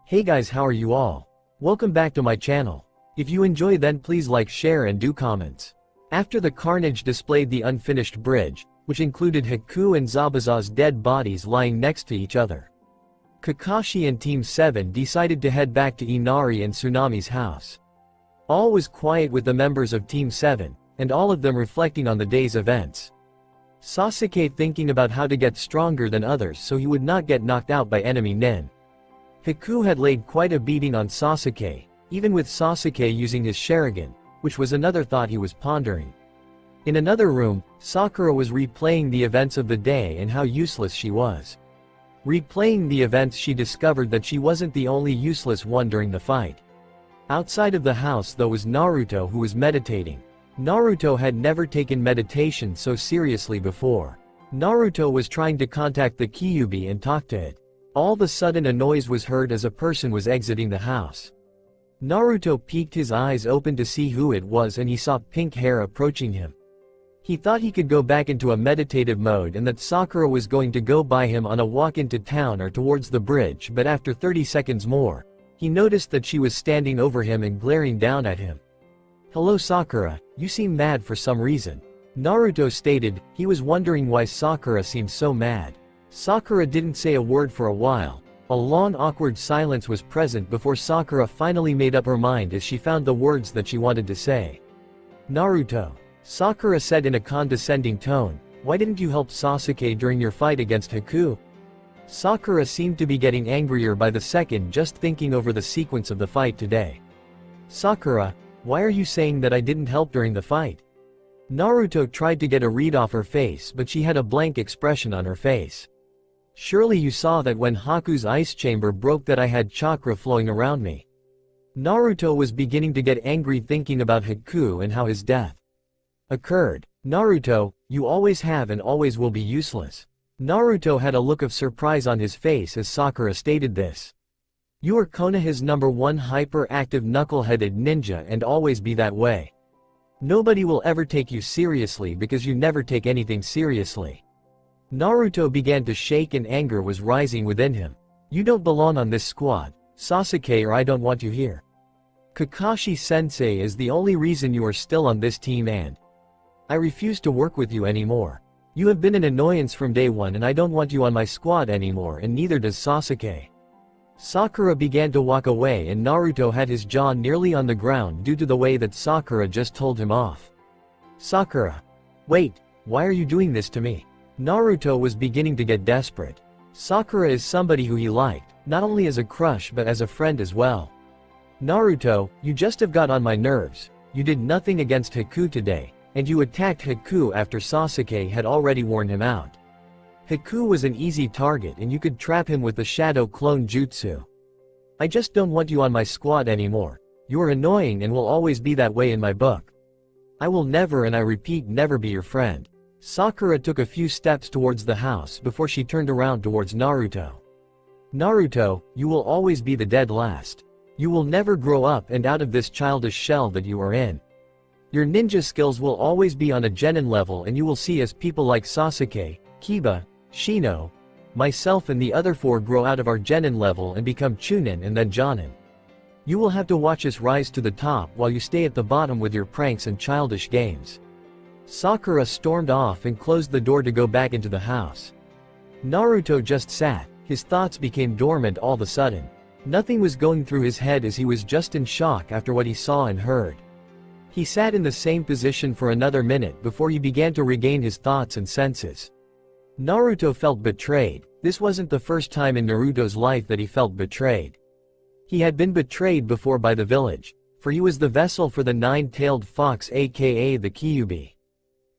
Hey guys, how are you all? Welcome back to my channel. If you enjoy, then please like, share and do comments. After the carnage displayed the unfinished bridge, which included Haku and Zabuza's dead bodies lying next to each other, Kakashi and Team 7 decided to head back to Inari and Tsunami's house. All was quiet with the members of Team 7, and all of them reflecting on the day's events. Sasuke thinking about how to get stronger than others so he would not get knocked out by enemy nin. Haku had laid quite a beating on Sasuke, even with Sasuke using his Sharingan, which was another thought he was pondering. In another room, Sakura was replaying the events of the day and how useless she was. Replaying the events, she discovered that she wasn't the only useless one during the fight. Outside of the house though was Naruto, who was meditating. Naruto had never taken meditation so seriously before. Naruto was trying to contact the Kyuubi and talk to it. All of a sudden a noise was heard as a person was exiting the house. Naruto peeked his eyes open to see who it was, and he saw pink hair approaching him. He thought he could go back into a meditative mode and that Sakura was going to go by him on a walk into town or towards the bridge, but after 30 seconds more, he noticed that she was standing over him and glaring down at him. "Hello Sakura, you seem mad for some reason," Naruto stated. He was wondering why Sakura seemed so mad. Sakura didn't say a word for a while. A long awkward silence was present before Sakura finally made up her mind as she found the words that she wanted to say. "Naruto," Sakura said in a condescending tone, "why didn't you help Sasuke during your fight against Haku?" Sakura seemed to be getting angrier by the second just thinking over the sequence of the fight today. "Sakura, why are you saying that I didn't help during the fight?" Naruto tried to get a read off her face, but she had a blank expression on her face. "Surely you saw that when Haku's ice chamber broke that I had chakra flowing around me." Naruto was beginning to get angry thinking about Haku and how his death occurred. "Naruto, you always have and always will be useless." Naruto had a look of surprise on his face as Sakura stated this. "You are Konoha's #1 hyper-active knuckle-headed ninja and always be that way. Nobody will ever take you seriously because you never take anything seriously." Naruto began to shake and anger was rising within him. "You don't belong on this squad, Sasuke, or I don't want you here. Kakashi-sensei is the only reason you are still on this team, and I refuse to work with you anymore. You have been an annoyance from day one and I don't want you on my squad anymore, and neither does Sasuke." Sakura began to walk away and Naruto had his jaw nearly on the ground due to the way that Sakura just told him off. "Sakura. Wait, why are you doing this to me?" Naruto was beginning to get desperate. Sakura is somebody who he liked, not only as a crush but as a friend as well. "Naruto, you just have got on my nerves. You did nothing against Haku today, and you attacked Haku after Sasuke had already worn him out. Haku was an easy target and you could trap him with the Shadow Clone Jutsu. I just don't want you on my squad anymore. You are annoying and will always be that way in my book. I will never, and I repeat never, be your friend." Sakura took a few steps towards the house before she turned around towards Naruto. "Naruto, you will always be the dead last. You will never grow up and out of this childish shell that you are in. Your ninja skills will always be on a genin level, and you will see as people like Sasuke, Kiba, Shino, myself and the other 4 grow out of our genin level and become Chunin and then Jonin. You will have to watch us rise to the top while you stay at the bottom with your pranks and childish games." Sakura stormed off and closed the door to go back into the house. Naruto just sat, his thoughts became dormant all of a sudden. Nothing was going through his head as he was just in shock after what he saw and heard. He sat in the same position for another minute before he began to regain his thoughts and senses. Naruto felt betrayed. This wasn't the first time in Naruto's life that he felt betrayed. He had been betrayed before by the village, for he was the vessel for the 9-tailed fox, aka the Kyuubi.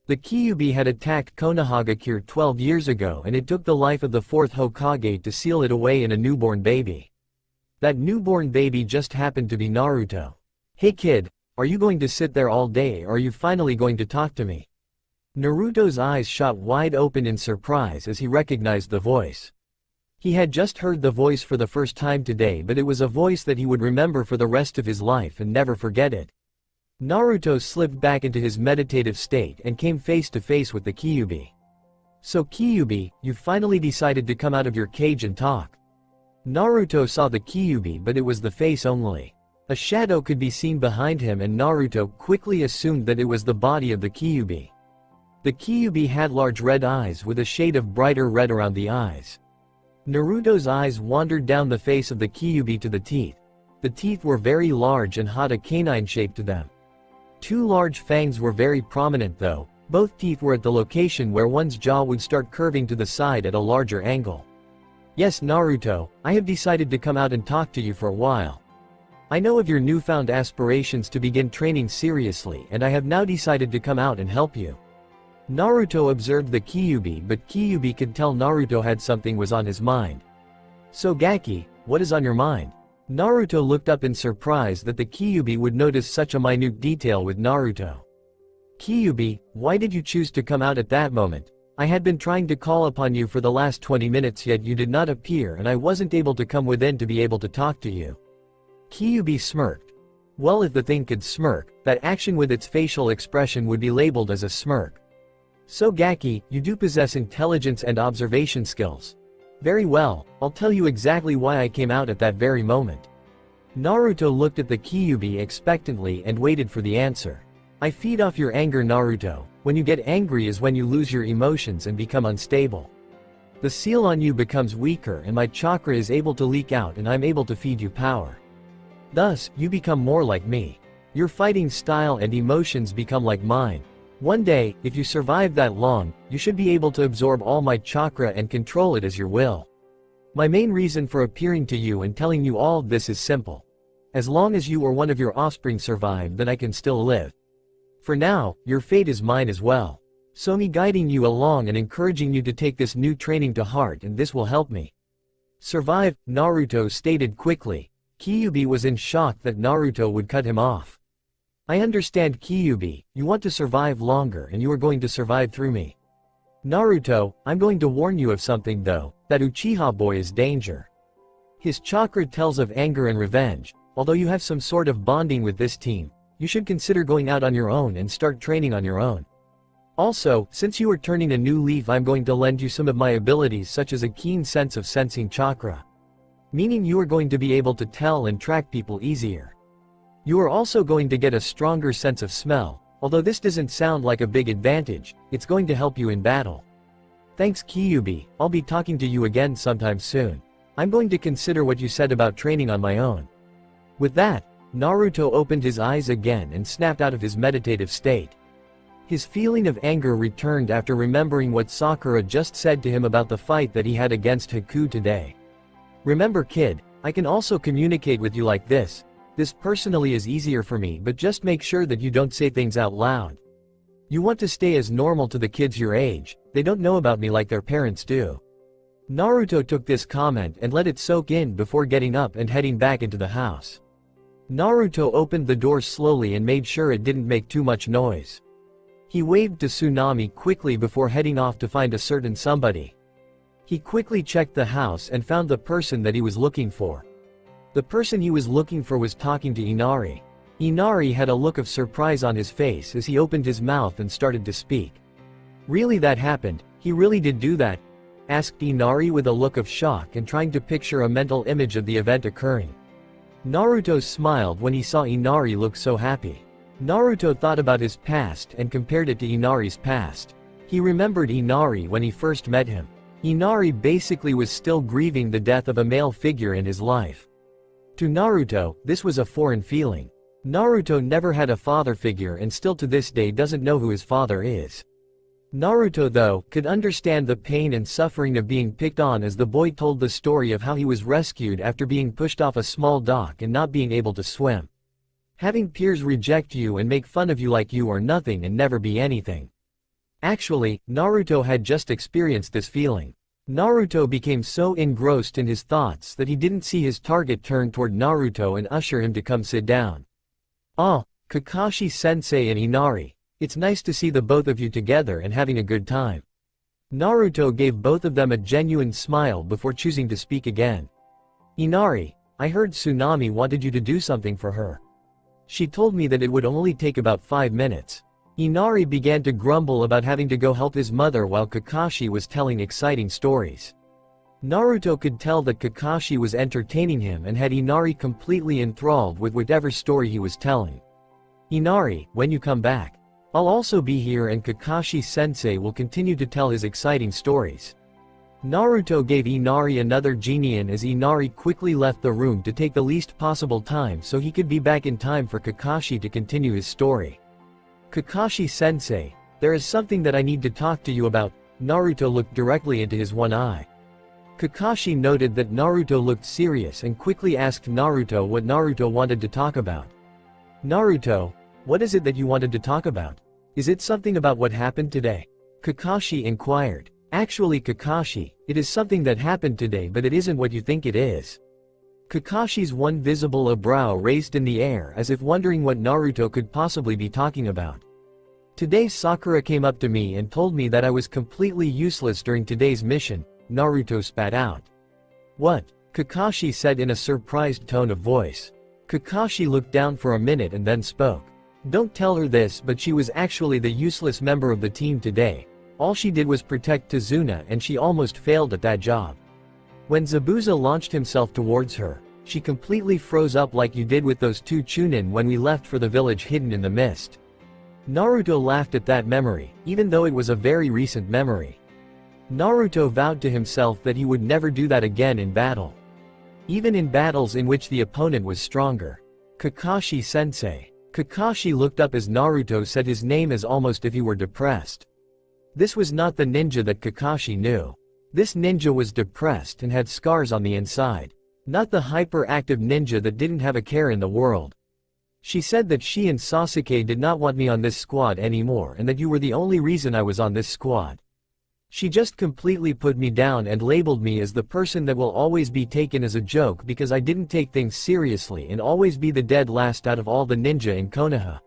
The Kyuubi had attacked Konoha 12 years ago, and it took the life of the 4th Hokage to seal it away in a newborn baby. That newborn baby just happened to be Naruto. "Hey kid, are you going to sit there all day, or are you finally going to talk to me?" Naruto's eyes shot wide open in surprise as he recognized the voice. He had just heard the voice for the first time today, but it was a voice that he would remember for the rest of his life and never forget it. Naruto slipped back into his meditative state and came face to face with the Kyuubi. "So Kyuubi, you finally decided to come out of your cage and talk." Naruto saw the Kyuubi, but it was the face only. A shadow could be seen behind him, and Naruto quickly assumed that it was the body of the Kyuubi. The Kyuubi had large red eyes with a shade of brighter red around the eyes. Naruto's eyes wandered down the face of the Kyuubi to the teeth. The teeth were very large and had a canine shape to them. Two large fangs were very prominent though. Both teeth were at the location where one's jaw would start curving to the side at a larger angle. Yes, Naruto, I have decided to come out and talk to you for a while. I know of your newfound aspirations to begin training seriously, and I have now decided to come out and help you. Naruto observed the Kyuubi, but Kyuubi could tell Naruto had something was on his mind. So Gaki, what is on your mind? Naruto looked up in surprise that the Kyuubi would notice such a minute detail with Naruto. Kyuubi, why did you choose to come out at that moment? I had been trying to call upon you for the last 20 minutes, yet you did not appear, and I wasn't able to come within to be able to talk to you. Kyuubi smirked. Well, if the thing could smirk, that action with its facial expression would be labeled as a smirk. So Gaki, you do possess intelligence and observation skills. Very well, I'll tell you exactly why I came out at that very moment. Naruto looked at the Kyuubi expectantly and waited for the answer. I feed off your anger, Naruto. When you get angry is when you lose your emotions and become unstable. The seal on you becomes weaker and my chakra is able to leak out and I'm able to feed you power. Thus, you become more like me. Your fighting style and emotions become like mine. One day, if you survive that long, you should be able to absorb all my chakra and control it as your will. My main reason for appearing to you and telling you all of this is simple. As long as you or one of your offspring survive, then I can still live. For now, your fate is mine as well. So me guiding you along and encouraging you to take this new training to heart, and this will help me survive, Naruto stated quickly. Kyuubi was in shock that Naruto would cut him off. I understand, Kyuubi, you want to survive longer and you are going to survive through me. Naruto, I'm going to warn you of something though, that Uchiha boy is danger. His chakra tells of anger and revenge. Although you have some sort of bonding with this team, you should consider going out on your own and start training on your own. Also, since you are turning a new leaf, I'm going to lend you some of my abilities such as a keen sense of sensing chakra. Meaning you are going to be able to tell and track people easier. You are also going to get a stronger sense of smell. Although this doesn't sound like a big advantage, it's going to help you in battle. Thanks, Kyuubi, I'll be talking to you again sometime soon. I'm going to consider what you said about training on my own. With that, Naruto opened his eyes again and snapped out of his meditative state. His feeling of anger returned after remembering what Sakura just said to him about the fight that he had against Haku today. Remember kid, I can also communicate with you like this. This personally is easier for me, but just make sure that you don't say things out loud. You want to stay as normal to the kids your age, they don't know about me like their parents do. Naruto took this comment and let it soak in before getting up and heading back into the house. Naruto opened the door slowly and made sure it didn't make too much noise. He waved to Tsunami quickly before heading off to find a certain somebody. He quickly checked the house and found the person that he was looking for. The person he was looking for was talking to Inari. Inari had a look of surprise on his face as he opened his mouth and started to speak. Really, that happened? He really did do that? Asked Inari with a look of shock and trying to picture a mental image of the event occurring. Naruto smiled when he saw Inari look so happy. Naruto thought about his past and compared it to Inari's past. He remembered Inari when he first met him. Inari basically was still grieving the death of a male figure in his life. To Naruto, this was a foreign feeling. Naruto never had a father figure and still to this day doesn't know who his father is. Naruto though, could understand the pain and suffering of being picked on as the boy told the story of how he was rescued after being pushed off a small dock and not being able to swim. Having peers reject you and make fun of you like you are nothing and never be anything. Actually, Naruto had just experienced this feeling. Naruto became so engrossed in his thoughts that he didn't see his target turn toward Naruto and usher him to come sit down. "Ah, Kakashi-sensei and Inari. It's nice to see the both of you together and having a good time." Naruto gave both of them a genuine smile before choosing to speak again. "Inari, I heard Tsunami wanted you to do something for her. She told me that it would only take about 5 minutes. Inari began to grumble about having to go help his mother while Kakashi was telling exciting stories. Naruto could tell that Kakashi was entertaining him and had Inari completely enthralled with whatever story he was telling. "Inari, when you come back, I'll also be here and Kakashi-sensei will continue to tell his exciting stories." Naruto gave Inari another genin as Inari quickly left the room to take the least possible time so he could be back in time for Kakashi to continue his story. "Kakashi-sensei, there is something that I need to talk to you about." Naruto looked directly into his one eye. Kakashi noted that Naruto looked serious and quickly asked Naruto what Naruto wanted to talk about. "Naruto, what is it that you wanted to talk about? Is it something about what happened today?" Kakashi inquired. "Actually Kakashi, it is something that happened today but it isn't what you think it is." Kakashi's one visible eyebrow raised in the air as if wondering what Naruto could possibly be talking about. "Today Sakura came up to me and told me that I was completely useless during today's mission," Naruto spat out. "What?" Kakashi said in a surprised tone of voice. Kakashi looked down for a minute and then spoke. "Don't tell her this, but she was actually the useless member of the team today. All she did was protect Tazuna and she almost failed at that job. When Zabuza launched himself towards her, she completely froze up like you did with those two Chunin when we left for the village hidden in the mist." Naruto laughed at that memory, even though it was a very recent memory. Naruto vowed to himself that he would never do that again in battle. Even in battles in which the opponent was stronger. "Kakashi-sensei." Kakashi looked up as Naruto said his name as almost if he were depressed. This was not the ninja that Kakashi knew. This ninja was depressed and had scars on the inside. Not the hyperactive ninja that didn't have a care in the world. "She said that she and Sasuke did not want me on this squad anymore and that you were the only reason I was on this squad. She just completely put me down and labeled me as the person that will always be taken as a joke because I didn't take things seriously and always be the dead last out of all the ninja in Konoha.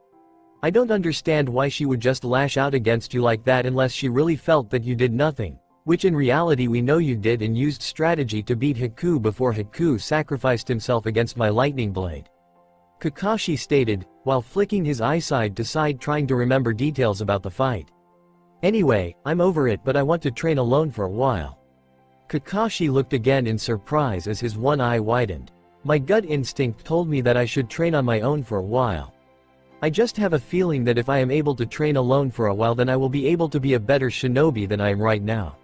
I don't understand why she would just lash out against you like that unless she really felt that you did nothing, which in reality we know you did and used strategy to beat Haku before Haku sacrificed himself against my lightning blade." Kakashi stated, while flicking his eye side to side trying to remember details about the fight. "Anyway, I'm over it but I want to train alone for a while." Kakashi looked again in surprise as his one eye widened. "My gut instinct told me that I should train on my own for a while. I just have a feeling that if I am able to train alone for a while then I will be able to be a better shinobi than I am right now."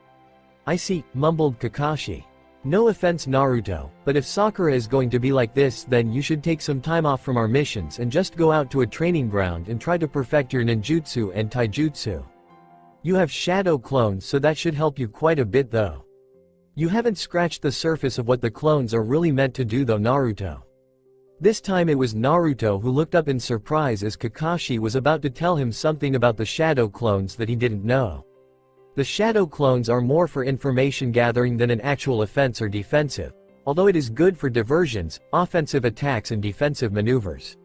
"I see," mumbled Kakashi. "No offense Naruto, but if Sakura is going to be like this then you should take some time off from our missions and just go out to a training ground and try to perfect your ninjutsu and taijutsu. You have shadow clones so that should help you quite a bit though. You haven't scratched the surface of what the clones are really meant to do though Naruto." This time it was Naruto who looked up in surprise as Kakashi was about to tell him something about the shadow clones that he didn't know. The shadow clones are more for information gathering than an actual offense or defensive, although it is good for diversions, offensive attacks and defensive maneuvers.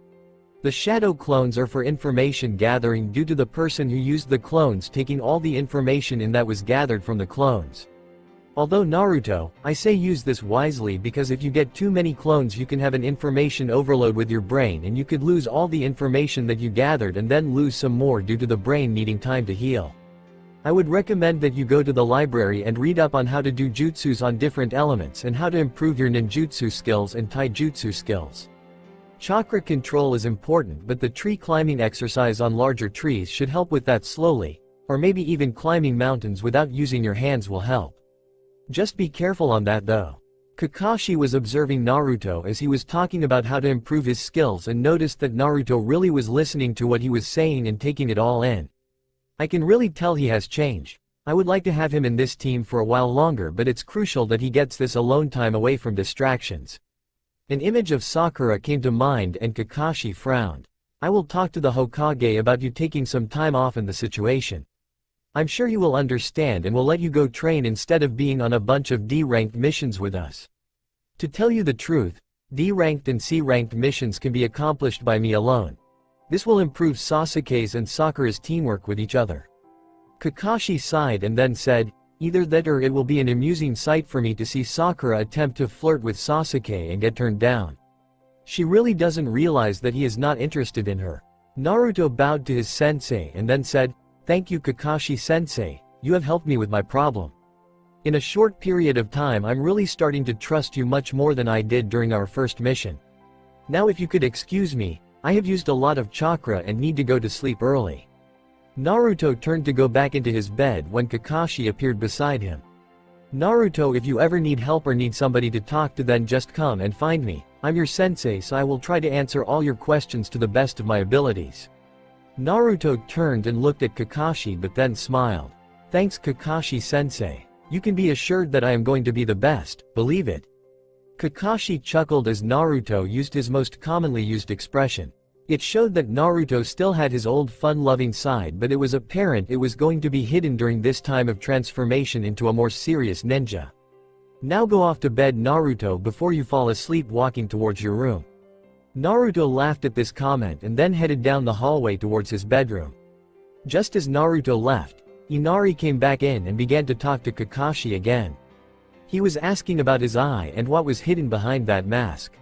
The shadow clones are for information gathering due to the person who used the clones taking all the information in that was gathered from the clones. Although Naruto, I say use this wisely because if you get too many clones you can have an information overload with your brain and you could lose all the information that you gathered and then lose some more due to the brain needing time to heal. I would recommend that you go to the library and read up on how to do jutsus on different elements and how to improve your ninjutsu skills and taijutsu skills. Chakra control is important but the tree climbing exercise on larger trees should help with that slowly, or maybe even climbing mountains without using your hands will help. Just be careful on that though. Kakashi was observing Naruto as he was talking about how to improve his skills and noticed that Naruto really was listening to what he was saying and taking it all in. I can really tell he has changed. I would like to have him in this team for a while longer but it's crucial that he gets this alone time away from distractions. An image of Sakura came to mind and Kakashi frowned. I will talk to the Hokage about you taking some time off in the situation. I'm sure he will understand and will let you go train instead of being on a bunch of D-ranked missions with us. To tell you the truth, D-ranked and C-ranked missions can be accomplished by me alone. This will improve Sasuke's and Sakura's teamwork with each other. Kakashi sighed and then said, either that or it will be an amusing sight for me to see Sakura attempt to flirt with Sasuke and get turned down. She really doesn't realize that he is not interested in her. Naruto bowed to his sensei and then said, thank you Kakashi sensei, you have helped me with my problem. In a short period of time I'm really starting to trust you much more than I did during our first mission. Now if you could excuse me, I have used a lot of chakra and need to go to sleep early." Naruto turned to go back into his bed when Kakashi appeared beside him. "Naruto, if you ever need help or need somebody to talk to, then just come and find me. I'm your sensei, so I will try to answer all your questions to the best of my abilities." Naruto turned and looked at Kakashi but then smiled. "Thanks Kakashi-sensei. You can be assured that I am going to be the best, believe it." Kakashi chuckled as Naruto used his most commonly used expression. It showed that Naruto still had his old fun-loving side, but it was apparent it was going to be hidden during this time of transformation into a more serious ninja. "Now go off to bed, Naruto, before you fall asleep walking towards your room." Naruto laughed at this comment and then headed down the hallway towards his bedroom. Just as Naruto left, Inari came back in and began to talk to Kakashi again. He was asking about his eye and what was hidden behind that mask.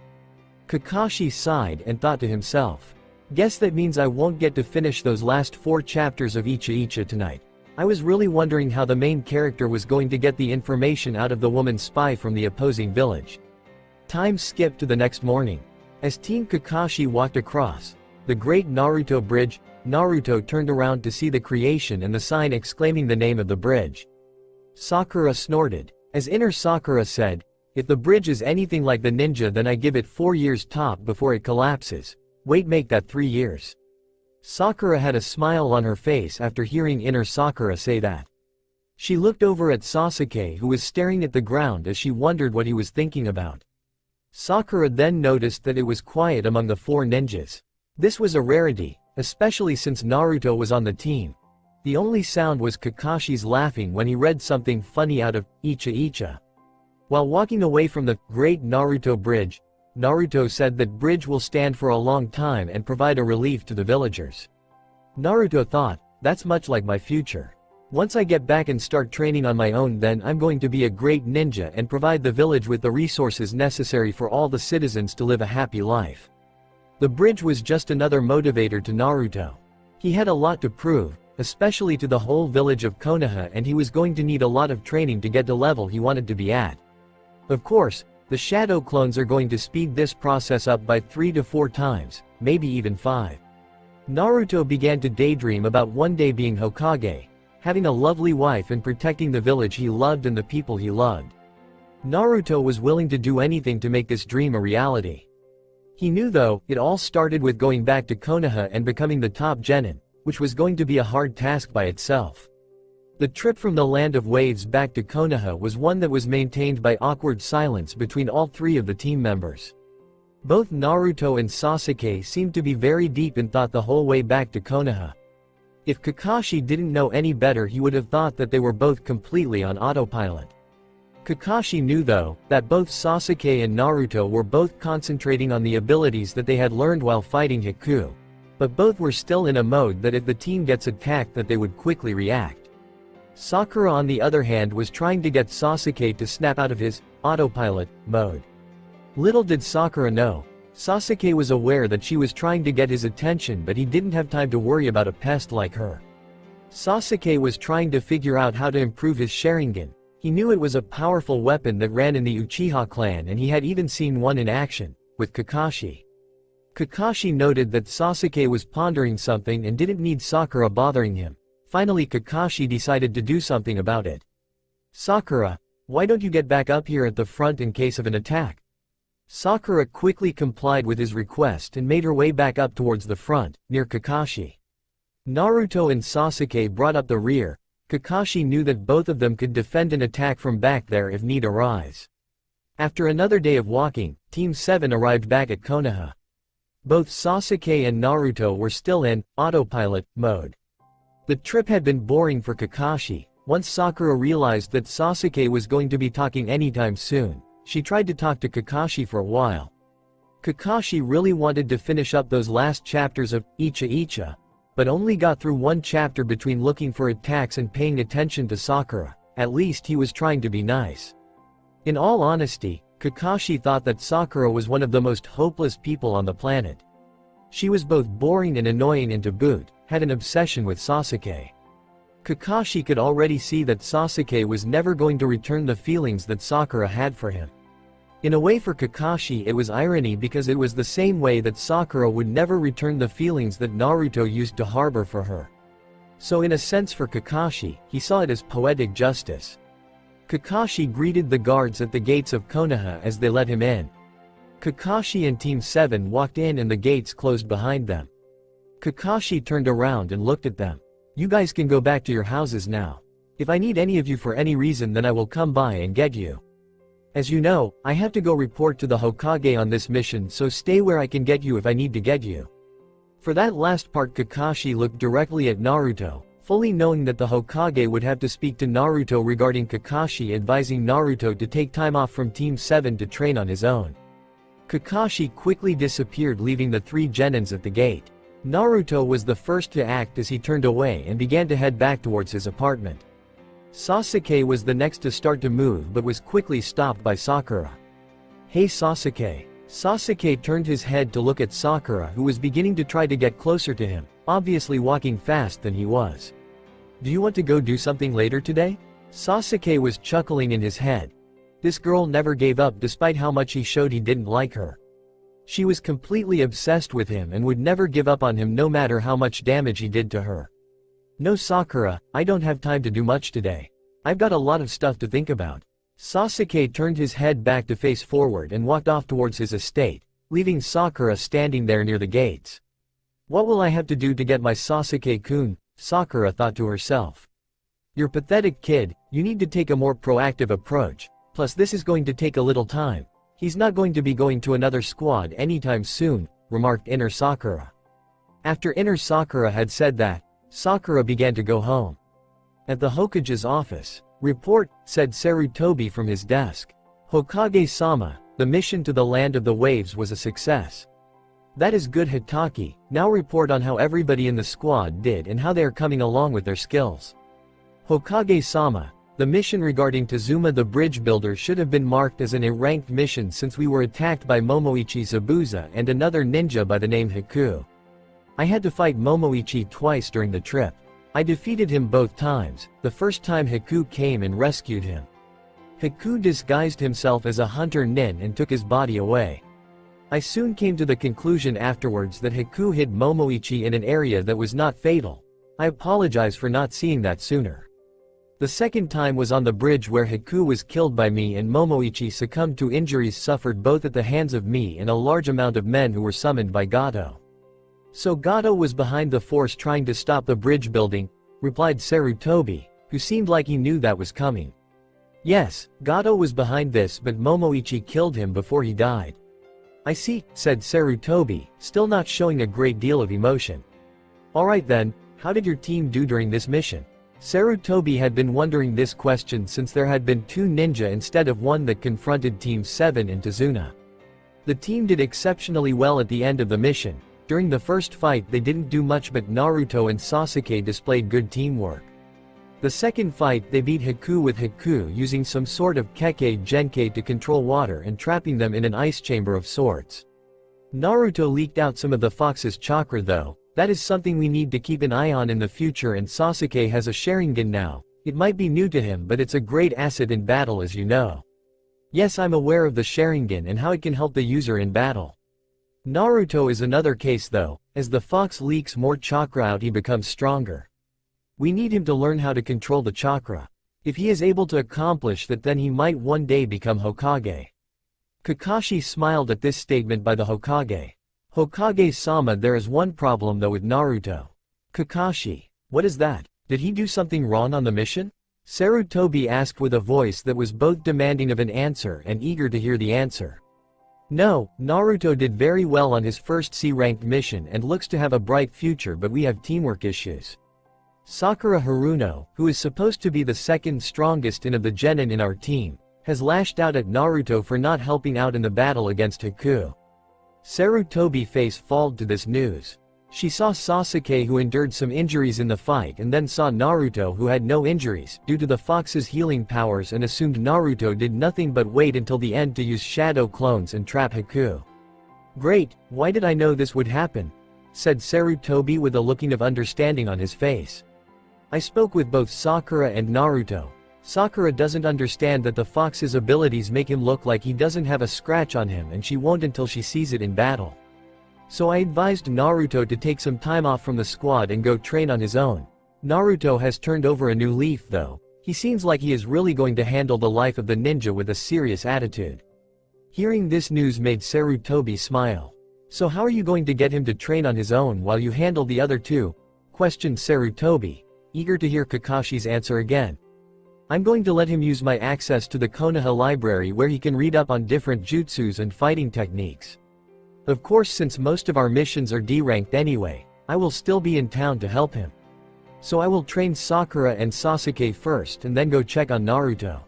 Kakashi sighed and thought to himself, "Guess that means I won't get to finish those last 4 chapters of Icha Icha tonight. I was really wondering how the main character was going to get the information out of the woman spy from the opposing village." Time skipped to the next morning. As Team Kakashi walked across the Great Naruto Bridge, Naruto turned around to see the creation and the sign exclaiming the name of the bridge. Sakura snorted, as inner Sakura said, "If the bridge is anything like the ninja, then I give it 4 years top before it collapses. Wait, make that 3 years." Sakura had a smile on her face after hearing inner Sakura say that. She looked over at Sasuke, who was staring at the ground as she wondered what he was thinking about. Sakura then noticed that it was quiet among the 4 ninjas. This was a rarity, especially since Naruto was on the team. The only sound was Kakashi's laughing when he read something funny out of Icha Icha. While walking away from the Great Naruto Bridge, Naruto said that bridge will stand for a long time and provide a relief to the villagers. Naruto thought, "That's much like my future. Once I get back and start training on my own, then I'm going to be a great ninja and provide the village with the resources necessary for all the citizens to live a happy life." The bridge was just another motivator to Naruto. He had a lot to prove, especially to the whole village of Konoha, and he was going to need a lot of training to get the level he wanted to be at. Of course, the shadow clones are going to speed this process up by 3 to 4 times, maybe even 5. Naruto began to daydream about one day being Hokage, having a lovely wife and protecting the village he loved and the people he loved. Naruto was willing to do anything to make this dream a reality. He knew though, it all started with going back to Konoha and becoming the top genin, which was going to be a hard task by itself. The trip from the Land of Waves back to Konoha was one that was maintained by awkward silence between all 3 of the team members. Both Naruto and Sasuke seemed to be very deep in thought the whole way back to Konoha. If Kakashi didn't know any better, he would have thought that they were both completely on autopilot. Kakashi knew though, that both Sasuke and Naruto were both concentrating on the abilities that they had learned while fighting Hiku. But both were still in a mode that if the team gets attacked that they would quickly react. Sakura on the other hand was trying to get Sasuke to snap out of his autopilot mode. Little did Sakura know, Sasuke was aware that she was trying to get his attention, but he didn't have time to worry about a pest like her. Sasuke was trying to figure out how to improve his Sharingan. He knew it was a powerful weapon that ran in the Uchiha clan, and he had even seen one in action, with Kakashi. Kakashi noted that Sasuke was pondering something and didn't need Sakura bothering him. Finally Kakashi decided to do something about it. "Sakura, why don't you get back up here at the front in case of an attack?" Sakura quickly complied with his request and made her way back up towards the front, near Kakashi. Naruto and Sasuke brought up the rear. Kakashi knew that both of them could defend an attack from back there if need arise. After another day of walking, Team 7 arrived back at Konoha. Both Sasuke and Naruto were still in autopilot mode. The trip had been boring for Kakashi. Once Sakura realized that Sasuke was going to be talking anytime soon, she tried to talk to Kakashi for a while. Kakashi really wanted to finish up those last chapters of Icha Icha, but only got through one chapter between looking for attacks and paying attention to Sakura. At least he was trying to be nice. In all honesty, Kakashi thought that Sakura was one of the most hopeless people on the planet. She was both boring and annoying, and to boot, had an obsession with Sasuke. Kakashi could already see that Sasuke was never going to return the feelings that Sakura had for him. In a way for Kakashi it was irony because it was the same way that Sakura would never return the feelings that Naruto used to harbor for her. So in a sense for Kakashi, he saw it as poetic justice. Kakashi greeted the guards at the gates of Konoha as they let him in. Kakashi and Team 7 walked in and the gates closed behind them. Kakashi turned around and looked at them. "You guys can go back to your houses now. If I need any of you for any reason then I will come by and get you. As you know, I have to go report to the Hokage on this mission, so stay where I can get you if I need to get you." For that last part Kakashi looked directly at Naruto, fully knowing that the Hokage would have to speak to Naruto regarding Kakashi advising Naruto to take time off from Team 7 to train on his own. Kakashi quickly disappeared leaving the three genins at the gate. Naruto was the first to act as he turned away and began to head back towards his apartment. Sasuke was the next to start to move but was quickly stopped by Sakura. "Hey Sasuke." Sasuke turned his head to look at Sakura who was beginning to try to get closer to him, obviously walking fast than he was. "Do you want to go do something later today?" Sasuke was chuckling in his head. This girl never gave up despite how much he showed he didn't like her. She was completely obsessed with him and would never give up on him no matter how much damage he did to her. "No Sakura, I don't have time to do much today. I've got a lot of stuff to think about." Sasuke turned his head back to face forward and walked off towards his estate, leaving Sakura standing there near the gates. "What will I have to do to get my Sasuke-kun?" Sakura thought to herself. "You're pathetic kid, you need to take a more proactive approach, plus this is going to take a little time. He's not going to be going to another squad anytime soon," remarked inner Sakura. After inner Sakura had said that, Sakura began to go home. At the Hokage's office, "Report," said Sarutobi from his desk. "Hokage-sama, the mission to the land of the waves was a success." "That is good Hitaki, now report on how everybody in the squad did and how they are coming along with their skills." "Hokage-sama, the mission regarding Tazuma the bridge builder should have been marked as an A-ranked mission since we were attacked by Momoichi Zabuza and another ninja by the name Haku. I had to fight Momoichi twice during the trip. I defeated him both times, the first time Haku came and rescued him. Haku disguised himself as a hunter nin and took his body away. I soon came to the conclusion afterwards that Haku hit Momoichi in an area that was not fatal. I apologize for not seeing that sooner. The second time was on the bridge where Haku was killed by me and Momoichi succumbed to injuries suffered both at the hands of me and a large amount of men who were summoned by Gato." "So Gato was behind the force trying to stop the bridge building," replied Sarutobi, who seemed like he knew that was coming. "Yes, Gato was behind this but Momoichi killed him before he died." "I see," said Sarutobi, still not showing a great deal of emotion. "Alright then, how did your team do during this mission?" Sarutobi had been wondering this question since there had been two ninja instead of one that confronted Team 7 in Tazuna. The team did exceptionally well at the end of the mission. During the first fight they didn't do much but Naruto and Sasuke displayed good teamwork. The second fight they beat Haku with Haku using some sort of Kekkei Genkei to control water and trapping them in an ice chamber of sorts. Naruto leaked out some of the fox's chakra though. That is something we need to keep an eye on in the future, and Sasuke has a Sharingan now. It might be new to him but it's a great asset in battle as you know. Yes, I'm aware of the Sharingan and how it can help the user in battle. Naruto is another case though, as the fox leaks more chakra out he becomes stronger. We need him to learn how to control the chakra. If he is able to accomplish that then he might one day become Hokage. Kakashi smiled at this statement by the Hokage. "Hokage-sama, there is one problem though with Naruto." "Kakashi, what is that? Did he do something wrong on the mission?" Sarutobi asked with a voice that was both demanding of an answer and eager to hear the answer. "No, Naruto did very well on his first C-ranked mission and looks to have a bright future but we have teamwork issues. Sakura Haruno, who is supposed to be the second strongest of the genin in our team, has lashed out at Naruto for not helping out in the battle against Haku." Sarutobi's face falled to this news. She saw Sasuke who endured some injuries in the fight and then saw Naruto who had no injuries due to the fox's healing powers and assumed Naruto did nothing but wait until the end to use shadow clones and trap Haku. "Great, why did I know this would happen?" said Sarutobi with a look of understanding on his face. I spoke with both Sakura and Naruto. Sakura doesn't understand that the fox's abilities make him look like he doesn't have a scratch on him, and she won't until she sees it in battle. So I advised Naruto to take some time off from the squad and go train on his own. Naruto has turned over a new leaf though. He seems like he is really going to handle the life of the ninja with a serious attitude. Hearing this news made Sarutobi smile. So how are you going to get him to train on his own while you handle the other two? Questioned Sarutobi, eager to hear Kakashi's answer again. I'm going to let him use my access to the Konoha library where he can read up on different jutsus and fighting techniques. Of course, since most of our missions are D-ranked anyway, I will still be in town to help him. So I will train Sakura and Sasuke first and then go check on Naruto.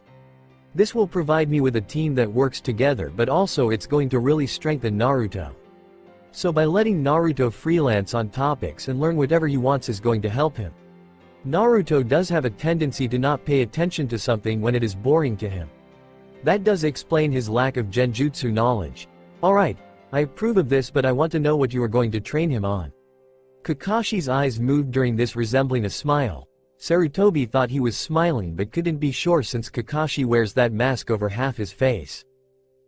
This will provide me with a team that works together, but also it's going to really strengthen Naruto. So by letting Naruto freelance on topics and learn whatever he wants is going to help him. Naruto does have a tendency to not pay attention to something when it is boring to him. That does explain his lack of genjutsu knowledge. Alright, I approve of this, but I want to know what you are going to train him on. Kakashi's eyes moved during this, resembling a smile. Sarutobi thought he was smiling but couldn't be sure since Kakashi wears that mask over half his face.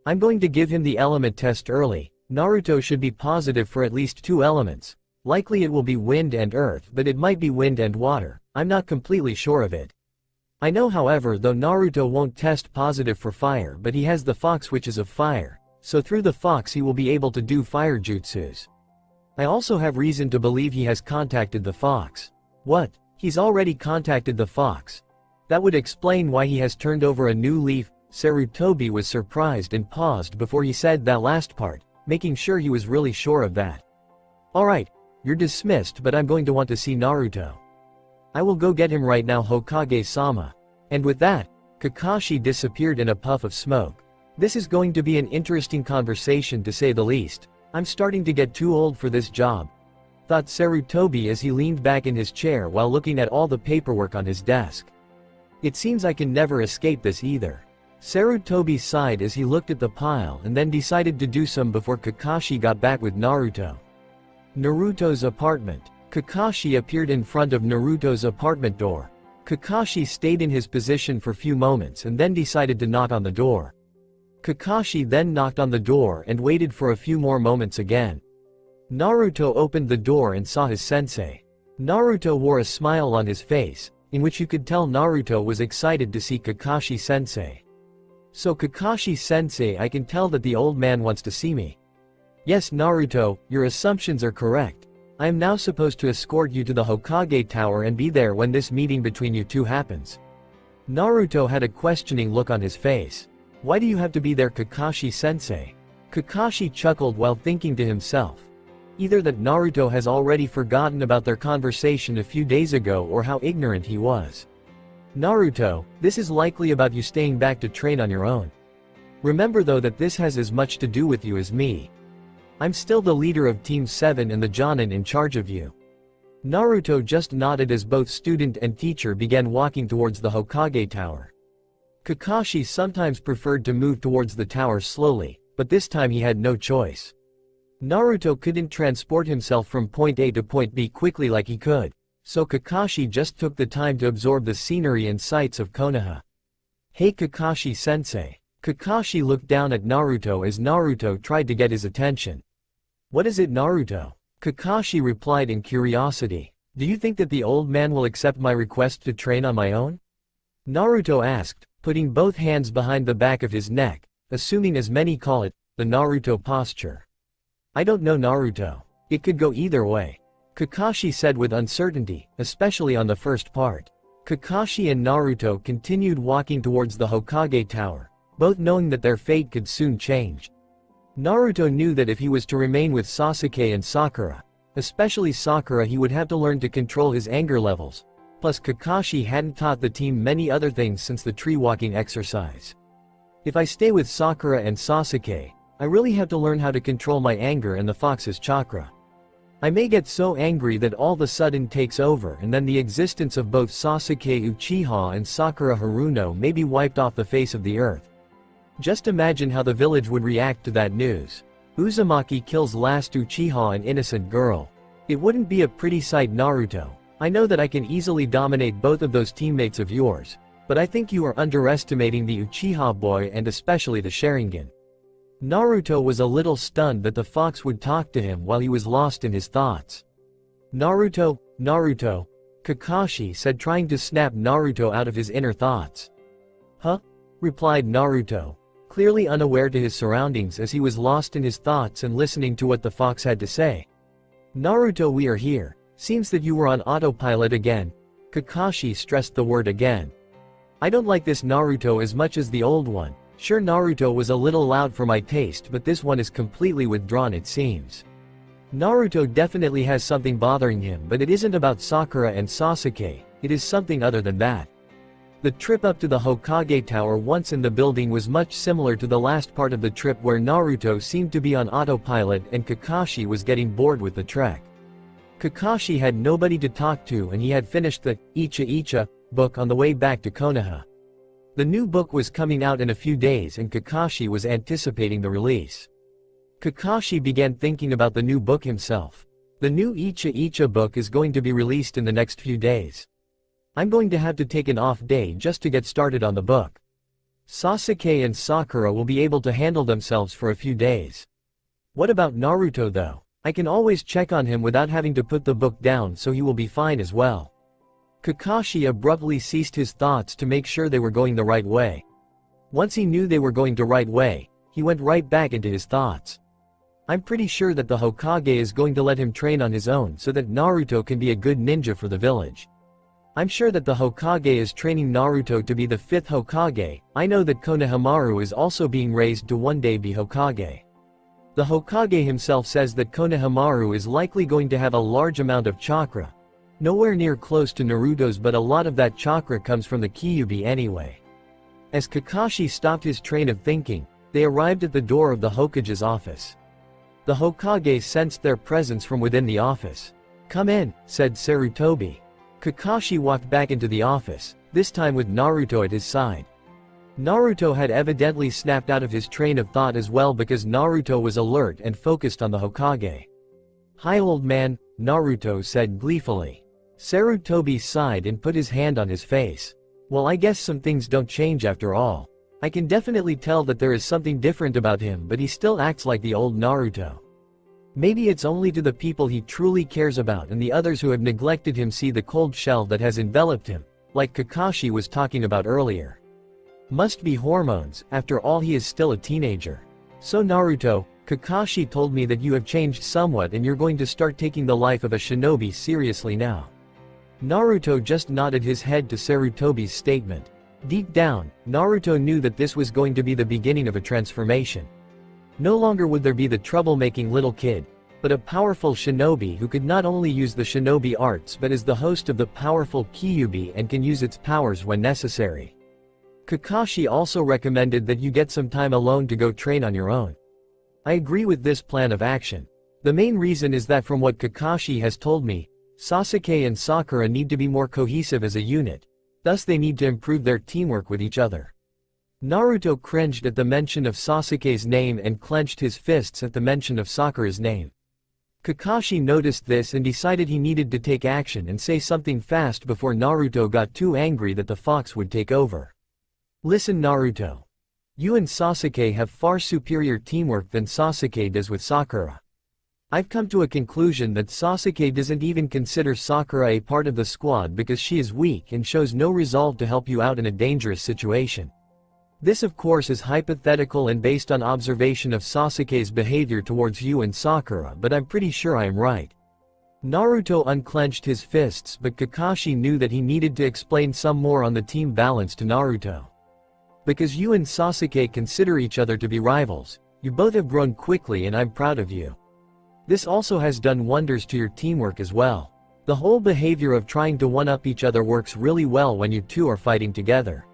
I'm going to give him the element test early. Naruto should be positive for at least 2 elements. Likely it will be wind and earth, but it might be wind and water. I'm not completely sure of it. I know, however, though Naruto won't test positive for fire, but he has the fox which is of fire, so through the fox he will be able to do fire jutsus. I also have reason to believe he has contacted the fox. What? He's already contacted the fox? That would explain why he has turned over a new leaf. Sarutobi was surprised and paused before he said that last part, making sure he was really sure of that. Alright, you're dismissed, but I'm going to want to see Naruto. I will go get him right now, Hokage-sama. And with that, Kakashi disappeared in a puff of smoke. This is going to be an interesting conversation to say the least. I'm starting to get too old for this job, thought Sarutobi as he leaned back in his chair while looking at all the paperwork on his desk. It seems I can never escape this either. Sarutobi sighed as he looked at the pile and then decided to do some before Kakashi got back with Naruto. Naruto's apartment. Kakashi appeared in front of Naruto's apartment door. Kakashi stayed in his position for few moments and then decided to knock on the door. Kakashi then knocked on the door and waited for a few more moments again. Naruto opened the door and saw his sensei. Naruto wore a smile on his face, in which you could tell Naruto was excited to see Kakashi-sensei. So Kakashi-sensei, I can tell that the old man wants to see me. Yes, Naruto, your assumptions are correct. I am now supposed to escort you to the Hokage Tower and be there when this meeting between you two happens. Naruto had a questioning look on his face. Why do you have to be there, Kakashi-sensei? Kakashi chuckled while thinking to himself. Either that Naruto has already forgotten about their conversation a few days ago or how ignorant he was. Naruto, this is likely about you staying back to train on your own. Remember though that this has as much to do with you as me. I'm still the leader of Team 7 and the Jonin in charge of you. Naruto just nodded as both student and teacher began walking towards the Hokage Tower. Kakashi sometimes preferred to move towards the tower slowly, but this time he had no choice. Naruto couldn't transport himself from point A to point B quickly like he could, so Kakashi just took the time to absorb the scenery and sights of Konoha. Hey Kakashi-sensei. Kakashi looked down at Naruto as Naruto tried to get his attention. What is it, Naruto? Kakashi replied in curiosity. Do you think that the old man will accept my request to train on my own? Naruto asked, putting both hands behind the back of his neck, assuming, as many call it, the Naruto posture. I don't know, Naruto. It could go either way. Kakashi said with uncertainty, especially on the first part. Kakashi and Naruto continued walking towards the Hokage Tower, both knowing that their fate could soon change. Naruto knew that if he was to remain with Sasuke and Sakura, especially Sakura, he would have to learn to control his anger levels. Plus Kakashi hadn't taught the team many other things since the tree walking exercise. If I stay with Sakura and Sasuke, I really have to learn how to control my anger and the fox's chakra. I may get so angry that all of a sudden takes over, and then the existence of both Sasuke Uchiha and Sakura Haruno may be wiped off the face of the earth. Just imagine how the village would react to that news. Uzumaki kills last Uchiha, an innocent girl. It wouldn't be a pretty sight, Naruto. I know that I can easily dominate both of those teammates of yours, but I think you are underestimating the Uchiha boy and especially the Sharingan. Naruto was a little stunned that the fox would talk to him while he was lost in his thoughts. Naruto, Naruto, Kakashi said, trying to snap Naruto out of his inner thoughts. Huh? Replied Naruto, clearly unaware to his surroundings as he was lost in his thoughts and listening to what the fox had to say. Naruto, we are here. Seems that you were on autopilot again. Kakashi stressed the word again. I don't like this Naruto as much as the old one. Sure, Naruto was a little loud for my taste, but this one is completely withdrawn, it seems. Naruto definitely has something bothering him, but it isn't about Sakura and Sasuke, it is something other than that. The trip up to the Hokage Tower once in the building was much similar to the last part of the trip where Naruto seemed to be on autopilot and Kakashi was getting bored with the trek. Kakashi had nobody to talk to and he had finished the Icha Icha book on the way back to Konoha. The new book was coming out in a few days and Kakashi was anticipating the release. Kakashi began thinking about the new book himself. The new Icha Icha book is going to be released in the next few days. I'm going to have to take an off day just to get started on the book. Sasuke and Sakura will be able to handle themselves for a few days. What about Naruto though? I can always check on him without having to put the book down, so he will be fine as well. Kakashi abruptly ceased his thoughts to make sure they were going the right way. Once he knew they were going the right way, he went right back into his thoughts. I'm pretty sure that the Hokage is going to let him train on his own so that Naruto can be a good ninja for the village. I'm sure that the Hokage is training Naruto to be the 5th Hokage. I know that Konohamaru is also being raised to one day be Hokage. The Hokage himself says that Konohamaru is likely going to have a large amount of chakra. Nowhere near close to Naruto's, but a lot of that chakra comes from the Kyuubi anyway. As Kakashi stopped his train of thinking, they arrived at the door of the Hokage's office. The Hokage sensed their presence from within the office. Come in, said Sarutobi. Kakashi walked back into the office, this time with Naruto at his side. Naruto had evidently snapped out of his train of thought as well because Naruto was alert and focused on the Hokage. Hi old man, Naruto said gleefully. Sarutobi sighed and put his hand on his face. Well, I guess some things don't change after all. I can definitely tell that there is something different about him, but he still acts like the old Naruto. Maybe it's only to the people he truly cares about and the others who have neglected him see the cold shell that has enveloped him, like Kakashi was talking about earlier. Must be hormones, after all he is still a teenager. So Naruto, Kakashi told me that you have changed somewhat and you're going to start taking the life of a shinobi seriously now. Naruto just nodded his head to Sarutobi's statement. Deep down, Naruto knew that this was going to be the beginning of a transformation. No longer would there be the troublemaking little kid, but a powerful shinobi who could not only use the shinobi arts but is the host of the powerful Kyuubi and can use its powers when necessary. Kakashi also recommended that you get some time alone to go train on your own. I agree with this plan of action. The main reason is that from what Kakashi has told me, Sasuke and Sakura need to be more cohesive as a unit, thus they need to improve their teamwork with each other. Naruto cringed at the mention of Sasuke's name and clenched his fists at the mention of Sakura's name. Kakashi noticed this and decided he needed to take action and say something fast before Naruto got too angry that the fox would take over. Listen Naruto. You and Sasuke have far superior teamwork than Sasuke does with Sakura. I've come to a conclusion that Sasuke doesn't even consider Sakura a part of the squad because she is weak and shows no resolve to help you out in a dangerous situation. This of course is hypothetical and based on observation of Sasuke's behavior towards you and Sakura, but I'm pretty sure I am right. Naruto unclenched his fists, but Kakashi knew that he needed to explain some more on the team balance to Naruto. Because you and Sasuke consider each other to be rivals, you both have grown quickly and I'm proud of you. This also has done wonders to your teamwork as well. The whole behavior of trying to one-up each other works really well when you two are fighting together.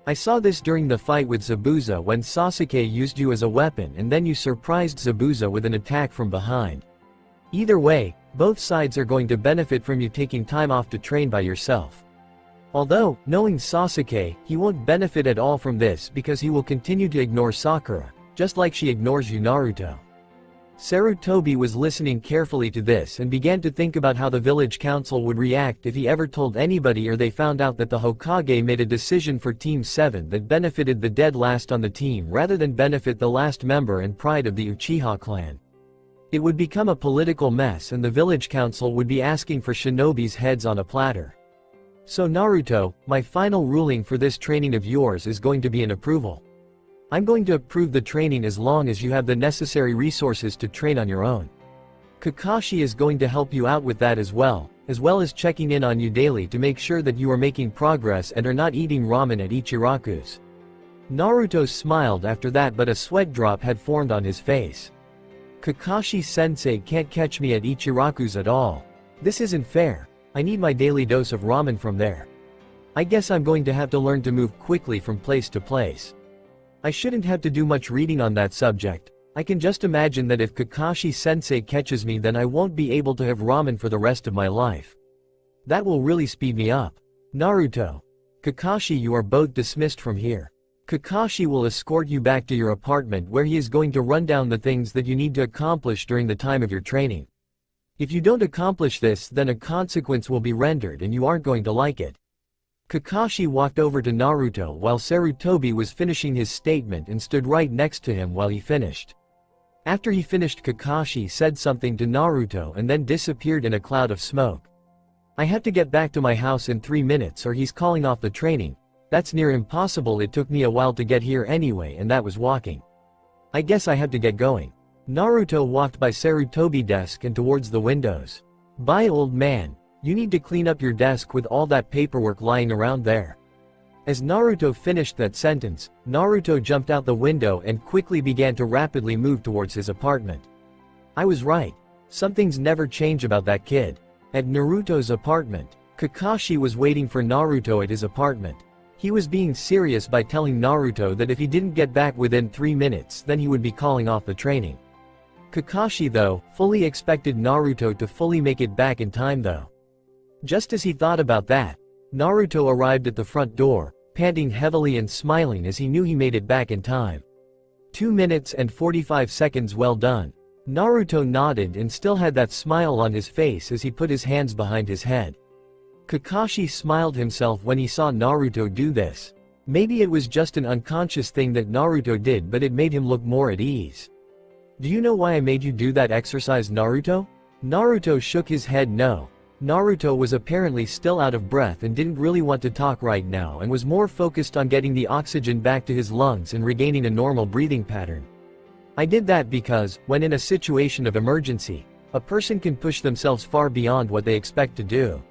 I saw this during the fight with Zabuza when Sasuke used you as a weapon and then you surprised Zabuza with an attack from behind. Either way, both sides are going to benefit from you taking time off to train by yourself. Although, knowing Sasuke, he won't benefit at all from this because he will continue to ignore Sakura, just like she ignores you Naruto. Sarutobi was listening carefully to this and began to think about how the village council would react if he ever told anybody or they found out that the Hokage made a decision for Team 7 that benefited the dead last on the team rather than benefit the last member and pride of the Uchiha clan. It would become a political mess and the village council would be asking for shinobi's heads on a platter. So Naruto, my final ruling for this training of yours is going to be an approval. I'm going to approve the training as long as you have the necessary resources to train on your own. Kakashi is going to help you out with that as well as checking in on you daily to make sure that you are making progress and are not eating ramen at Ichiraku's. Naruto smiled after that, but a sweat drop had formed on his face. Kakashi-sensei can't catch me at Ichiraku's at all. This isn't fair. I need my daily dose of ramen from there. I guess I'm going to have to learn to move quickly from place to place. I shouldn't have to do much reading on that subject. I can just imagine that if Kakashi-sensei catches me, then I won't be able to have ramen for the rest of my life. That will really speed me up. Naruto. Kakashi, you are both dismissed from here. Kakashi will escort you back to your apartment where he is going to run down the things that you need to accomplish during the time of your training. If you don't accomplish this, then a consequence will be rendered and you aren't going to like it. Kakashi walked over to Naruto while Sarutobi was finishing his statement and stood right next to him while he finished. After he finished, Kakashi said something to Naruto and then disappeared in a cloud of smoke. I have to get back to my house in 3 minutes or he's calling off the training. That's near impossible. It took me a while to get here anyway and that was walking. I guess I have to get going. Naruto walked by Sarutobi's desk and towards the windows. Bye, old man. You need to clean up your desk with all that paperwork lying around there. As Naruto finished that sentence, Naruto jumped out the window and quickly began to rapidly move towards his apartment. I was right. Some things never change about that kid. At Naruto's apartment, Kakashi was waiting for Naruto at his apartment. He was being serious by telling Naruto that if he didn't get back within 3 minutes, then he would be calling off the training. Kakashi, though, fully expected Naruto to fully make it back in time though. Just as he thought about that, Naruto arrived at the front door, panting heavily and smiling as he knew he made it back in time. 2 minutes and 45 seconds, well done. Naruto nodded and still had that smile on his face as he put his hands behind his head. Kakashi smiled himself when he saw Naruto do this. Maybe it was just an unconscious thing that Naruto did, but it made him look more at ease. Do you know why I made you do that exercise, Naruto? Naruto shook his head no. Naruto was apparently still out of breath and didn't really want to talk right now and was more focused on getting the oxygen back to his lungs and regaining a normal breathing pattern. I did that because, when in a situation of emergency, a person can push themselves far beyond what they expect to do.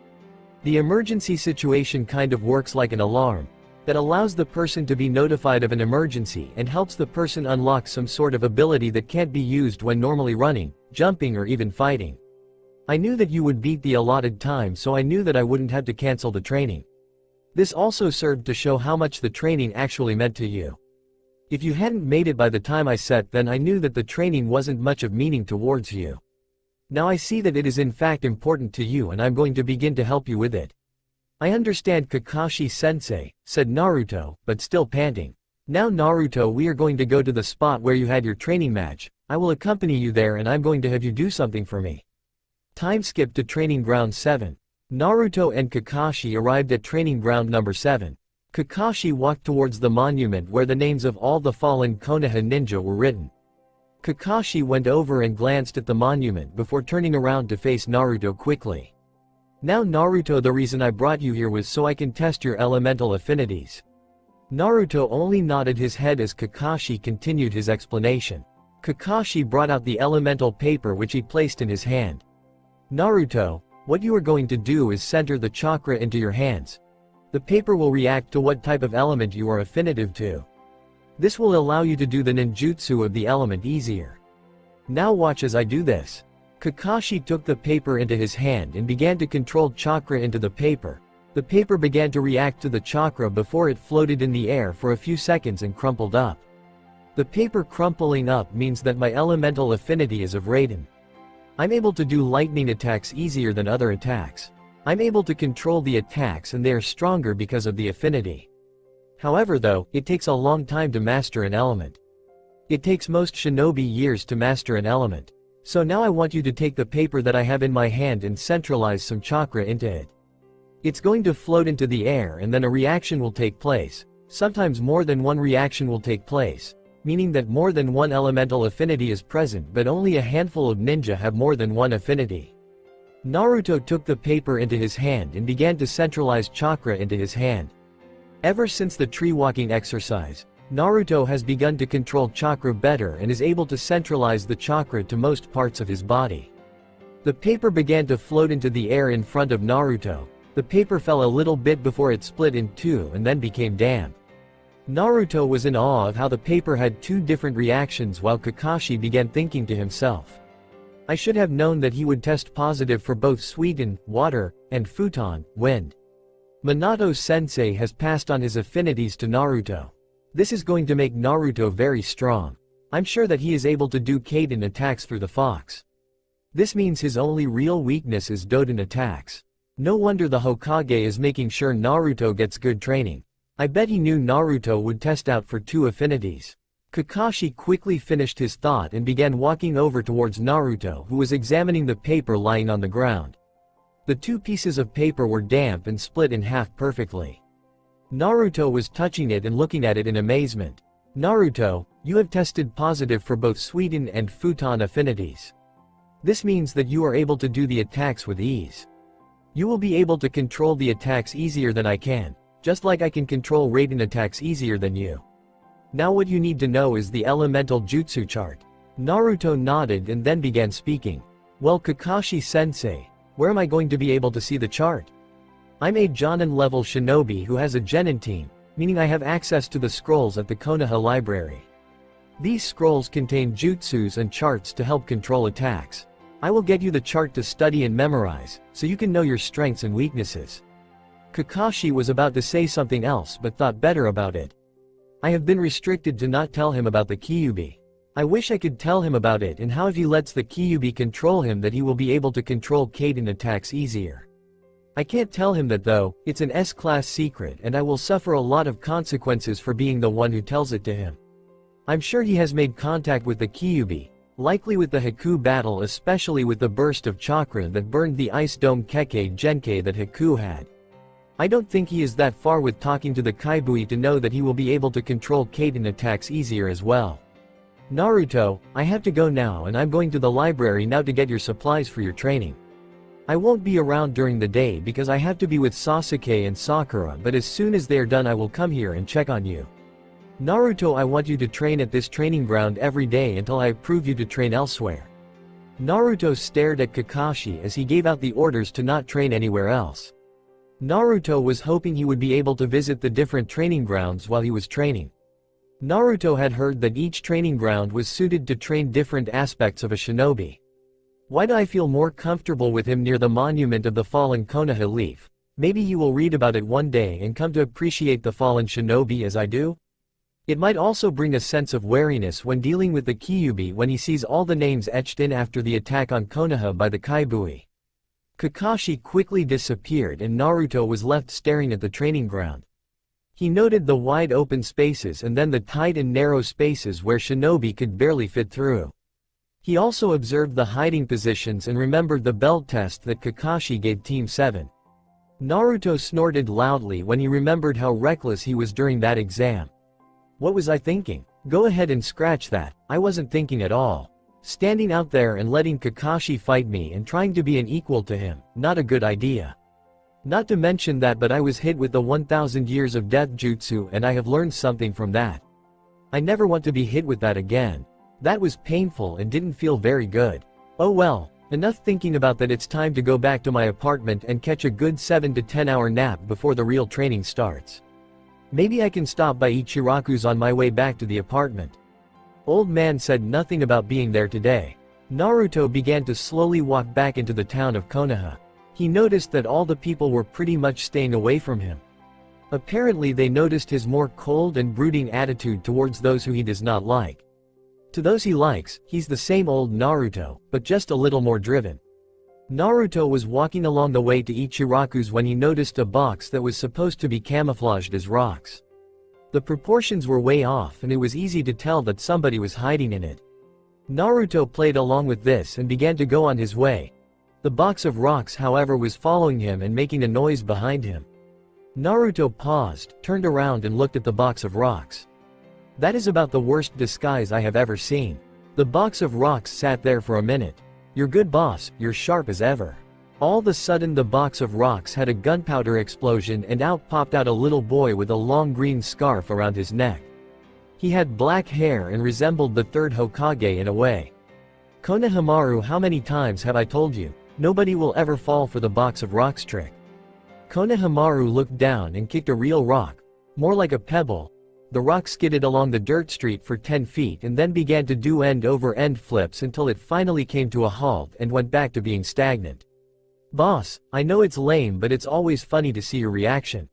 The emergency situation kind of works like an alarm that allows the person to be notified of an emergency and helps the person unlock some sort of ability that can't be used when normally running, jumping or even fighting. I knew that you would beat the allotted time, so I knew that I wouldn't have to cancel the training. This also served to show how much the training actually meant to you. If you hadn't made it by the time I set, then I knew that the training wasn't much of meaning towards you. Now I see that it is in fact important to you and I'm going to begin to help you with it. I understand, Kakashi-sensei, said Naruto, but still panting. Now Naruto, we are going to go to the spot where you had your training match. I will accompany you there and I'm going to have you do something for me. Time skip to training ground 7. Naruto and Kakashi arrived at training ground number 7. Kakashi walked towards the monument where the names of all the fallen Konoha ninja were written. Kakashi went over and glanced at the monument before turning around to face Naruto quickly. Now Naruto, the reason I brought you here was so I can test your elemental affinities. Naruto only nodded his head as Kakashi continued his explanation. Kakashi brought out the elemental paper which he placed in his hand. Naruto, what you are going to do is center the chakra into your hands. The paper will react to what type of element you are affinitive to. This will allow you to do the ninjutsu of the element easier. Now watch as I do this. Kakashi took the paper into his hand and began to control chakra into the paper. The paper began to react to the chakra before it floated in the air for a few seconds and crumpled up. The paper crumpling up means that my elemental affinity is of Raiden. I'm able to do lightning attacks easier than other attacks. I'm able to control the attacks and they are stronger because of the affinity. However though, it takes a long time to master an element. It takes most shinobi years to master an element. So now I want you to take the paper that I have in my hand and centralize some chakra into it. It's going to float into the air and then a reaction will take place. Sometimes more than one reaction will take place, meaning that more than one elemental affinity is present, but only a handful of ninja have more than one affinity. Naruto took the paper into his hand and began to centralize chakra into his hand. Ever since the tree walking exercise, Naruto has begun to control chakra better and is able to centralize the chakra to most parts of his body. The paper began to float into the air in front of Naruto. The paper fell a little bit before it split in two and then became damp. Naruto was in awe of how the paper had two different reactions, while Kakashi began thinking to himself, I should have known that he would test positive for both Suiten, water, and futon, wind. Minato-sensei has passed on his affinities to Naruto. This is going to make Naruto very strong. I'm sure that he is able to do Kaiden attacks through the fox. This means his only real weakness is Doden attacks. No wonder the Hokage is making sure Naruto gets good training. I bet he knew Naruto would test out for two affinities. Kakashi quickly finished his thought and began walking over towards Naruto, who was examining the paper lying on the ground. The two pieces of paper were damp and split in half perfectly. Naruto was touching it and looking at it in amazement. Naruto, you have tested positive for both Suiten and futon affinities. This means that you are able to do the attacks with ease. You will be able to control the attacks easier than I can, just like I can control Raiden attacks easier than you. Now what you need to know is the elemental jutsu chart. Naruto nodded and then began speaking. Well, Kakashi-sensei, where am I going to be able to see the chart? I'm a Jonin level shinobi who has a genin team, meaning I have access to the scrolls at the Konoha library. These scrolls contain jutsus and charts to help control attacks. I will get you the chart to study and memorize, so you can know your strengths and weaknesses. Kakashi was about to say something else but thought better about it. I have been restricted to not tell him about the Kyuubi. I wish I could tell him about it and how if he lets the Kyuubi control him that he will be able to control Kaiden attacks easier. I can't tell him that though, it's an S-class secret and I will suffer a lot of consequences for being the one who tells it to him. I'm sure he has made contact with the Kyuubi, likely with the Haku battle, especially with the burst of chakra that burned the ice dome Kekkei Genkei that Haku had. I don't think he is that far with talking to the Kaibui to know that he will be able to control Kaiden attacks easier as well. Naruto, I have to go now and I'm going to the library now to get your supplies for your training. I won't be around during the day because I have to be with Sasuke and Sakura, but as soon as they are done I will come here and check on you. Naruto, I want you to train at this training ground every day until I approve you to train elsewhere. Naruto stared at Kakashi as he gave out the orders to not train anywhere else. Naruto was hoping he would be able to visit the different training grounds while he was training. Naruto had heard that each training ground was suited to train different aspects of a shinobi. Why do I feel more comfortable with him near the monument of the fallen Konoha leaf? Maybe he will read about it one day and come to appreciate the fallen shinobi as I do? It might also bring a sense of wariness when dealing with the Kyuubi when he sees all the names etched in after the attack on Konoha by the Kaibui. Kakashi quickly disappeared and Naruto was left staring at the training ground. He noted the wide open spaces and then the tight and narrow spaces where shinobi could barely fit through. He also observed the hiding positions and remembered the belt test that Kakashi gave Team 7. Naruto snorted loudly when he remembered how reckless he was during that exam. What was I thinking? Go ahead and scratch that, I wasn't thinking at all. Standing out there and letting Kakashi fight me and trying to be an equal to him, not a good idea. Not to mention that but I was hit with the 1000 years of death jutsu and I have learned something from that. I never want to be hit with that again. That was painful and didn't feel very good. Oh well, enough thinking about that, it's time to go back to my apartment and catch a good 7 to 10 hour nap before the real training starts. Maybe I can stop by Ichiraku's on my way back to the apartment. Old man said nothing about being there today. Naruto began to slowly walk back into the town of Konoha. He noticed that all the people were pretty much staying away from him. Apparently they noticed his more cold and brooding attitude towards those who he does not like. To those he likes, he's the same old Naruto, but just a little more driven. Naruto was walking along the way to Ichiraku's when he noticed a box that was supposed to be camouflaged as rocks. The proportions were way off and it was easy to tell that somebody was hiding in it. Naruto played along with this and began to go on his way. The box of rocks, however, was following him and making a noise behind him. Naruto paused, turned around and looked at the box of rocks. That is about the worst disguise I have ever seen. The box of rocks sat there for a minute. You're good, boss, you're sharp as ever. All of a sudden the box of rocks had a gunpowder explosion and out popped out a little boy with a long green scarf around his neck. He had black hair and resembled the third Hokage in a way. Konohamaru, how many times have I told you, nobody will ever fall for the box of rocks trick. Konohamaru looked down and kicked a real rock, more like a pebble. The rock skidded along the dirt street for 10 feet and then began to do end-over-end flips until it finally came to a halt and went back to being stagnant. Boss, I know it's lame, but it's always funny to see your reaction.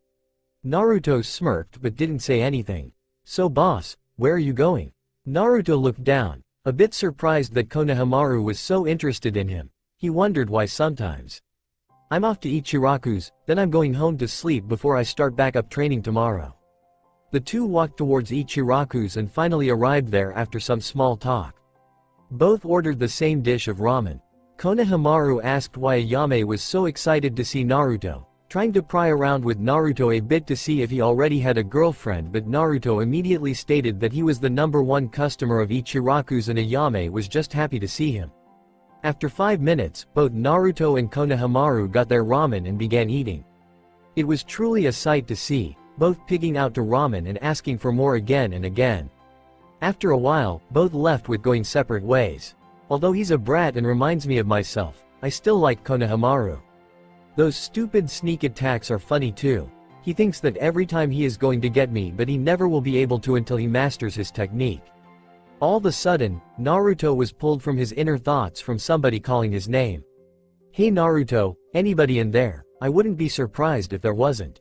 Naruto smirked but didn't say anything. So boss, where are you going? Naruto looked down, a bit surprised that Konohamaru was so interested in him. He wondered why sometimes. I'm off to Ichiraku's, then I'm going home to sleep before I start back up training tomorrow. The two walked towards Ichiraku's and finally arrived there after some small talk. Both ordered the same dish of ramen. Konohamaru asked why Ayame was so excited to see Naruto, trying to pry around with Naruto a bit to see if he already had a girlfriend, but Naruto immediately stated that he was the #1 customer of Ichiraku's and Ayame was just happy to see him. After 5 minutes, both Naruto and Konohamaru got their ramen and began eating. It was truly a sight to see, both pigging out to ramen and asking for more again and again. After a while, both left with going separate ways. Although he's a brat and reminds me of myself, I still like Konohamaru. Those stupid sneak attacks are funny too. He thinks that every time he is going to get me, but he never will be able to until he masters his technique. All of a sudden, Naruto was pulled from his inner thoughts from somebody calling his name. Hey Naruto, anybody in there? I wouldn't be surprised if there wasn't.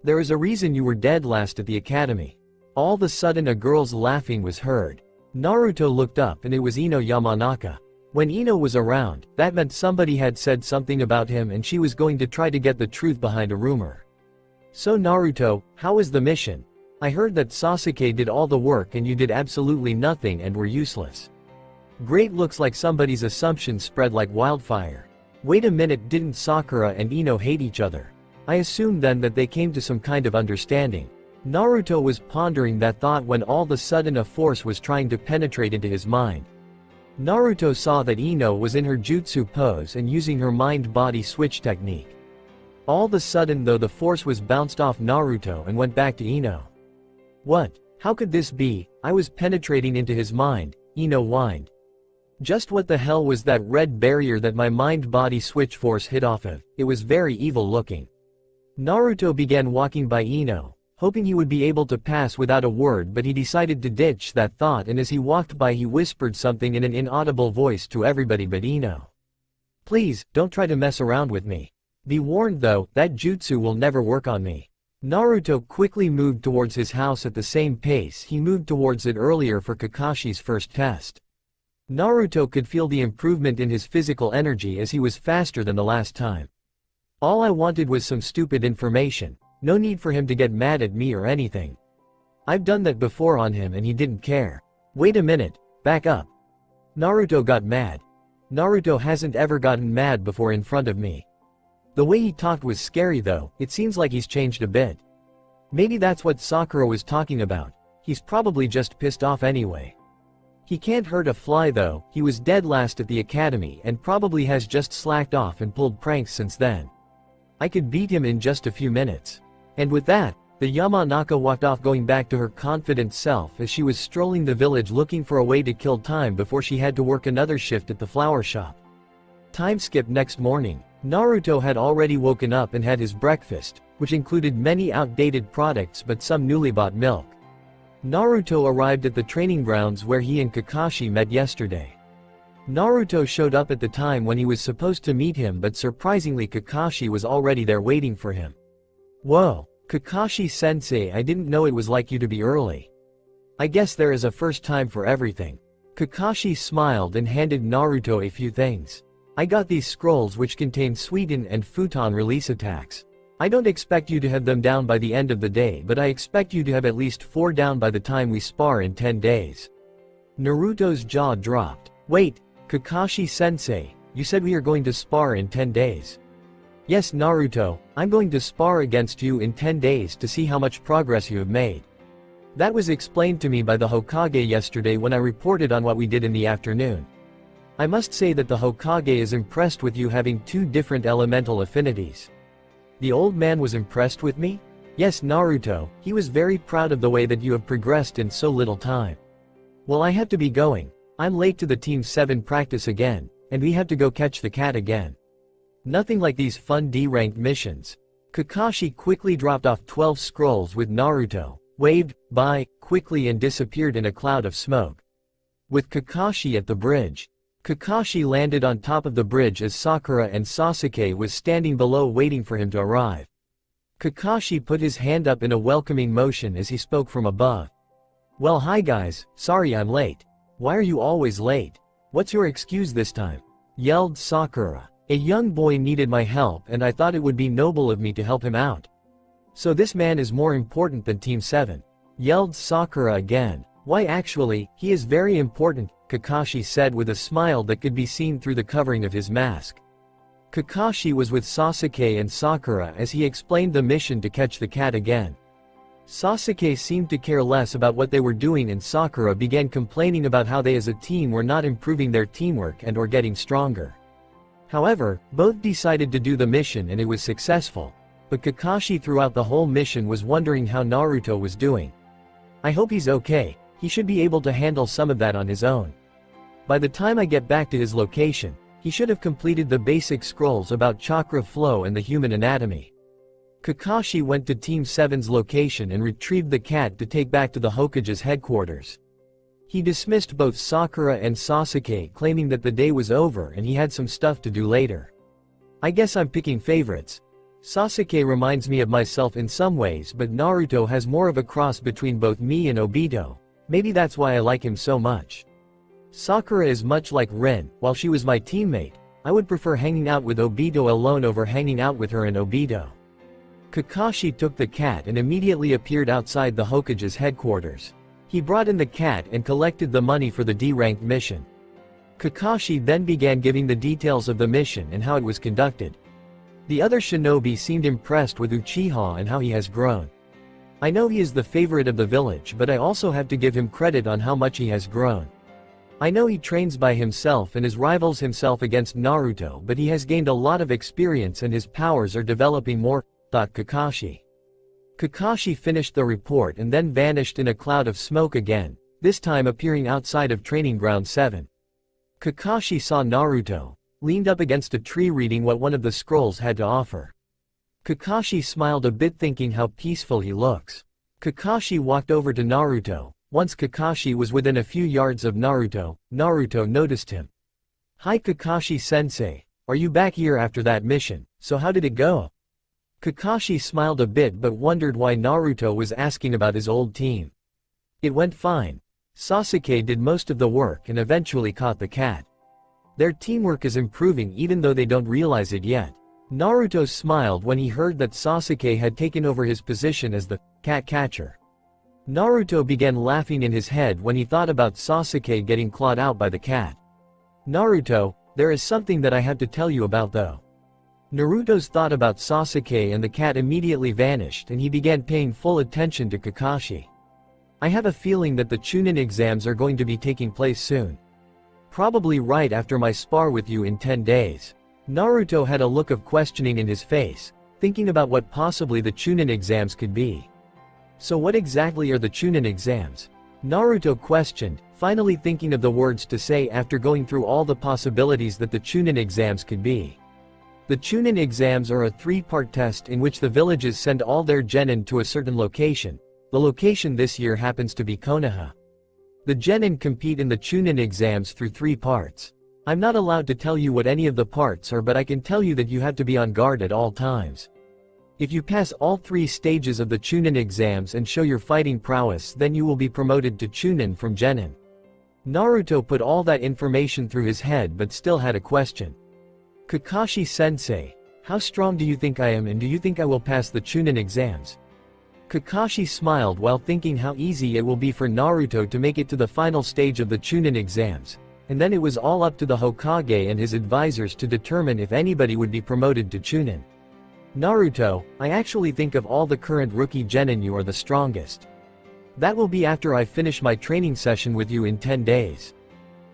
There is a reason you were dead last at the academy. All of a sudden a girl's laughing was heard. Naruto looked up and it was Ino Yamanaka. When Ino was around, that meant somebody had said something about him and she was going to try to get the truth behind a rumor. So Naruto, how is the mission? I heard that Sasuke did all the work and you did absolutely nothing and were useless. Great, looks like somebody's assumptions spread like wildfire. Wait a minute, didn't Sakura and Ino hate each other? I assumed then that they came to some kind of understanding. Naruto was pondering that thought when all of a sudden a force was trying to penetrate into his mind. Naruto saw that Ino was in her jutsu pose and using her mind-body switch technique. All of a sudden though the force was bounced off Naruto and went back to Ino. What? How could this be? I was penetrating into his mind, Ino whined. Just what the hell was that red barrier that my mind-body switch force hit off of? It was very evil looking. Naruto began walking by Ino, hoping he would be able to pass without a word, but he decided to ditch that thought, and as he walked by he whispered something in an inaudible voice to everybody but Ino. Please, don't try to mess around with me. Be warned though, that jutsu will never work on me. Naruto quickly moved towards his house at the same pace he moved towards it earlier for Kakashi's first test. Naruto could feel the improvement in his physical energy as he was faster than the last time. All I wanted was some stupid information, no need for him to get mad at me or anything. I've done that before on him and he didn't care. Wait a minute, back up. Naruto got mad. Naruto hasn't ever gotten mad before in front of me. The way he talked was scary though, it seems like he's changed a bit. Maybe that's what Sakura was talking about, he's probably just pissed off anyway. He can't hurt a fly though, he was dead last at the academy and probably has just slacked off and pulled pranks since then. I could beat him in just a few minutes. And with that, the Yamanaka walked off, going back to her confident self as she was strolling the village looking for a way to kill time before she had to work another shift at the flower shop. Time skip. Next morning, Naruto had already woken up and had his breakfast, which included many outdated products but some newly bought milk. Naruto arrived at the training grounds where he and Kakashi met yesterday. Naruto showed up at the time when he was supposed to meet him, but surprisingly Kakashi was already there waiting for him. Whoa, Kakashi-sensei, I didn't know it was like you to be early. I guess there is a first time for everything. Kakashi smiled and handed Naruto a few things. I got these scrolls which contain Suiten and Futon release attacks. I don't expect you to have them down by the end of the day, but I expect you to have at least 4 down by the time we spar in 10 days. Naruto's jaw dropped. Wait, Kakashi-sensei, you said we are going to spar in 10 days. Yes, Naruto, I'm going to spar against you in 10 days to see how much progress you have made. That was explained to me by the Hokage yesterday when I reported on what we did in the afternoon. I must say that the Hokage is impressed with you having two different elemental affinities. The old man was impressed with me? Yes, Naruto, he was very proud of the way that you have progressed in so little time. Well, I have to be going. I'm late to the Team 7 practice again, and we have to go catch the cat again. Nothing like these fun D-ranked missions. Kakashi quickly dropped off 12 scrolls with Naruto, waved bye quickly and disappeared in a cloud of smoke. With Kakashi at the bridge, Kakashi landed on top of the bridge as Sakura and Sasuke was standing below waiting for him to arrive. Kakashi put his hand up in a welcoming motion as he spoke from above. Well, hi guys, sorry I'm late. Why are you always late? What's your excuse this time? Yelled Sakura. A young boy needed my help and I thought it would be noble of me to help him out. So this man is more important than Team 7. Yelled Sakura again. Why actually, he is very important, Kakashi said with a smile that could be seen through the covering of his mask. Kakashi was with Sasuke and Sakura as he explained the mission to catch the cat again. Sasuke seemed to care less about what they were doing and Sakura began complaining about how they as a team were not improving their teamwork and or getting stronger. However, both decided to do the mission and it was successful, but Kakashi throughout the whole mission was wondering how Naruto was doing. I hope he's okay, he should be able to handle some of that on his own. By the time I get back to his location, he should have completed the basic scrolls about chakra flow and the human anatomy. Kakashi went to Team 7's location and retrieved the cat to take back to the Hokage's headquarters. He dismissed both Sakura and Sasuke claiming that the day was over and he had some stuff to do later. I guess I'm picking favorites. Sasuke reminds me of myself in some ways but Naruto has more of a cross between both me and Obito. Maybe that's why I like him so much. Sakura is much like Rin, while she was my teammate, I would prefer hanging out with Obito alone over hanging out with her and Obito. Kakashi took the cat and immediately appeared outside the Hokage's headquarters. He brought in the cat and collected the money for the D-ranked mission. Kakashi then began giving the details of the mission and how it was conducted. The other shinobi seemed impressed with Uchiha and how he has grown. I know he is the favorite of the village but I also have to give him credit on how much he has grown. I know he trains by himself and rivals himself against Naruto but he has gained a lot of experience and his powers are developing more, thought Kakashi. Kakashi finished the report and then vanished in a cloud of smoke again, this time appearing outside of Training Ground 7. Kakashi saw Naruto, leaned up against a tree reading what one of the scrolls had to offer. Kakashi smiled a bit thinking how peaceful he looks. Kakashi walked over to Naruto. Once Kakashi was within a few yards of Naruto, Naruto noticed him. Hi Kakashi-sensei, are you back here after that mission, so how did it go? Kakashi smiled a bit but wondered why Naruto was asking about his old team. It went fine. Sasuke did most of the work and eventually caught the cat. Their teamwork is improving even though they don't realize it yet. Naruto smiled when he heard that Sasuke had taken over his position as the cat catcher. Naruto began laughing in his head when he thought about Sasuke getting clawed out by the cat. Naruto, there is something that I have to tell you about though. Naruto's thought about Sasuke and the cat immediately vanished and he began paying full attention to Kakashi. I have a feeling that the Chunin exams are going to be taking place soon. Probably right after my spar with you in 10 days. Naruto had a look of questioning in his face, thinking about what possibly the Chunin exams could be. So what exactly are the Chunin exams? Naruto questioned, finally thinking of the words to say after going through all the possibilities that the Chunin exams could be. The Chunin exams are a 3-part test in which the villages send all their genin to a certain location. The location this year happens to be Konoha. The genin compete in the Chunin exams through 3 parts. I'm not allowed to tell you what any of the parts are but I can tell you that you have to be on guard at all times. If you pass all 3 stages of the Chunin exams and show your fighting prowess then you will be promoted to Chunin from genin. Naruto put all that information through his head but still had a question. Kakashi-sensei, how strong do you think I am and do you think I will pass the Chunin exams? Kakashi smiled while thinking how easy it will be for Naruto to make it to the final stage of the Chunin exams, and then it was all up to the Hokage and his advisors to determine if anybody would be promoted to Chunin. Naruto, I actually think of all the current rookie genin you are the strongest. That will be after I finish my training session with you in 10 days.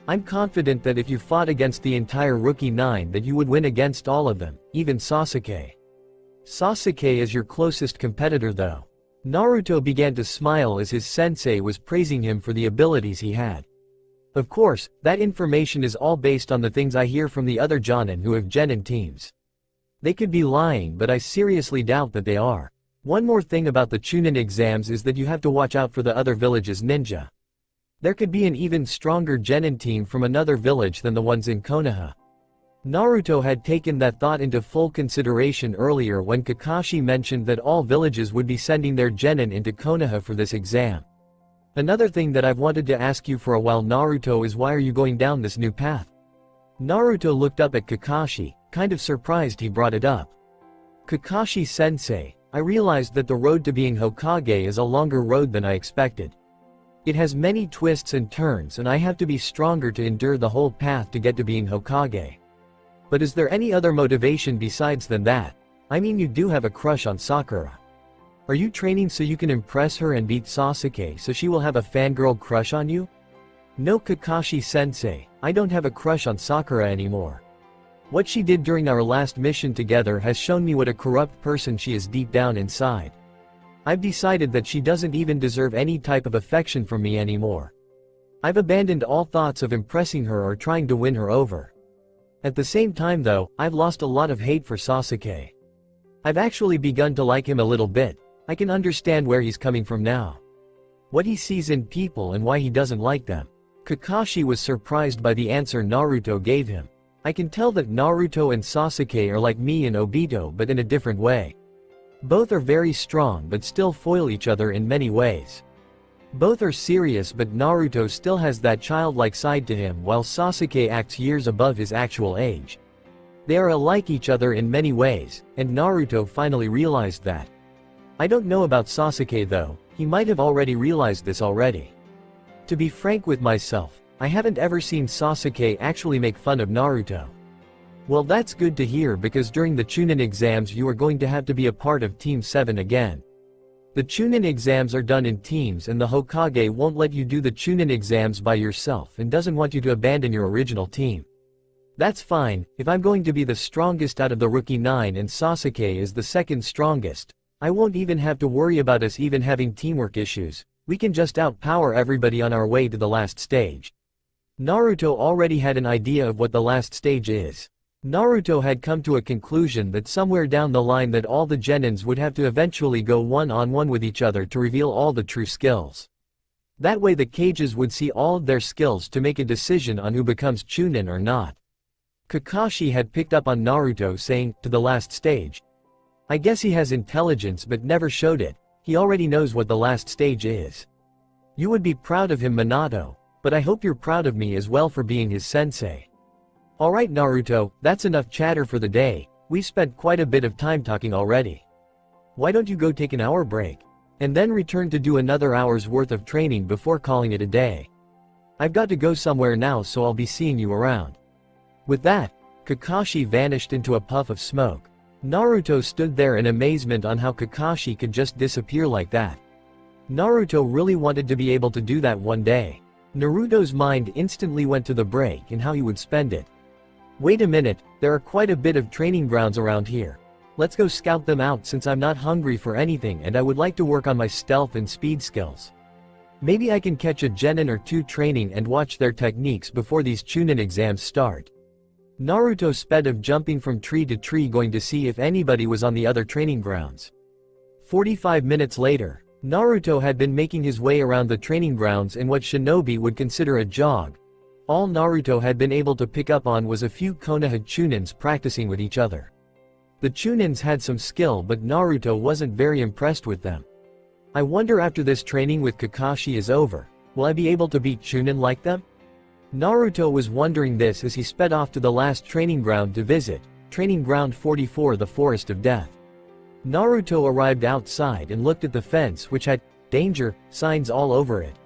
I'm confident that if you fought against the entire rookie 9 that you would win against all of them, even Sasuke. Sasuke is your closest competitor though. Naruto began to smile as his sensei was praising him for the abilities he had. Of course, that information is all based on the things I hear from the other Jonin who have genin teams. They could be lying, but I seriously doubt that they are. One more thing about the Chunin exams is that you have to watch out for the other village's ninja. There could be an even stronger genin team from another village than the ones in Konoha. Naruto had taken that thought into full consideration earlier when Kakashi mentioned that all villages would be sending their genin into Konoha for this exam. Another thing that I've wanted to ask you for a while, Naruto, is why are you going down this new path? Naruto looked up at Kakashi, kind of surprised he brought it up. Kakashi-sensei, I realized that the road to being Hokage is a longer road than I expected. It has many twists and turns and I have to be stronger to endure the whole path to get to being Hokage. But is there any other motivation besides than that? I mean, you do have a crush on Sakura. Are you training so you can impress her and beat Sasuke so she will have a fangirl crush on you? No, Kakashi-sensei, I don't have a crush on Sakura anymore. What she did during our last mission together has shown me what a corrupt person she is deep down inside. I've decided that she doesn't even deserve any type of affection from me anymore. I've abandoned all thoughts of impressing her or trying to win her over. At the same time though, I've lost a lot of hate for Sasuke. I've actually begun to like him a little bit. I can understand where he's coming from now. What he sees in people and why he doesn't like them. Kakashi was surprised by the answer Naruto gave him. I can tell that Naruto and Sasuke are like me and Obito but in a different way. Both are very strong but still foil each other in many ways. Both are serious but Naruto still has that childlike side to him while Sasuke acts years above his actual age. They are alike each other in many ways, and Naruto finally realized that. I don't know about Sasuke though, he might have already realized this already. To be frank with myself, I haven't ever seen Sasuke actually make fun of Naruto. Well, that's good to hear because during the Chunin exams you are going to have to be a part of Team 7 again. The Chunin exams are done in teams and the Hokage won't let you do the Chunin exams by yourself and doesn't want you to abandon your original team. That's fine, if I'm going to be the strongest out of the rookie 9 and Sasuke is the second strongest, I won't even have to worry about us even having teamwork issues, we can just outpower everybody on our way to the last stage. Naruto already had an idea of what the last stage is. Naruto had come to a conclusion that somewhere down the line that all the genins would have to eventually go one-on-one with each other to reveal all the true skills. That way the cages would see all of their skills to make a decision on who becomes Chunin or not. Kakashi had picked up on Naruto saying, to the last stage. I guess he has intelligence but never showed it, he already knows what the last stage is. You would be proud of him, Minato, but I hope you're proud of me as well for being his sensei. Alright Naruto, that's enough chatter for the day, we've spent quite a bit of time talking already. Why don't you go take an hour break? And then return to do another hour's worth of training before calling it a day. I've got to go somewhere now so I'll be seeing you around. With that, Kakashi vanished into a puff of smoke. Naruto stood there in amazement on how Kakashi could just disappear like that. Naruto really wanted to be able to do that one day. Naruto's mind instantly went to the break and how he would spend it. Wait a minute, there are quite a bit of training grounds around here. Let's go scout them out since I'm not hungry for anything and I would like to work on my stealth and speed skills. Maybe I can catch a genin or two training and watch their techniques before these Chunin exams start. Naruto sped of jumping from tree to tree going to see if anybody was on the other training grounds. 45 minutes later, Naruto had been making his way around the training grounds in what shinobi would consider a jog. All Naruto had been able to pick up on was a few Konoha Chunins practicing with each other. The Chunins had some skill but Naruto wasn't very impressed with them. I wonder after this training with Kakashi is over, will I be able to beat Chunin like them? Naruto was wondering this as he sped off to the last training ground to visit, Training Ground 44, the Forest of Death. Naruto arrived outside and looked at the fence which had danger signs all over it.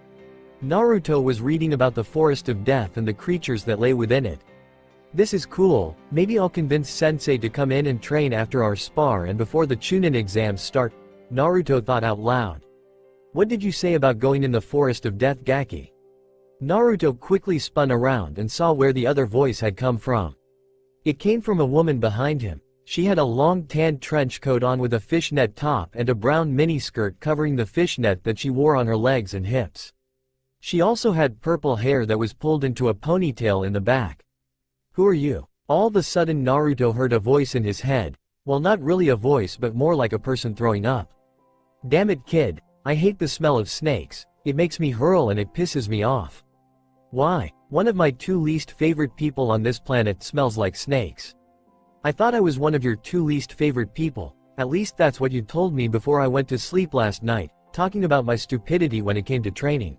Naruto was reading about the forest of death and the creatures that lay within it. This is cool, maybe I'll convince sensei to come in and train after our spar and before the Chunin exams start, Naruto thought out loud. What did you say about going in the forest of death, Gaki? Naruto quickly spun around and saw where the other voice had come from. It came from a woman behind him. She had a long tan trench coat on with a fishnet top and a brown miniskirt covering the fishnet that she wore on her legs and hips. She also had purple hair that was pulled into a ponytail in the back. Who are you? All of a sudden Naruto heard a voice in his head, well, not really a voice but more like a person throwing up. Damn it, kid, I hate the smell of snakes, it makes me hurl and it pisses me off. Why? One of my two least favorite people on this planet smells like snakes. I thought I was one of your two least favorite people, at least that's what you told me before I went to sleep last night, talking about my stupidity when it came to training.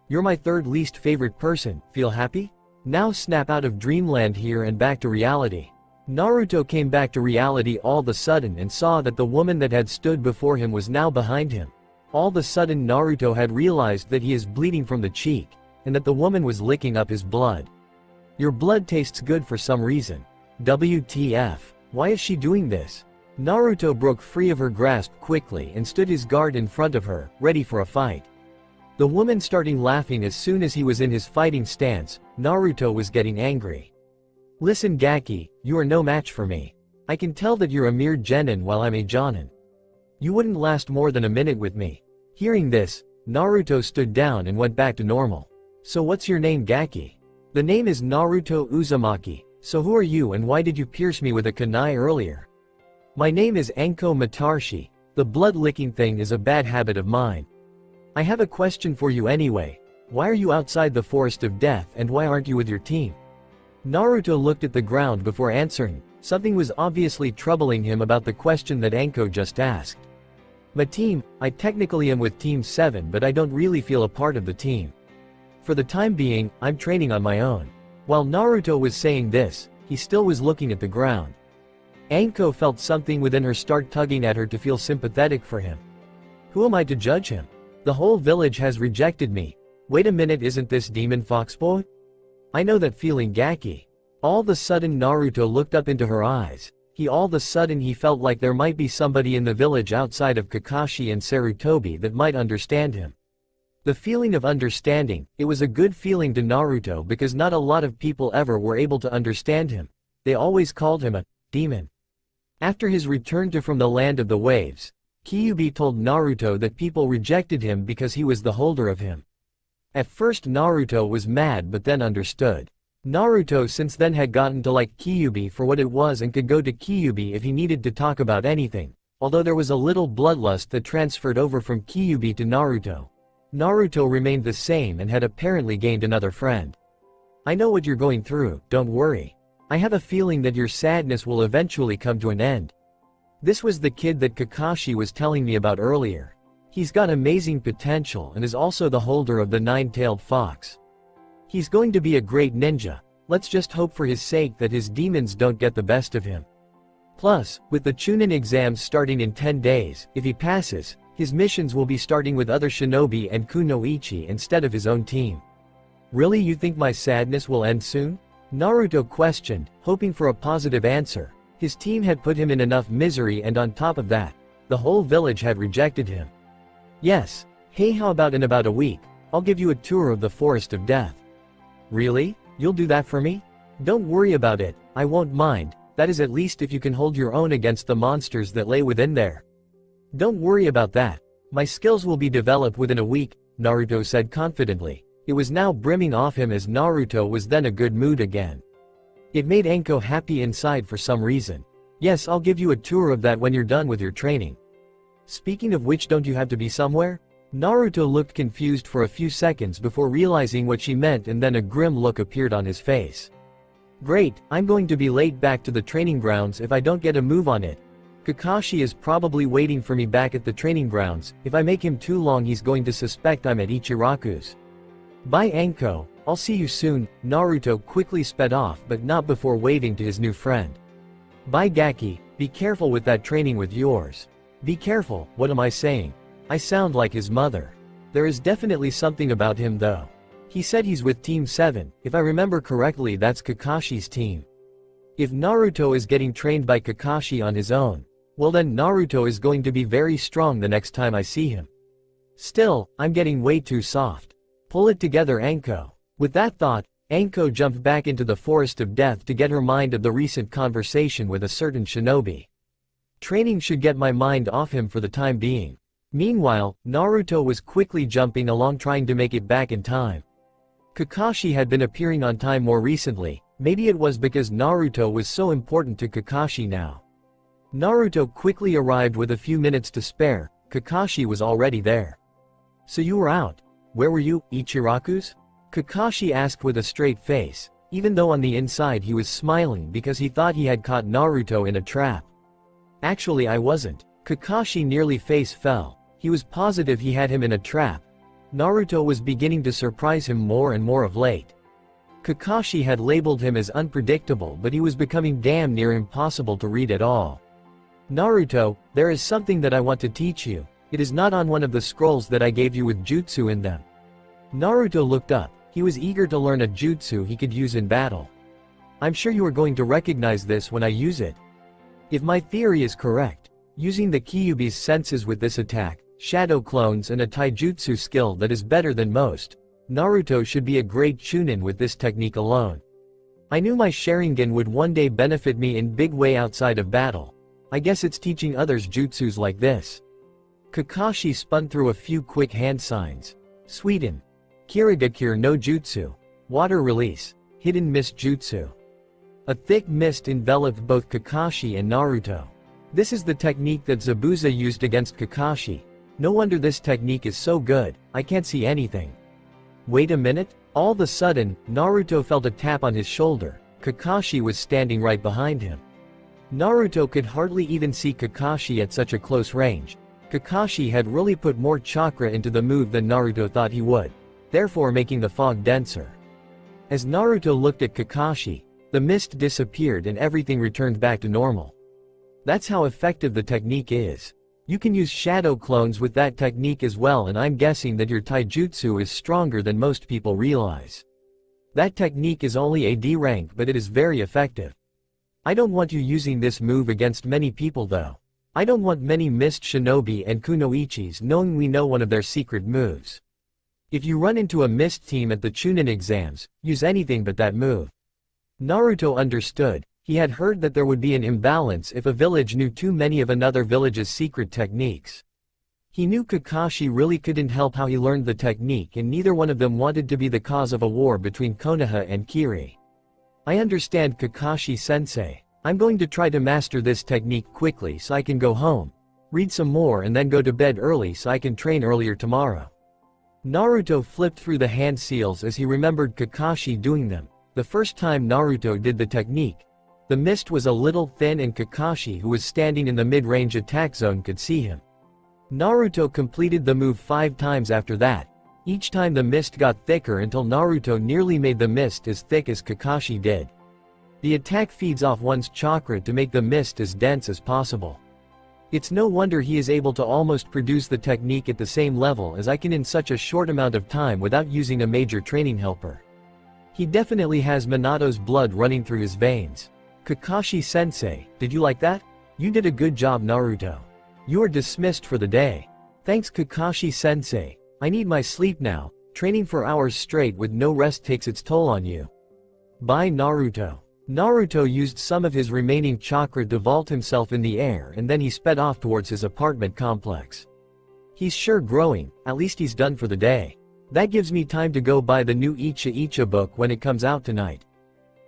You're my third least favorite person, feel happy? Now snap out of dreamland here and back to reality. Naruto came back to reality all of a sudden and saw that the woman that had stood before him was now behind him. All of a sudden Naruto had realized that he is bleeding from the cheek, and that the woman was licking up his blood. Your blood tastes good for some reason. WTF, why is she doing this? Naruto broke free of her grasp quickly and stood his guard in front of her, ready for a fight. The woman starting laughing as soon as he was in his fighting stance. Naruto was getting angry. Listen, Gaki, you are no match for me. I can tell that you're a mere genin while I'm a jonin. You wouldn't last more than a minute with me. Hearing this, Naruto stood down and went back to normal. So what's your name, Gaki? The name is Naruto Uzumaki. So who are you and why did you pierce me with a kunai earlier? My name is Anko Matarshi. The blood-licking thing is a bad habit of mine. I have a question for you anyway. Why are you outside the forest of death and why aren't you with your team? Naruto looked at the ground before answering. Something was obviously troubling him about the question that Anko just asked. My team, I technically am with Team 7 but I don't really feel a part of the team. For the time being, I'm training on my own. While Naruto was saying this, he still was looking at the ground. Anko felt something within her start tugging at her to feel sympathetic for him. Who am I to judge him? The whole village has rejected me. Wait a minute, isn't this Demon Fox Boy? I know that feeling, Gaki. All of a sudden Naruto looked up into her eyes. All of a sudden he felt like there might be somebody in the village outside of Kakashi and Sarutobi that might understand him. The feeling of understanding, it was a good feeling to Naruto because not a lot of people ever were able to understand him. They always called him a demon. After his return to from the land of the waves, Kyuubi told Naruto that people rejected him because he was the holder of him. At first Naruto was mad but then understood. Naruto since then had gotten to like Kyuubi for what it was and could go to Kyuubi if he needed to talk about anything, although there was a little bloodlust that transferred over from Kyuubi to Naruto. Naruto remained the same and had apparently gained another friend. I know what you're going through, don't worry. I have a feeling that your sadness will eventually come to an end. This was the kid that Kakashi was telling me about earlier. He's got amazing potential and is also the holder of the nine-tailed fox. He's going to be a great ninja. Let's just hope for his sake that his demons don't get the best of him. Plus, with the Chunin exams starting in 10 days, if he passes, his missions will be starting with other shinobi and kunoichi instead of his own team. Really, you think my sadness will end soon? Naruto questioned, hoping for a positive answer. His team had put him in enough misery and on top of that, the whole village had rejected him. Yes. Hey, how about in about a week, I'll give you a tour of the forest of death. Really? You'll do that for me? Don't worry about it, I won't mind, that is at least if you can hold your own against the monsters that lay within there. Don't worry about that. My skills will be developed within a week, Naruto said confidently. It was now brimming off him as Naruto was then a good mood again. It made Anko happy inside for some reason. Yes, I'll give you a tour of that when you're done with your training. Speaking of which, don't you have to be somewhere? Naruto looked confused for a few seconds before realizing what she meant and then a grim look appeared on his face. Great, I'm going to be late back to the training grounds if I don't get a move on it. Kakashi is probably waiting for me back at the training grounds. If I make him too long he's going to suspect I'm at Ichiraku's. Bye Anko, I'll see you soon. Naruto quickly sped off but not before waving to his new friend. Bye Gaki, Be careful with that training with yours. Be careful, what am I saying? I sound like his mother. There is definitely something about him though. He said he's with Team 7, if I remember correctly that's Kakashi's team. If Naruto is getting trained by Kakashi on his own, well then Naruto is going to be very strong the next time I see him. Still, I'm getting way too soft. Pull it together Anko. With that thought, Anko jumped back into the forest of death to get her mind of the recent conversation with a certain shinobi. Training should get my mind off him for the time being. Meanwhile, Naruto was quickly jumping along trying to make it back in time. Kakashi had been appearing on time more recently, maybe it was because Naruto was so important to Kakashi now. Naruto quickly arrived with a few minutes to spare, Kakashi was already there. So you were out. Where were you, Ichiraku's? Kakashi asked with a straight face, even though on the inside he was smiling because he thought he had caught Naruto in a trap. Actually I wasn't. Kakashi nearly face fell. He was positive he had him in a trap. Naruto was beginning to surprise him more and more of late. Kakashi had labeled him as unpredictable but he was becoming damn near impossible to read at all. Naruto, there is something that I want to teach you. It is not on one of the scrolls that I gave you with jutsu in them. Naruto looked up. He was eager to learn a jutsu he could use in battle. I'm sure you are going to recognize this when I use it. If my theory is correct, using the Kyuubi's senses with this attack, shadow clones and a taijutsu skill that is better than most, Naruto should be a great Chunin with this technique alone. I knew my Sharingan would one day benefit me in big way outside of battle. I guess it's teaching others jutsus like this. Kakashi spun through a few quick hand signs. Sweden. Kirigakure no Jutsu. Water release. Hidden mist jutsu. A thick mist enveloped both Kakashi and Naruto. This is the technique that Zabuza used against Kakashi. No wonder this technique is so good, I can't see anything. Wait a minute, all of a sudden, Naruto felt a tap on his shoulder. Kakashi was standing right behind him. Naruto could hardly even see Kakashi at such a close range. Kakashi had really put more chakra into the move than Naruto thought he would, therefore making the fog denser. As Naruto looked at Kakashi, the mist disappeared and everything returned back to normal. That's how effective the technique is. You can use shadow clones with that technique as well, and I'm guessing that your taijutsu is stronger than most people realize. That technique is only a D rank but it is very effective. I don't want you using this move against many people though. I don't want many mist shinobi and kunoichis knowing we know one of their secret moves. If you run into a mist team at the Chunin exams, use anything but that move. Naruto understood. He had heard that there would be an imbalance if a village knew too many of another village's secret techniques. He knew Kakashi really couldn't help how he learned the technique, and neither one of them wanted to be the cause of a war between Konoha and Kiri. I understand, Kakashi-sensei. I'm going to try to master this technique quickly so I can go home, read some more and then go to bed early so I can train earlier tomorrow. Naruto flipped through the hand seals as he remembered Kakashi doing them. The first time Naruto did the technique, the mist was a little thin and Kakashi, who was standing in the mid-range attack zone, could see him. Naruto completed the move 5 times after that. Each time the mist got thicker until Naruto nearly made the mist as thick as Kakashi did. The attack feeds off one's chakra to make the mist as dense as possible. It's no wonder he is able to almost produce the technique at the same level as I can in such a short amount of time without using a major training helper. He definitely has Minato's blood running through his veins. Kakashi-sensei, did you like that? You did a good job, Naruto. You are dismissed for the day. Thanks, Kakashi-sensei. I need my sleep now. Training for hours straight with no rest takes its toll on you. Bye, Naruto. Naruto used some of his remaining chakra to vault himself in the air, and then he sped off towards his apartment complex. He's sure growing, at least he's done for the day. That gives me time to go buy the new Icha book when it comes out tonight.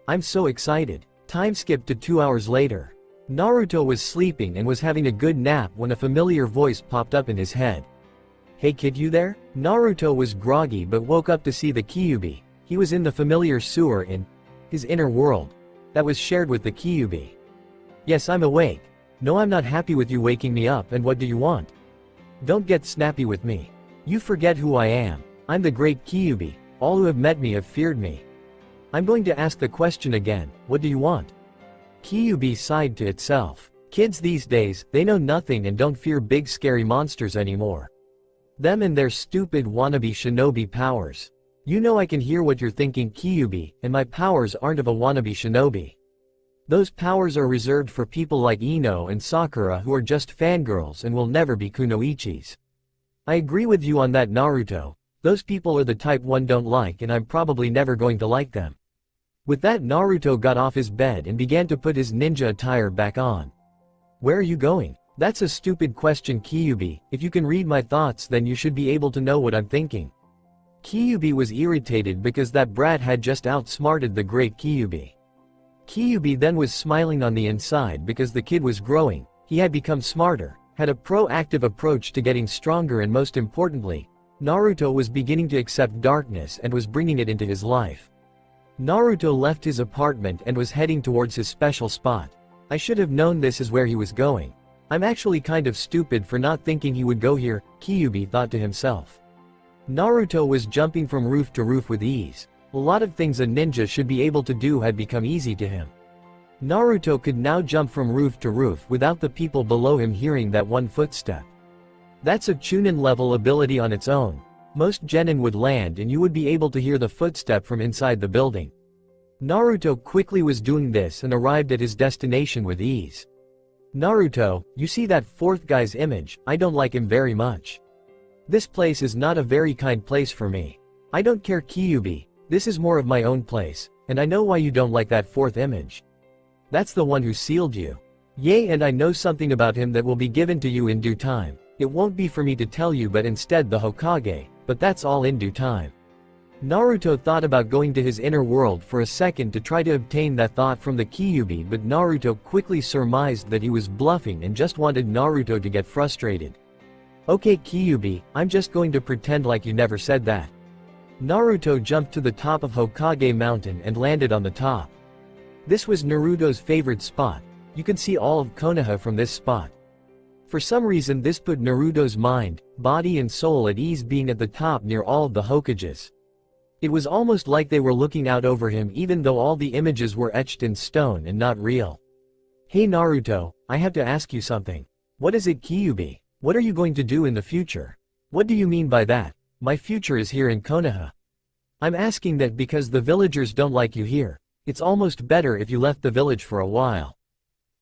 I'm so excited. Time skipped to 2 hours later. Naruto was sleeping and was having a good nap when a familiar voice popped up in his head. Hey kid, you there? Naruto was groggy but woke up to see the Kyuubi. He was in the familiar sewer in his inner world that was shared with the Kyuubi. Yes, I'm awake. No, I'm not happy with you waking me up, and what do you want? Don't get snappy with me. You forget who I am. I'm the great Kyuubi. All who have met me have feared me. I'm going to ask the question again, what do you want? Kyuubi sighed to itself. Kids these days, they know nothing and don't fear big scary monsters anymore. Them and their stupid wannabe shinobi powers. You know I can hear what you're thinking, Kyuubi, and my powers aren't of a wannabe shinobi. Those powers are reserved for people like Ino and Sakura who are just fangirls and will never be kunoichis. I agree with you on that, Naruto. Those people are the type one don't like and I'm probably never going to like them. With that, Naruto got off his bed and began to put his ninja attire back on. Where are you going? That's a stupid question, Kyuubi. If you can read my thoughts then you should be able to know what I'm thinking. Kyuubi was irritated because that brat had just outsmarted the great Kyuubi. Kyuubi then was smiling on the inside because the kid was growing, he had become smarter, had a proactive approach to getting stronger, and most importantly, Naruto was beginning to accept darkness and was bringing it into his life. Naruto left his apartment and was heading towards his special spot. I should have known this is where he was going. I'm actually kind of stupid for not thinking he would go here, Kyuubi thought to himself. Naruto was jumping from roof to roof with ease. A lot of things a ninja should be able to do had become easy to him. Naruto could now jump from roof to roof without the people below him hearing that one footstep. That's a Chunin level ability on its own. Most genin would land and you would be able to hear the footstep from inside the building. Naruto quickly was doing this and arrived at his destination with ease. Naruto, you see that fourth guy's image? I don't like him very much. This place is not a very kind place for me. I don't care, Kyuubi. This is more of my own place, and I know why you don't like that fourth image. That's the one who sealed you. Yay, and I know something about him that will be given to you in due time. It won't be for me to tell you but instead the Hokage, but that's all in due time. Naruto thought about going to his inner world for a second to try to obtain that thought from the Kyuubi, but Naruto quickly surmised that he was bluffing and just wanted Naruto to get frustrated. Okay, Kyuubi, I'm just going to pretend like you never said that. Naruto jumped to the top of Hokage Mountain and landed on the top. This was Naruto's favorite spot. You could see all of Konoha from this spot. For some reason this put Naruto's mind, body and soul at ease being at the top near all of the Hokages. It was almost like they were looking out over him even though all the images were etched in stone and not real. Hey Naruto, I have to ask you something. What is it, Kyuubi? What are you going to do in the future? What do you mean by that? My future is here in Konoha. I'm asking that because the villagers don't like you here. It's almost better if you left the village for a while.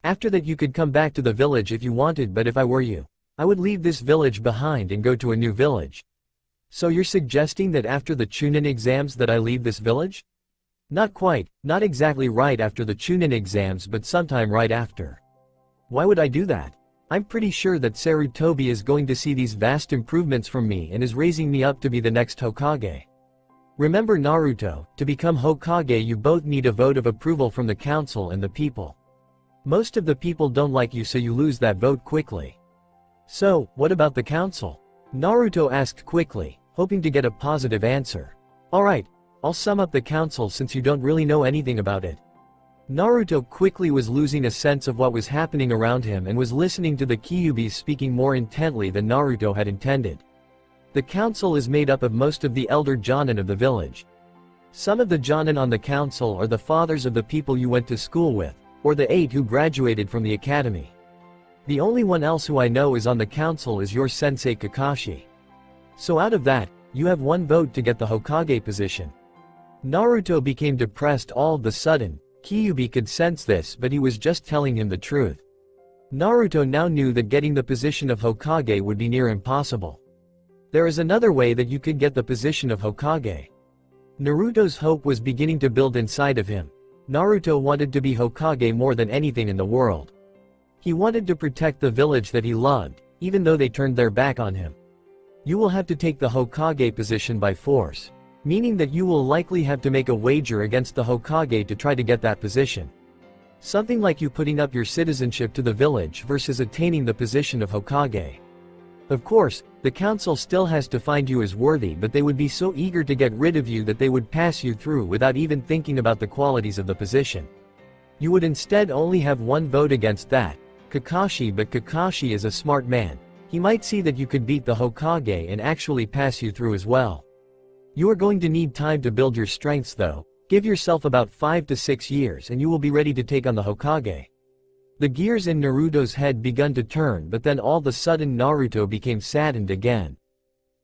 After that you could come back to the village if you wanted, but if I were you, I would leave this village behind and go to a new village. So you're suggesting that after the Chunin exams that I leave this village? Not quite, not exactly right after the Chunin exams, but sometime right after. Why would I do that? I'm pretty sure that Sarutobi is going to see these vast improvements from me and is raising me up to be the next Hokage. Remember Naruto, to become Hokage you both need a vote of approval from the council and the people. Most of the people don't like you, so you lose that vote quickly. So, what about the council? Naruto asked quickly, hoping to get a positive answer. Alright, I'll sum up the council since you don't really know anything about it. Naruto quickly was losing a sense of what was happening around him and was listening to the Kyuubis speaking more intently than Naruto had intended. The council is made up of most of the elder Jonin of the village. Some of the Jonin on the council are the fathers of the people you went to school with, or the 8 who graduated from the academy. The only one else who I know is on the council is your sensei Kakashi. So out of that, you have one vote to get the Hokage position. Naruto became depressed all of a sudden. Kyuubi could sense this, but he was just telling him the truth. Naruto now knew that getting the position of Hokage would be near impossible. There is another way that you could get the position of Hokage. Naruto's hope was beginning to build inside of him. Naruto wanted to be Hokage more than anything in the world. He wanted to protect the village that he loved, even though they turned their back on him. You will have to take the Hokage position by force. Meaning that you will likely have to make a wager against the Hokage to try to get that position. Something like you putting up your citizenship to the village versus attaining the position of Hokage. Of course, the council still has to find you as worthy, but they would be so eager to get rid of you that they would pass you through without even thinking about the qualities of the position. You would instead only have one vote against that, Kakashi, but Kakashi is a smart man. He might see that you could beat the Hokage and actually pass you through as well. You are going to need time to build your strengths though. Give yourself about 5 to 6 years and you will be ready to take on the Hokage. The gears in Naruto's head begun to turn, but then all of a sudden Naruto became saddened again.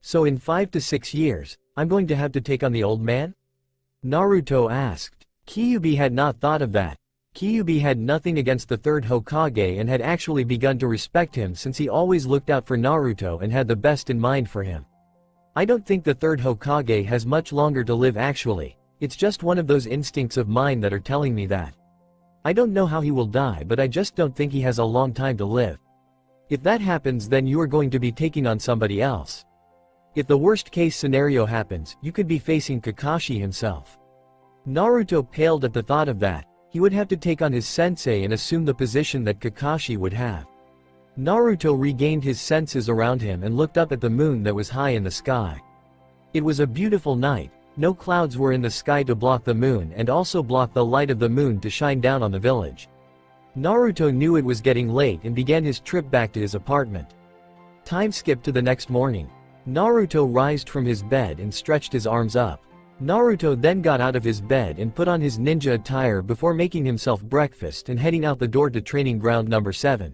So in 5 to 6 years, I'm going to have to take on the old man? Naruto asked. Kyuubi had not thought of that. Kyuubi had nothing against the third Hokage and had actually begun to respect him since he always looked out for Naruto and had the best in mind for him. I don't think the third Hokage has much longer to live actually, it's just one of those instincts of mine that are telling me that. I don't know how he will die, but I just don't think he has a long time to live. If that happens, then you are going to be taking on somebody else. If the worst case scenario happens, you could be facing Kakashi himself. Naruto paled at the thought of that. He would have to take on his sensei and assume the position that Kakashi would have. Naruto regained his senses around him and looked up at the moon that was high in the sky. It was a beautiful night, no clouds were in the sky to block the moon and also block the light of the moon to shine down on the village. Naruto knew it was getting late and began his trip back to his apartment. Time skipped to the next morning. Naruto rised from his bed and stretched his arms up. Naruto then got out of his bed and put on his ninja attire before making himself breakfast and heading out the door to training ground number 7.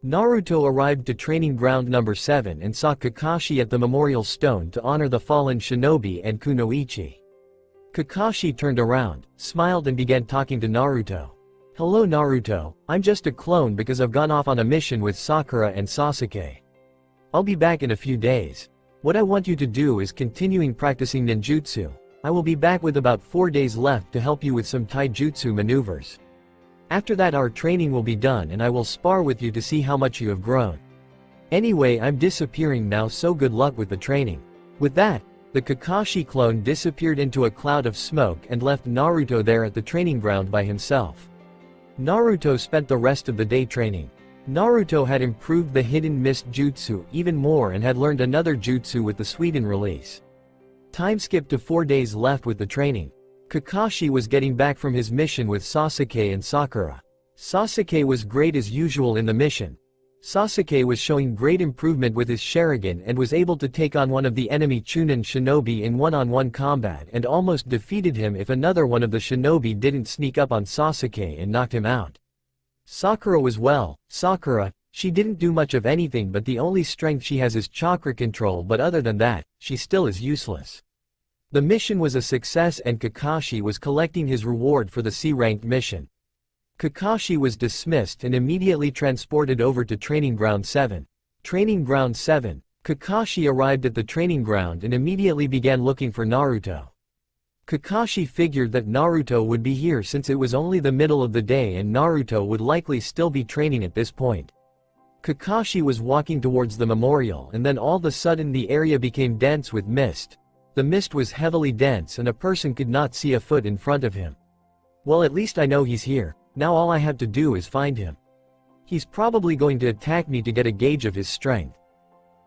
Naruto arrived to training ground number 7 and saw Kakashi at the memorial stone to honor the fallen shinobi and kunoichi. Kakashi turned around, smiled and began talking to Naruto. Hello Naruto, I'm just a clone because I've gone off on a mission with Sakura and Sasuke. I'll be back in a few days. What I want you to do is continuing practicing ninjutsu. I will be back with about 4 days left to help you with some taijutsu maneuvers. After that our training will be done and I will spar with you to see how much you have grown. Anyway, I'm disappearing now, so good luck with the training. With that, the Kakashi clone disappeared into a cloud of smoke and left Naruto there at the training ground by himself. Naruto spent the rest of the day training. Naruto had improved the hidden mist jutsu even more and had learned another jutsu with the Sweden release. Time skipped to 4 days left with the training. Kakashi was getting back from his mission with Sasuke and Sakura. Sasuke was great as usual in the mission. Sasuke was showing great improvement with his Sharingan and was able to take on one of the enemy Chunin shinobi in one-on-one combat and almost defeated him if another one of the shinobi didn't sneak up on Sasuke and knocked him out. Sakura was well. Sakura, she didn't do much of anything, but the only strength she has is chakra control, but other than that, she still is useless. The mission was a success and Kakashi was collecting his reward for the C-ranked mission. Kakashi was dismissed and immediately transported over to Training Ground 7. Training Ground 7. Kakashi arrived at the training ground and immediately began looking for Naruto. Kakashi figured that Naruto would be here since it was only the middle of the day and Naruto would likely still be training at this point. Kakashi was walking towards the memorial and then all of a sudden the area became dense with mist. The mist was heavily dense and a person could not see a foot in front of him. Well, at least I know he's here, now all I have to do is find him. He's probably going to attack me to get a gauge of his strength.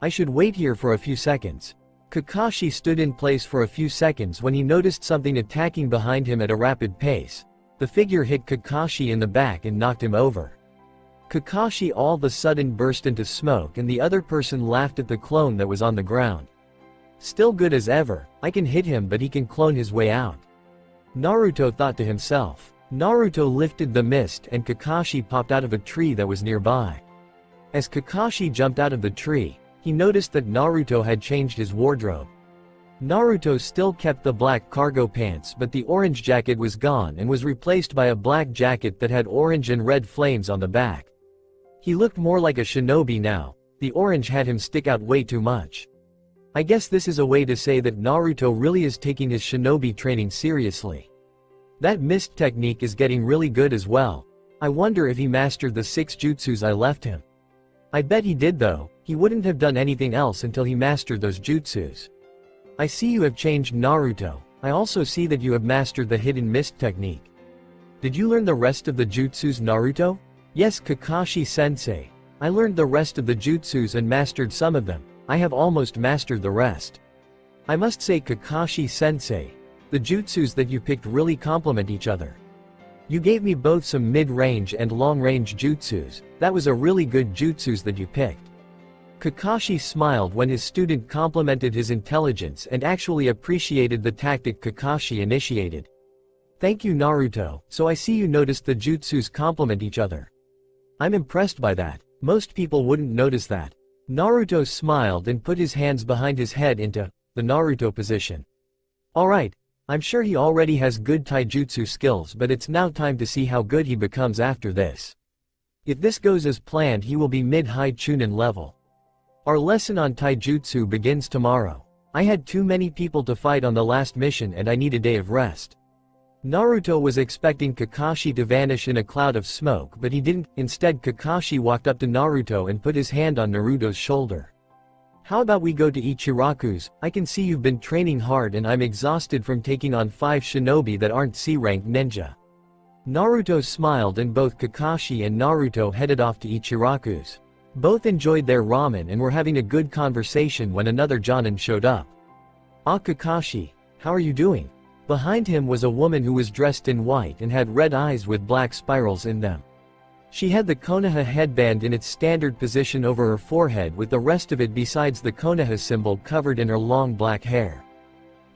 I should wait here for a few seconds. Kakashi stood in place for a few seconds when he noticed something attacking behind him at a rapid pace. The figure hit Kakashi in the back and knocked him over. Kakashi all of a sudden burst into smoke and the other person laughed at the clone that was on the ground. Still good as ever, I can hit him but he can clone his way out. Naruto thought to himself. Naruto lifted the mist and Kakashi popped out of a tree that was nearby. As Kakashi jumped out of the tree, he noticed that Naruto had changed his wardrobe. Naruto still kept the black cargo pants but the orange jacket was gone and was replaced by a black jacket that had orange and red flames on the back. He looked more like a shinobi now, the orange had him stick out way too much. I guess this is a way to say that Naruto really is taking his shinobi training seriously. That mist technique is getting really good as well. I wonder if he mastered the 6 jutsus I left him. I bet he did though, he wouldn't have done anything else until he mastered those jutsus. I see you have changed Naruto, I also see that you have mastered the hidden mist technique. Did you learn the rest of the jutsus Naruto? Yes Kakashi-sensei. I learned the rest of the jutsus and mastered some of them, I have almost mastered the rest. I must say Kakashi-sensei, the jutsus that you picked really complement each other. You gave me both some mid-range and long-range jutsus, that was a really good jutsus that you picked. Kakashi smiled when his student complimented his intelligence and actually appreciated the tactic Kakashi initiated. Thank you Naruto, so I see you noticed the jutsus complement each other. I'm impressed by that. Most people wouldn't notice that. Naruto smiled and put his hands behind his head into the Naruto position. Alright, I'm sure he already has good taijutsu skills, but it's now time to see how good he becomes after this. If this goes as planned, he will be mid-high Chunin level. Our lesson on taijutsu begins tomorrow. I had too many people to fight on the last mission and I need a day of rest. Naruto was expecting Kakashi to vanish in a cloud of smoke, but he didn't. Instead, Kakashi walked up to Naruto and put his hand on Naruto's shoulder. How about we go to Ichiraku's? I can see you've been training hard and I'm exhausted from taking on 5 shinobi that aren't C-rank ninja. Naruto smiled and both Kakashi and Naruto headed off to Ichiraku's. Both enjoyed their ramen and were having a good conversation when another Jonin showed up. Ah, Kakashi, how are you doing? Behind him was a woman who was dressed in white and had red eyes with black spirals in them. She had the Konoha headband in its standard position over her forehead, with the rest of it besides the Konoha symbol covered in her long black hair.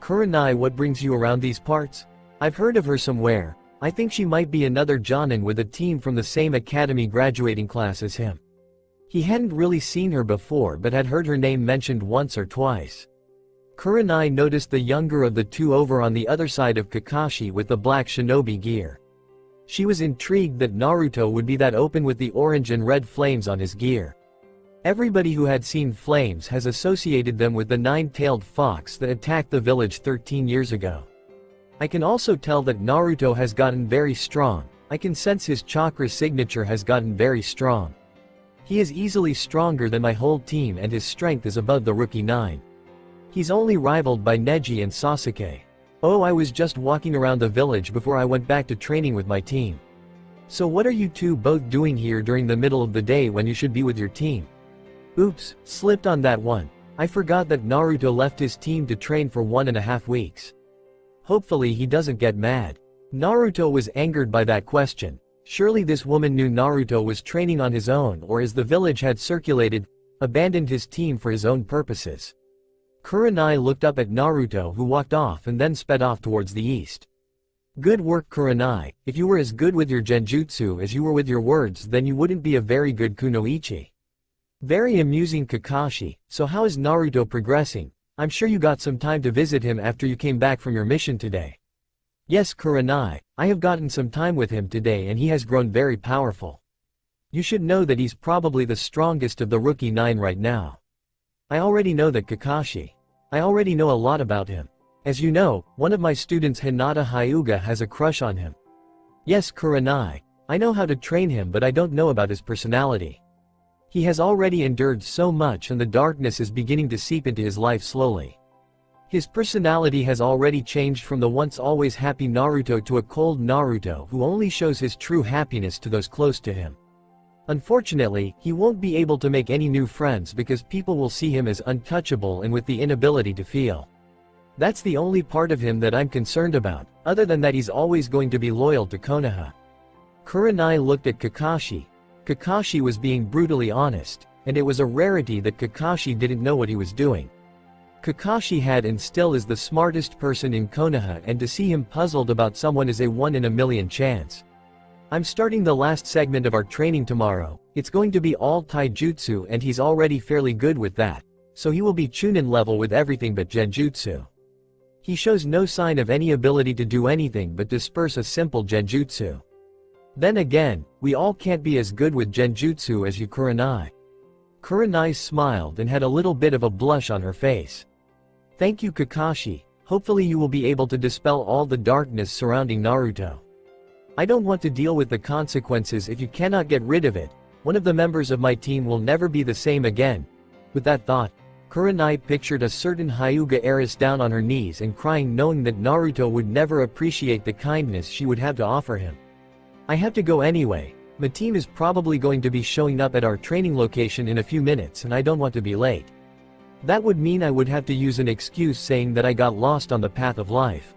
Kurenai, what brings you around these parts? I've heard of her somewhere. I think she might be another Jonin with a team from the same academy graduating class as him. He hadn't really seen her before but had heard her name mentioned once or twice. Kurenai noticed the younger of the two over on the other side of Kakashi with the black shinobi gear. She was intrigued that Naruto would be that open with the orange and red flames on his gear. Everybody who had seen flames has associated them with the 9-tailed fox that attacked the village 13 years ago. I can also tell that Naruto has gotten very strong. I can sense his chakra signature has gotten very strong. He is easily stronger than my whole team and his strength is above the rookie 9. He's only rivaled by Neji and Sasuke. Oh, I was just walking around the village before I went back to training with my team. So what are you two both doing here during the middle of the day when you should be with your team? Oops, slipped on that one. I forgot that Naruto left his team to train for 1.5 weeks. Hopefully he doesn't get mad. Naruto was angered by that question. Surely this woman knew Naruto was training on his own, or as the village had circulated, abandoned his team for his own purposes. Kurenai looked up at Naruto, who walked off and then sped off towards the east. Good work, Kurenai. If you were as good with your genjutsu as you were with your words, then you wouldn't be a very good kunoichi. Very amusing, Kakashi. So how is Naruto progressing? I'm sure you got some time to visit him after you came back from your mission today. Yes, Kurenai, I have gotten some time with him today and he has grown very powerful. You should know that he's probably the strongest of the rookie 9 right now. I already know that, Kakashi. I already know a lot about him. As you know, one of my students, Hinata Hyuga, has a crush on him. Yes, Kurenai, I know how to train him, but I don't know about his personality. He has already endured so much and the darkness is beginning to seep into his life slowly. His personality has already changed from the once always happy Naruto to a cold Naruto who only shows his true happiness to those close to him. Unfortunately, he won't be able to make any new friends because people will see him as untouchable and with the inability to feel. That's the only part of him that I'm concerned about. Other than that, he's always going to be loyal to Konoha. Kurenai looked at Kakashi. Kakashi was being brutally honest, and it was a rarity that Kakashi didn't know what he was doing. Kakashi had and still is the smartest person in Konoha, and to see him puzzled about someone is a 1 in a million chance. I'm starting the last segment of our training tomorrow. It's going to be all taijutsu and he's already fairly good with that, so he will be Chunin level with everything but genjutsu. He shows no sign of any ability to do anything but disperse a simple genjutsu. Then again, we all can't be as good with genjutsu as you, Kurenai. Kurenai smiled and had a little bit of a blush on her face. Thank you, Kakashi. Hopefully you will be able to dispel all the darkness surrounding Naruto. I don't want to deal with the consequences if you cannot get rid of it. One of the members of my team will never be the same again. With that thought, Kurenai pictured a certain Hyuga heiress down on her knees and crying, knowing that Naruto would never appreciate the kindness she would have to offer him. I have to go anyway. My team is probably going to be showing up at our training location in a few minutes and I don't want to be late. That would mean I would have to use an excuse saying that I got lost on the path of life.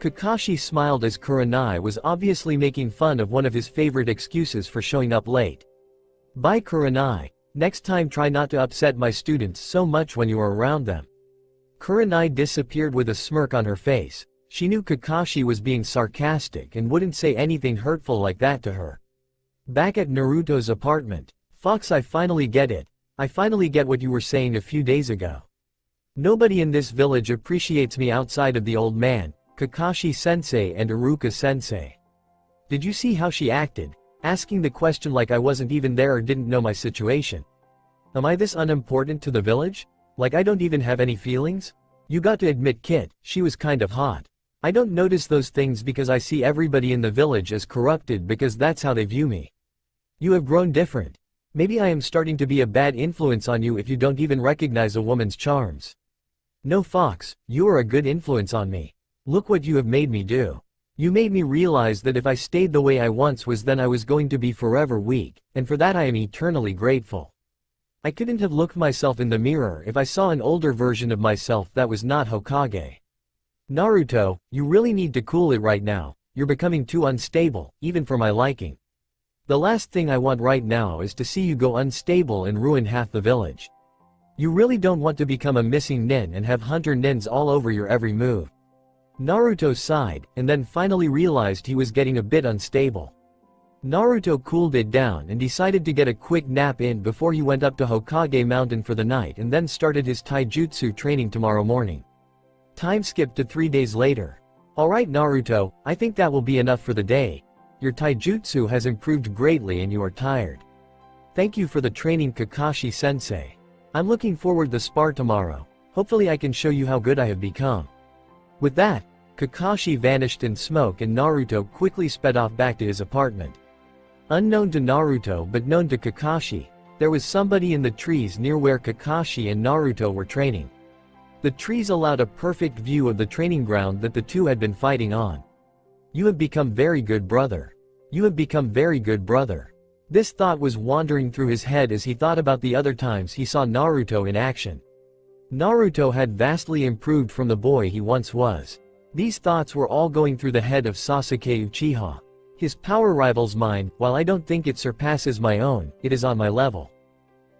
Kakashi smiled as Kurenai was obviously making fun of one of his favorite excuses for showing up late. Bye, Kurenai. Next time try not to upset my students so much when you are around them. Kurenai disappeared with a smirk on her face. She knew Kakashi was being sarcastic and wouldn't say anything hurtful like that to her. Back at Naruto's apartment. Fox, I finally get it. I finally get what you were saying a few days ago. Nobody in this village appreciates me outside of the old man, Kakashi-sensei and Iruka-sensei. Did you see how she acted? Asking the question like I wasn't even there or didn't know my situation. Am I this unimportant to the village? Like I don't even have any feelings? You got to admit, kid, she was kind of hot. I don't notice those things because I see everybody in the village as corrupted because that's how they view me. You have grown different. Maybe I am starting to be a bad influence on you if you don't even recognize a woman's charms. No, Fox, you are a good influence on me. Look what you have made me do. You made me realize that if I stayed the way I once was, then I was going to be forever weak, and for that I am eternally grateful. I couldn't have looked myself in the mirror if I saw an older version of myself that was not Hokage. Naruto, you really need to cool it right now. You're becoming too unstable, even for my liking. The last thing I want right now is to see you go unstable and ruin half the village. You really don't want to become a missing nin and have hunter nins all over your every move. Naruto sighed, and then finally realized he was getting a bit unstable. Naruto cooled it down and decided to get a quick nap in before he went up to Hokage Mountain for the night and then started his taijutsu training tomorrow morning. Time skipped to 3 days later. Alright Naruto, I think that will be enough for the day. Your taijutsu has improved greatly and you are tired. Thank you for the training, Kakashi-sensei. I'm looking forward to spar tomorrow. Hopefully I can show you how good I have become. With that, Kakashi vanished in smoke and Naruto quickly sped off back to his apartment. Unknown to Naruto but known to Kakashi, there was somebody in the trees near where Kakashi and Naruto were training. The trees allowed a perfect view of the training ground that the two had been fighting on. You have become very good, brother. You have become very good, brother. This thought was wandering through his head as he thought about the other times he saw Naruto in action. Naruto had vastly improved from the boy he once was. These thoughts were all going through the head of Sasuke Uchiha. His power rivals mine, while I don't think it surpasses my own, it is on my level.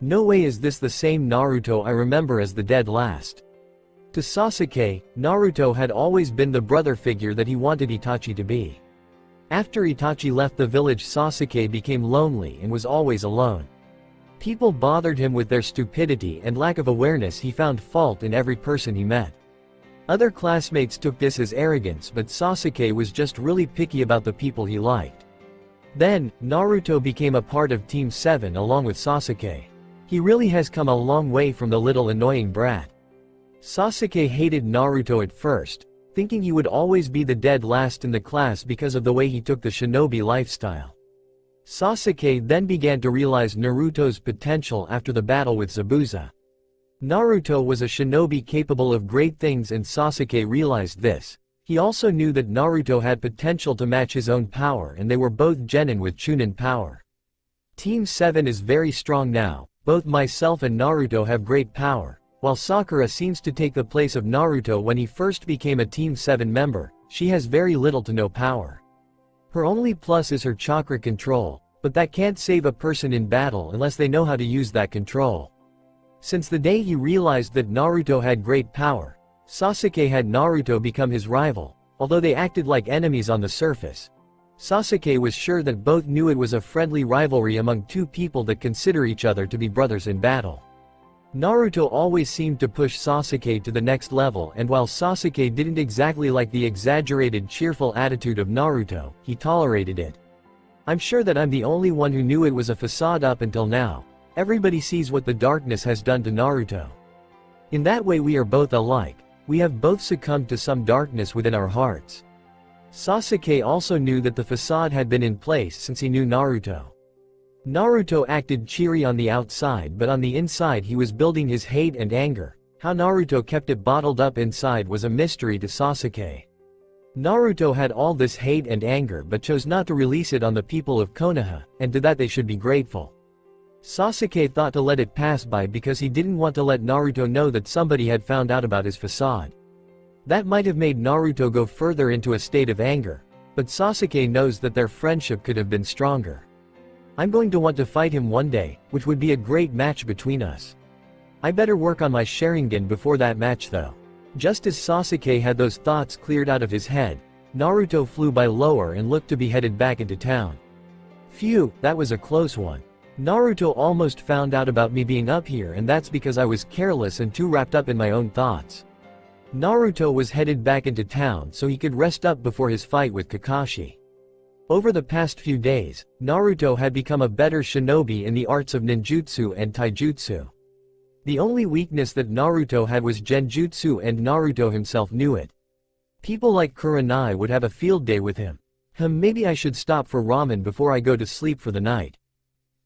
No way is this the same Naruto I remember as the dead last. To Sasuke, Naruto had always been the brother figure that he wanted Itachi to be. After Itachi left the village, Sasuke became lonely and was always alone. People bothered him with their stupidity and lack of awareness. He found fault in every person he met. Other classmates took this as arrogance, but Sasuke was just really picky about the people he liked. Then, Naruto became a part of Team 7 along with Sasuke. He really has come a long way from the little annoying brat. Sasuke hated Naruto at first, thinking he would always be the dead last in the class because of the way he took the shinobi lifestyle. Sasuke then began to realize Naruto's potential after the battle with Zabuza. Naruto was a shinobi capable of great things and Sasuke realized this. He also knew that Naruto had potential to match his own power and they were both genin with Chunin power. Team 7 is very strong now, both myself and Naruto have great power. While Sakura seems to take the place of Naruto when he first became a Team 7 member, she has very little to no power. Her only plus is her chakra control, but that can't save a person in battle unless they know how to use that control. Since the day he realized that Naruto had great power, Sasuke had Naruto become his rival, although they acted like enemies on the surface. Sasuke was sure that both knew it was a friendly rivalry among two people that consider each other to be brothers in battle. Naruto always seemed to push Sasuke to the next level, and while Sasuke didn't exactly like the exaggerated cheerful attitude of Naruto, he tolerated it. I'm sure that I'm the only one who knew it was a facade up until now. Everybody sees what the darkness has done to Naruto. In that way we are both alike. We have both succumbed to some darkness within our hearts. Sasuke also knew that the facade had been in place since he knew Naruto. Naruto acted cheery on the outside, but on the inside he was building his hate and anger. How Naruto kept it bottled up inside was a mystery to Sasuke. Naruto had all this hate and anger but chose not to release it on the people of Konoha, and to that they should be grateful. Sasuke thought to let it pass by because he didn't want to let Naruto know that somebody had found out about his facade. That might have made Naruto go further into a state of anger, but Sasuke knows that their friendship could have been stronger. I'm going to want to fight him one day, which would be a great match between us. I better work on my Sharingan before that match though. Just as Sasuke had those thoughts cleared out of his head, Naruto flew by lower and looked to be headed back into town. Phew, that was a close one. Naruto almost found out about me being up here, and that's because I was careless and too wrapped up in my own thoughts. Naruto was headed back into town so he could rest up before his fight with Kakashi. Over the past few days, Naruto had become a better shinobi in the arts of ninjutsu and taijutsu. The only weakness that Naruto had was genjutsu, and Naruto himself knew it. People like Kurenai would have a field day with him. Maybe I should stop for ramen before I go to sleep for the night.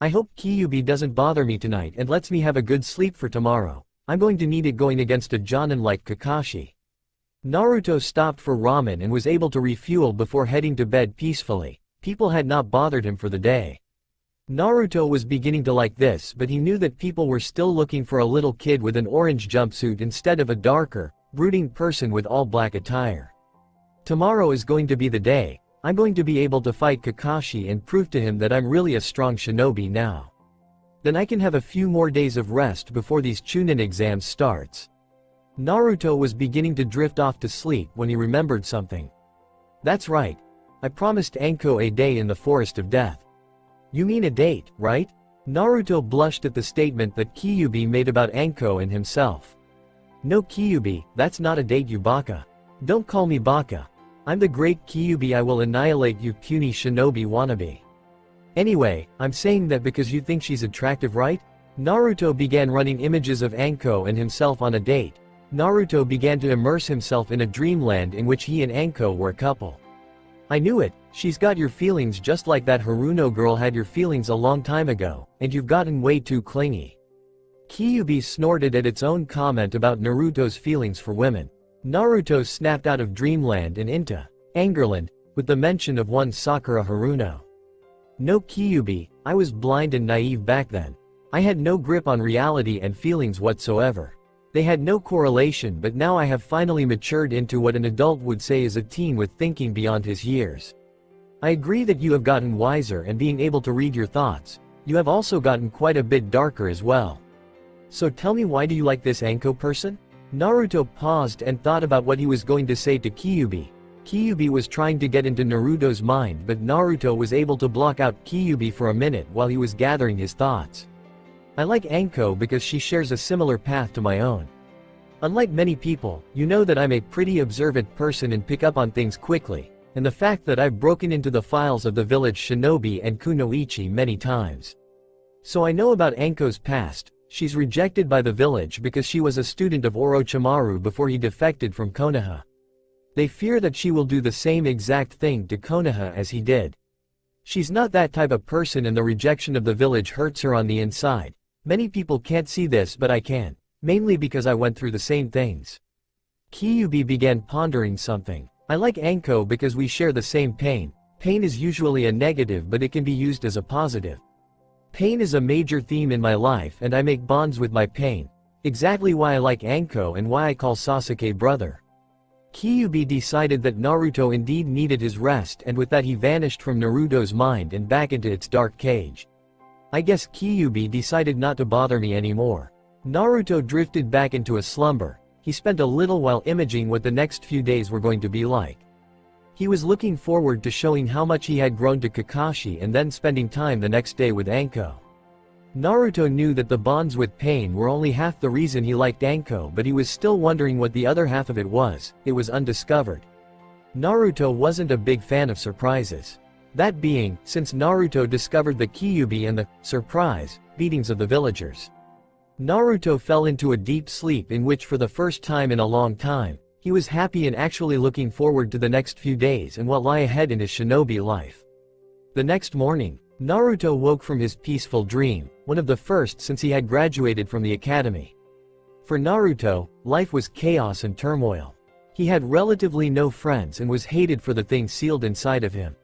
I hope Kyuubi doesn't bother me tonight and lets me have a good sleep for tomorrow. I'm going to need it going against a Jonin like Kakashi. Naruto stopped for ramen and was able to refuel before heading to bed peacefully. People had not bothered him for the day. Naruto was beginning to like this, but he knew that people were still looking for a little kid with an orange jumpsuit instead of a darker, brooding person with all black attire. Tomorrow is going to be the day. I'm going to be able to fight Kakashi and prove to him that I'm really a strong shinobi now. Then I can have a few more days of rest before these Chunin exams starts. Naruto was beginning to drift off to sleep when he remembered something. That's right. I promised Anko a day in the Forest of Death. You mean a date, right? Naruto blushed at the statement that Kyuubi made about Anko and himself. No Kyuubi, that's not a date, you baka. Don't call me baka. I'm the great Kyuubi. I will annihilate you puny shinobi wannabe. Anyway, I'm saying that because you think she's attractive, right? Naruto began running images of Anko and himself on a date. Naruto began to immerse himself in a dreamland in which he and Anko were a couple. I knew it, she's got your feelings just like that Haruno girl had your feelings a long time ago, and you've gotten way too clingy. Kyuubi snorted at its own comment about Naruto's feelings for women. Naruto snapped out of dreamland and into Angerland, with the mention of one Sakura Haruno. No Kyuubi, I was blind and naive back then. I had no grip on reality and feelings whatsoever. They had no correlation, but now I have finally matured into what an adult would say is a teen with thinking beyond his years. I agree that you have gotten wiser and being able to read your thoughts. You have also gotten quite a bit darker as well. So tell me, why do you like this Anko person? Naruto paused and thought about what he was going to say to Kyuubi. Kyuubi was trying to get into Naruto's mind, but Naruto was able to block out Kyuubi for a minute while he was gathering his thoughts. I like Anko because she shares a similar path to my own. Unlike many people, you know that I'm a pretty observant person and pick up on things quickly, and the fact that I've broken into the files of the village shinobi and kunoichi many times. So I know about Anko's past. She's rejected by the village because she was a student of Orochimaru before he defected from Konoha. They fear that she will do the same exact thing to Konoha as he did. She's not that type of person, and the rejection of the village hurts her on the inside. Many people can't see this, but I can, mainly because I went through the same things. Kyuubi began pondering something. I like Anko because we share the same pain. Pain is usually a negative, but it can be used as a positive. Pain is a major theme in my life, and I make bonds with my pain. Exactly why I like Anko and why I call Sasuke brother. Kyuubi decided that Naruto indeed needed his rest, and with that he vanished from Naruto's mind and back into its dark cage. I guess Kyuubi decided not to bother me anymore. Naruto drifted back into a slumber. He spent a little while imaging what the next few days were going to be like. He was looking forward to showing how much he had grown to Kakashi and then spending time the next day with Anko. Naruto knew that the bonds with pain were only half the reason he liked Anko, but he was still wondering what the other half of it was. It was undiscovered. Naruto wasn't a big fan of surprises. That being, since Naruto discovered the Kyuubi and the surprise beatings of the villagers. Naruto fell into a deep sleep in which, for the first time in a long time, he was happy and actually looking forward to the next few days and what lie ahead in his shinobi life. The next morning, Naruto woke from his peaceful dream, one of the first since he had graduated from the academy. For Naruto, life was chaos and turmoil. He had relatively no friends and was hated for the things sealed inside of him.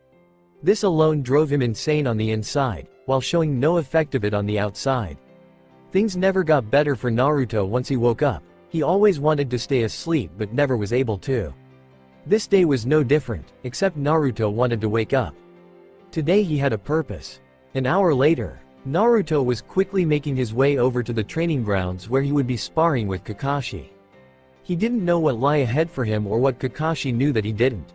This alone drove him insane on the inside, while showing no effect of it on the outside. Things never got better for Naruto once he woke up. He always wanted to stay asleep but never was able to. This day was no different, except Naruto wanted to wake up. Today he had a purpose. An hour later, Naruto was quickly making his way over to the training grounds where he would be sparring with Kakashi. He didn't know what lay ahead for him or what Kakashi knew that he didn't.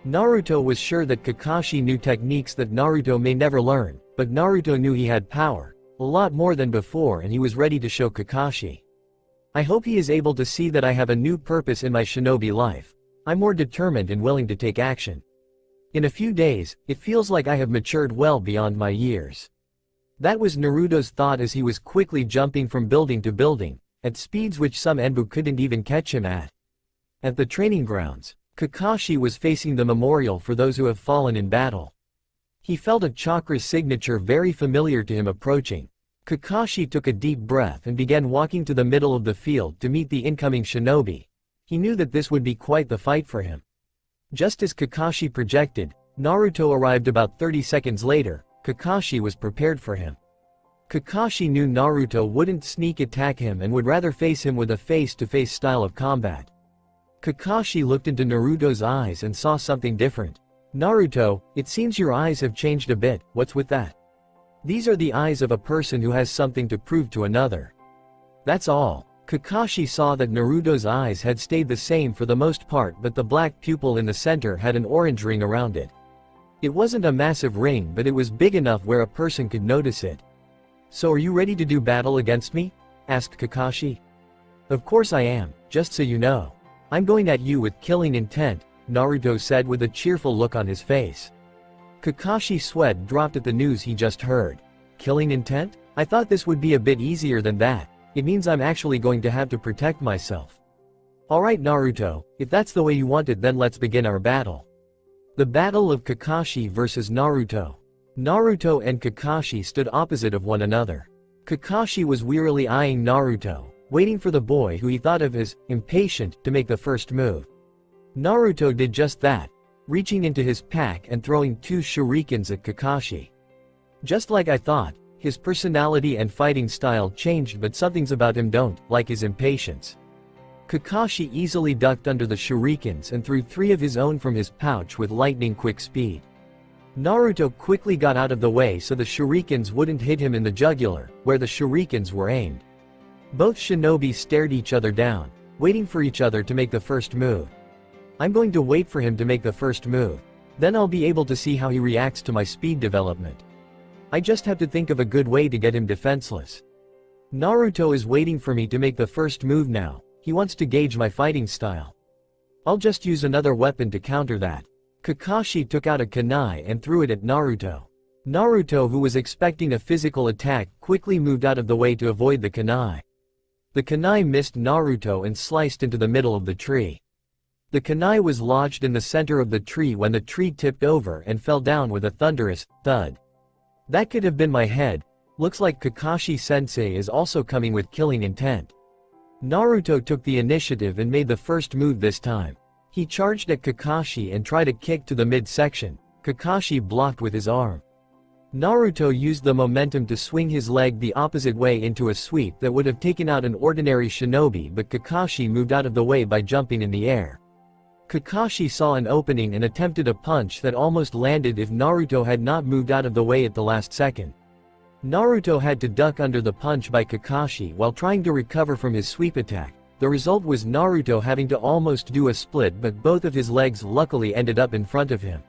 Naruto was sure that Kakashi knew techniques that Naruto may never learn, but Naruto knew he had power, a lot more than before, and he was ready to show Kakashi. I hope he is able to see that I have a new purpose in my shinobi life. I'm more determined and willing to take action. In a few days, it feels like I have matured well beyond my years. That was Naruto's thought as he was quickly jumping from building to building, at speeds which some Enbu couldn't even catch him at. At the training grounds, Kakashi was facing the memorial for those who have fallen in battle. He felt a chakra signature very familiar to him approaching. Kakashi took a deep breath and began walking to the middle of the field to meet the incoming shinobi. He knew that this would be quite the fight for him. Just as Kakashi projected, Naruto arrived about 30 seconds later. Kakashi was prepared for him. Kakashi knew Naruto wouldn't sneak attack him and would rather face him with a face-to-face style of combat. Kakashi looked into Naruto's eyes and saw something different. "Naruto, it seems your eyes have changed a bit, what's with that?" "These are the eyes of a person who has something to prove to another. That's all." Kakashi saw that Naruto's eyes had stayed the same for the most part, but the black pupil in the center had an orange ring around it. It wasn't a massive ring, but it was big enough where a person could notice it. "So are you ready to do battle against me?" asked Kakashi. "Of course I am, just so you know. I'm going at you with killing intent," Naruto said with a cheerful look on his face. Kakashi's sweat dropped at the news he just heard. "Killing intent? I thought this would be a bit easier than that. It means I'm actually going to have to protect myself." "Alright Naruto, if that's the way you want it, then let's begin our battle." The battle of Kakashi versus Naruto. Naruto and Kakashi stood opposite of one another. Kakashi was wearily eyeing Naruto, waiting for the boy who he thought of as impatient to make the first move. Naruto did just that, reaching into his pack and throwing 2 shurikens at Kakashi. Just like I thought, his personality and fighting style changed, but something's about him don't like his impatience. Kakashi easily ducked under the shurikens and threw 3 of his own from his pouch with lightning-quick speed. Naruto quickly got out of the way so the shurikens wouldn't hit him in the jugular, where the shurikens were aimed. Both shinobi stared each other down, waiting for each other to make the first move. I'm going to wait for him to make the first move. Then I'll be able to see how he reacts to my speed development. I just have to think of a good way to get him defenseless. Naruto is waiting for me to make the first move now. He wants to gauge my fighting style. I'll just use another weapon to counter that. Kakashi took out a kunai and threw it at Naruto. Naruto, who was expecting a physical attack, quickly moved out of the way to avoid the kunai. The kunai missed Naruto and sliced into the middle of the tree. The kunai was lodged in the center of the tree when the tree tipped over and fell down with a thunderous thud. That could have been my head. Looks like Kakashi-sensei is also coming with killing intent. Naruto took the initiative and made the first move this time. He charged at Kakashi and tried a kick to the midsection. Kakashi blocked with his arm. Naruto used the momentum to swing his leg the opposite way into a sweep that would have taken out an ordinary shinobi, but Kakashi moved out of the way by jumping in the air. Kakashi saw an opening and attempted a punch that almost landed if Naruto had not moved out of the way at the last second. Naruto had to duck under the punch by Kakashi while trying to recover from his sweep attack. The result was Naruto having to almost do a split, but both of his legs luckily ended up in front of him.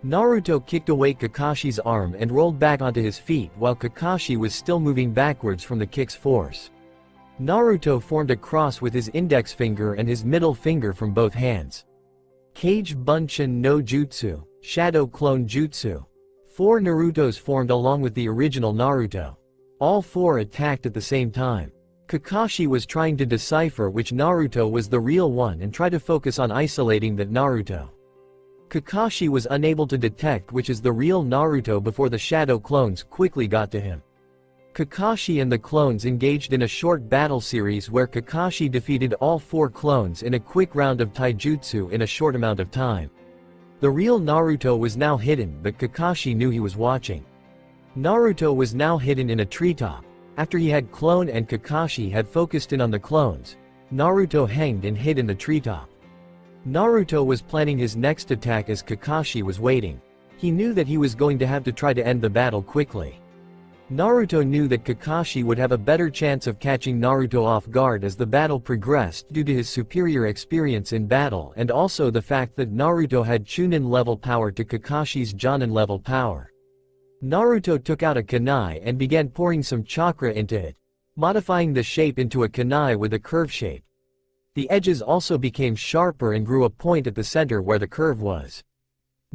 Naruto kicked away Kakashi's arm and rolled back onto his feet while Kakashi was still moving backwards from the kick's force. Naruto formed a cross with his index finger and his middle finger from both hands. Kage Bunshin no Jutsu, Shadow Clone Jutsu. 4 Narutos formed along with the original Naruto. All 4 attacked at the same time. Kakashi was trying to decipher which Naruto was the real one and try to focus on isolating that Naruto. Kakashi was unable to detect which is the real Naruto before the shadow clones quickly got to him. Kakashi and the clones engaged in a short battle series where Kakashi defeated all 4 clones in a quick round of taijutsu in a short amount of time. The real Naruto was now hidden, but Kakashi knew he was watching. Naruto was now hidden in a treetop. After he had clone and Kakashi had focused in on the clones, Naruto hanged and hid in the treetop. Naruto was planning his next attack as Kakashi was waiting. He knew that he was going to have to try to end the battle quickly. Naruto knew that Kakashi would have a better chance of catching Naruto off guard as the battle progressed due to his superior experience in battle and also the fact that Naruto had Chunin level power to Kakashi's Jonin level power. Naruto took out a kunai and began pouring some chakra into it, modifying the shape into a kunai with a curve shape. The edges also became sharper and grew a point at the center where the curve was.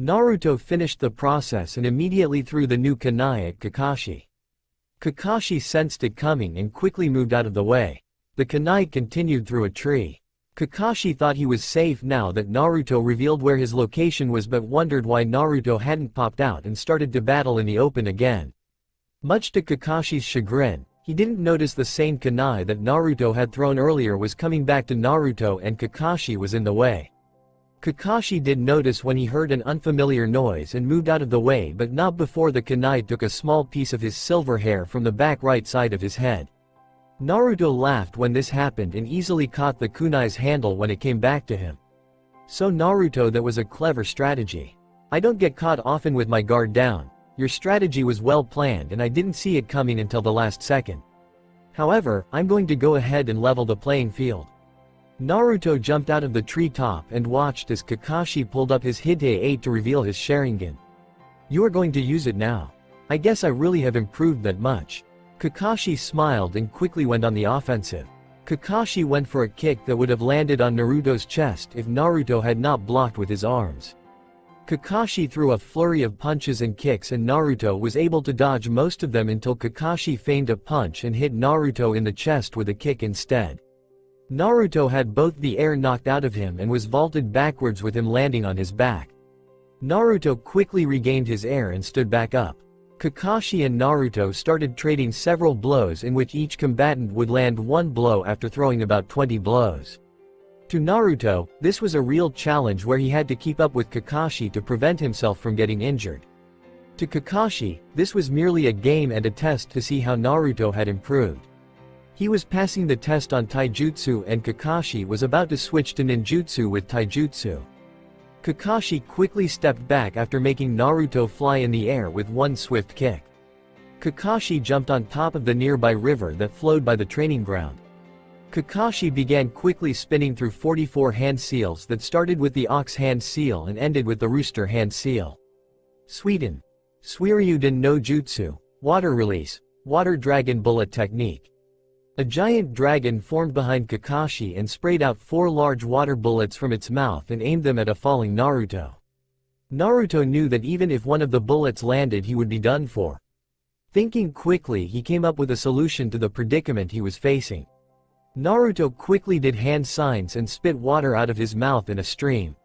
Naruto finished the process and immediately threw the new kunai at Kakashi. Kakashi sensed it coming and quickly moved out of the way. The kunai continued through a tree. Kakashi thought he was safe now that Naruto revealed where his location was but wondered why Naruto hadn't popped out and started to battle in the open again. Much to Kakashi's chagrin, he didn't notice the same kunai that Naruto had thrown earlier was coming back to Naruto and Kakashi was in the way. Kakashi did notice when he heard an unfamiliar noise and moved out of the way but not before the kunai took a small piece of his silver hair from the back right side of his head. Naruto laughed when this happened and easily caught the kunai's handle when it came back to him. So Naruto, that was a clever strategy. I don't get caught often with my guard down. Your strategy was well planned and I didn't see it coming until the last second. However, I'm going to go ahead and level the playing field. Naruto jumped out of the treetop and watched as Kakashi pulled up his Hite-8 to reveal his Sharingan. You are going to use it now. I guess I really have improved that much. Kakashi smiled and quickly went on the offensive. Kakashi went for a kick that would have landed on Naruto's chest if Naruto had not blocked with his arms. Kakashi threw a flurry of punches and kicks and Naruto was able to dodge most of them until Kakashi feigned a punch and hit Naruto in the chest with a kick instead. Naruto had both the air knocked out of him and was vaulted backwards with him landing on his back. Naruto quickly regained his air and stood back up. Kakashi and Naruto started trading several blows in which each combatant would land one blow after throwing about 20 blows. To Naruto, this was a real challenge where he had to keep up with Kakashi to prevent himself from getting injured. To Kakashi, this was merely a game and a test to see how Naruto had improved. He was passing the test on taijutsu and Kakashi was about to switch to ninjutsu with taijutsu. Kakashi quickly stepped back after making Naruto fly in the air with one swift kick. Kakashi jumped on top of the nearby river that flowed by the training ground. Kakashi began quickly spinning through 44 hand seals that started with the ox hand seal and ended with the rooster hand seal. Suiden. Suiryuden no Jutsu. Water release. Water dragon bullet technique. A giant dragon formed behind Kakashi and sprayed out 4 large water bullets from its mouth and aimed them at a falling Naruto. Naruto knew that even if one of the bullets landed he would be done for. Thinking quickly, he came up with a solution to the predicament he was facing. Naruto quickly did hand signs and spit water out of his mouth in a stream.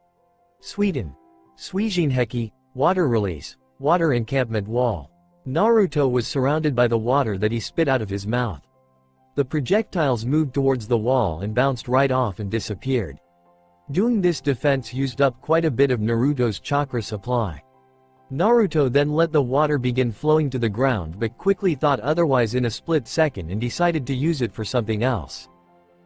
Suiden. Suijinheki. Water release. Water encampment wall. Naruto was surrounded by the water that he spit out of his mouth. The projectiles moved towards the wall and bounced right off and disappeared. Doing this defense used up quite a bit of Naruto's chakra supply. Naruto then let the water begin flowing to the ground but quickly thought otherwise in a split second and decided to use it for something else.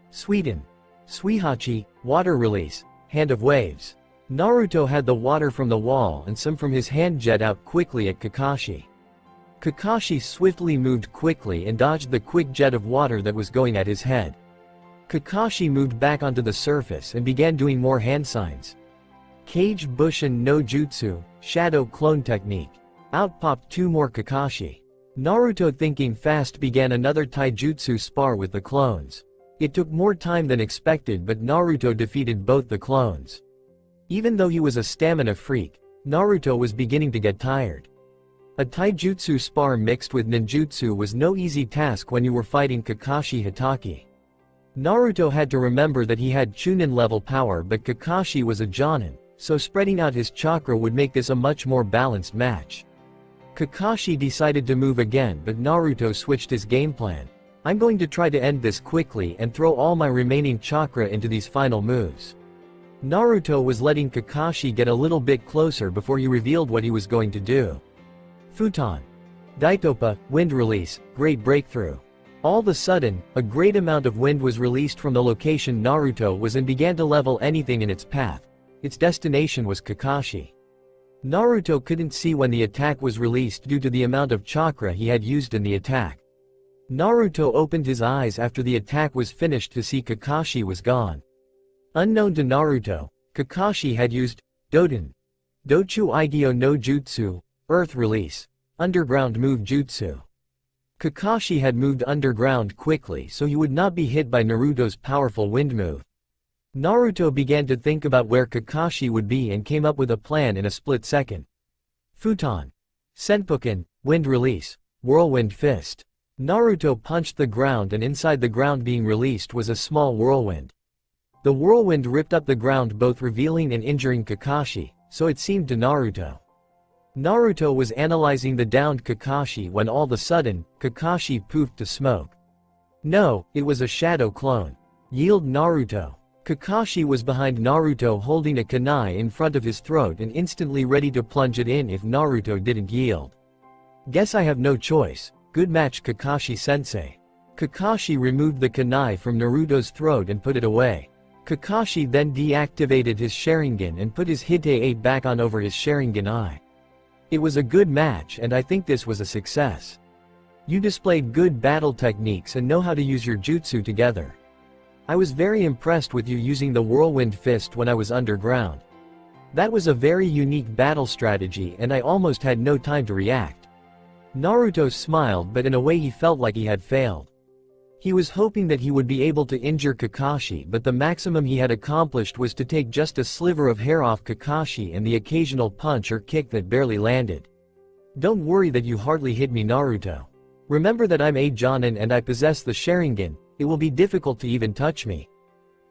Suiden. Suihachi. Water release. Hand of waves. Naruto had the water from the wall and some from his hand jet out quickly at Kakashi. Kakashi swiftly moved quickly and dodged the quick jet of water that was going at his head. Kakashi moved back onto the surface and began doing more hand signs. Kage Bushin no Jutsu. Shadow clone technique. Out popped 2 more Kakashi. Naruto, thinking fast, began another taijutsu spar with the clones. It took more time than expected but Naruto defeated both the clones. Even though he was a stamina freak, Naruto was beginning to get tired. A taijutsu spar mixed with ninjutsu was no easy task when you were fighting Kakashi Hitaki. Naruto had to remember that he had Chunin level power but Kakashi was a Jonin, so spreading out his chakra would make this a much more balanced match. Kakashi decided to move again but Naruto switched his game plan. I'm going to try to end this quickly and throw all my remaining chakra into these final moves. Naruto was letting Kakashi get a little bit closer before he revealed what he was going to do. Futon. Daitopa. Wind release. Great breakthrough. All of a sudden, a great amount of wind was released from the location Naruto was and began to level anything in its path. Its destination was Kakashi. Naruto couldn't see when the attack was released due to the amount of chakra he had used in the attack. Naruto opened his eyes after the attack was finished to see Kakashi was gone. Unknown to Naruto, Kakashi had used Doden, Dochu Igyo no Jutsu, Earth Release, Underground Move Jutsu. Kakashi had moved underground quickly so he would not be hit by Naruto's powerful wind move. Naruto began to think about where Kakashi would be and came up with a plan in a split second. Futon. Senpuken, Wind Release, Whirlwind Fist. Naruto punched the ground and inside the ground being released was a small whirlwind. The whirlwind ripped up the ground both revealing and injuring Kakashi, so it seemed to Naruto. Naruto was analyzing the downed Kakashi when all of a sudden, Kakashi poofed to smoke. No, it was a shadow clone. Yield Naruto. Kakashi was behind Naruto holding a kunai in front of his throat and instantly ready to plunge it in if Naruto didn't yield. Guess I have no choice. Good match Kakashi-sensei. Kakashi removed the kunai from Naruto's throat and put it away. Kakashi then deactivated his Sharingan and put his Hite-8 back on over his Sharingan eye. It was a good match and I think this was a success. You displayed good battle techniques and know how to use your jutsu together. I was very impressed with you using the Whirlwind Fist when I was underground. That was a very unique battle strategy and I almost had no time to react. Naruto smiled but in a way he felt like he had failed. He was hoping that he would be able to injure Kakashi but the maximum he had accomplished was to take just a sliver of hair off Kakashi and the occasional punch or kick that barely landed. Don't worry that you hardly hit me Naruto. Remember that I'm a Jonin and I possess the Sharingan, it will be difficult to even touch me.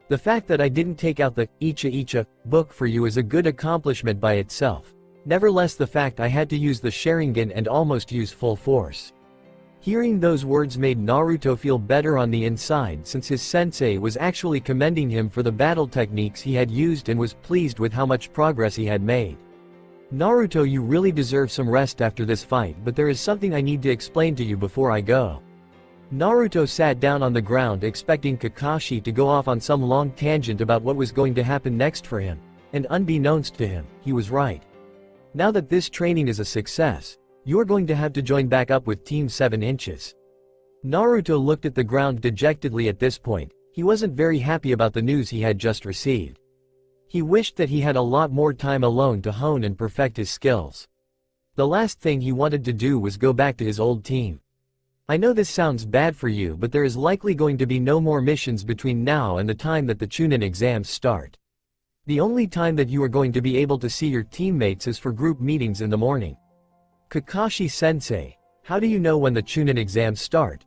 The fact that I didn't take out the Icha book for you is a good accomplishment by itself. Nevertheless the fact I had to use the Sharingan and almost use full force. Hearing those words made Naruto feel better on the inside since his sensei was actually commending him for the battle techniques he had used and was pleased with how much progress he had made. Naruto, you really deserve some rest after this fight, but there is something I need to explain to you before I go. Naruto sat down on the ground expecting Kakashi to go off on some long tangent about what was going to happen next for him, and unbeknownst to him, he was right. Now that this training is a success, you're going to have to join back up with Team 7 Inches. Naruto looked at the ground dejectedly at this point. He wasn't very happy about the news he had just received. He wished that he had a lot more time alone to hone and perfect his skills. The last thing he wanted to do was go back to his old team. I know this sounds bad for you, but there is likely going to be no more missions between now and the time that the Chunin exams start. The only time that you are going to be able to see your teammates is for group meetings in the morning. Kakashi-sensei, how do you know when the Chunin exams start?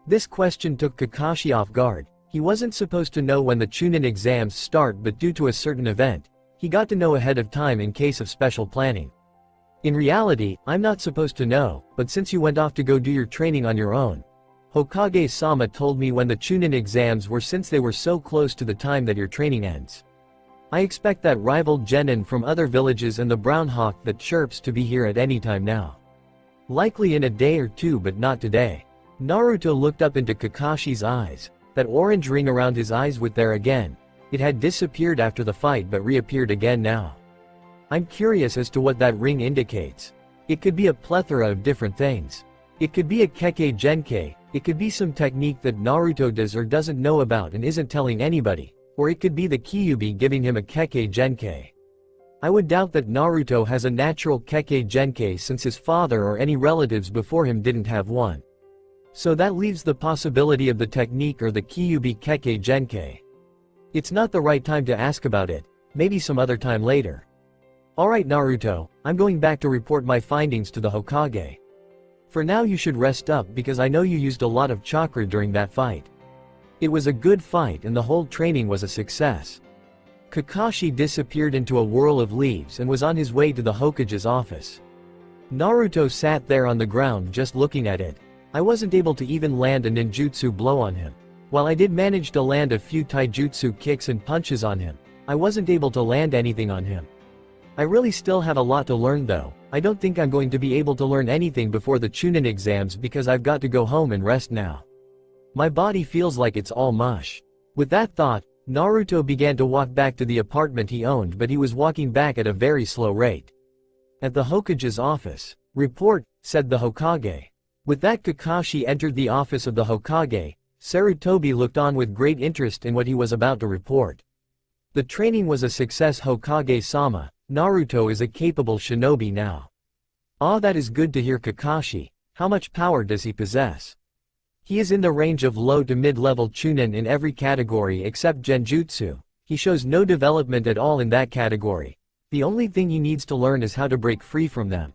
This question took Kakashi off guard. He wasn't supposed to know when the Chunin exams start, but due to a certain event, he got to know ahead of time in case of special planning. In reality, I'm not supposed to know, but since you went off to go do your training on your own, Hokage-sama told me when the Chunin exams were since they were so close to the time that your training ends. I expect that rival genin from other villages and the brown hawk that chirps to be here at any time now. Likely in a day or two, but not today. Naruto looked up into Kakashi's eyes. That orange ring around his eyes was there again. It had disappeared after the fight but reappeared again now. I'm curious as to what that ring indicates. It could be a plethora of different things. It could be a Kekkei Genkei, it could be some technique that Naruto does or doesn't know about and isn't telling anybody, or it could be the Kyuubi giving him a Kekkei Genkei. I would doubt that Naruto has a natural Kekkei Genkei since his father or any relatives before him didn't have one. So that leaves the possibility of the technique or the Kyuubi Kekkei Genkei. It's not the right time to ask about it, maybe some other time later. Alright Naruto, I'm going back to report my findings to the Hokage. For now you should rest up because I know you used a lot of chakra during that fight. It was a good fight and the whole training was a success. Kakashi disappeared into a whirl of leaves and was on his way to the Hokage's office. Naruto sat there on the ground just looking at it. I wasn't able to even land a ninjutsu blow on him. While I did manage to land a few taijutsu kicks and punches on him, I wasn't able to land anything on him. I really still have a lot to learn though. I don't think I'm going to be able to learn anything before the Chunin exams because I've got to go home and rest now. My body feels like it's all mush. With that thought, Naruto began to walk back to the apartment he owned, but he was walking back at a very slow rate. At the Hokage's office. Report, said the Hokage. With that, Kakashi entered the office of the Hokage. Sarutobi looked on with great interest in what he was about to report. The training was a success, Hokage-sama. Naruto is a capable shinobi now. Ah, that is good to hear, Kakashi. How much power does he possess? He is in the range of low to mid-level Chunin in every category except Genjutsu. He shows no development at all in that category. The only thing he needs to learn is how to break free from them.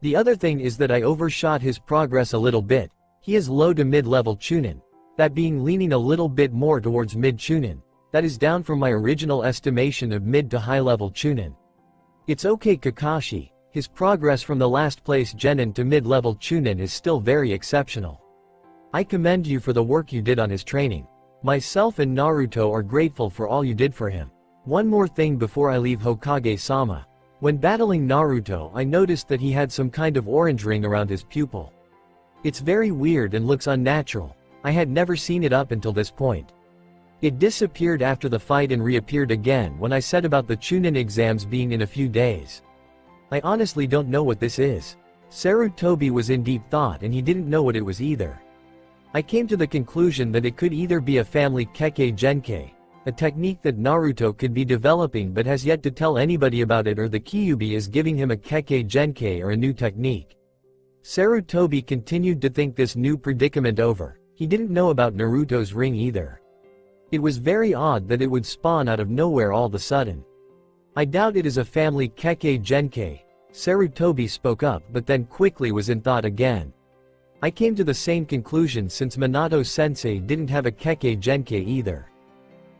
The other thing is that I overshot his progress a little bit. He is low to mid-level Chunin. That being leaning a little bit more towards mid-Chunin. That is down from my original estimation of mid to high-level Chunin. It's okay, Kakashi. His progress from the last place Genin to mid-level Chunin is still very exceptional. I commend you for the work you did on his training. Myself and Naruto are grateful for all you did for him. One more thing before I leave, Hokage-sama. When battling Naruto, I noticed that he had some kind of orange ring around his pupil. It's very weird and looks unnatural. I had never seen it up until this point. It disappeared after the fight and reappeared again when I said about the Chunin exams being in a few days. I honestly don't know what this is. Sarutobi was in deep thought and he didn't know what it was either. I came to the conclusion that it could either be a family Kekkei Genkei, a technique that Naruto could be developing but has yet to tell anybody about it, or the Kyuubi is giving him a Kekkei Genkei or a new technique. Sarutobi continued to think this new predicament over. He didn't know about Naruto's ring either. It was very odd that it would spawn out of nowhere all of a sudden. I doubt it is a family Kekkei Genkei. Sarutobi spoke up but then quickly was in thought again. I came to the same conclusion since Minato-sensei didn't have a Kekkei Genkei either.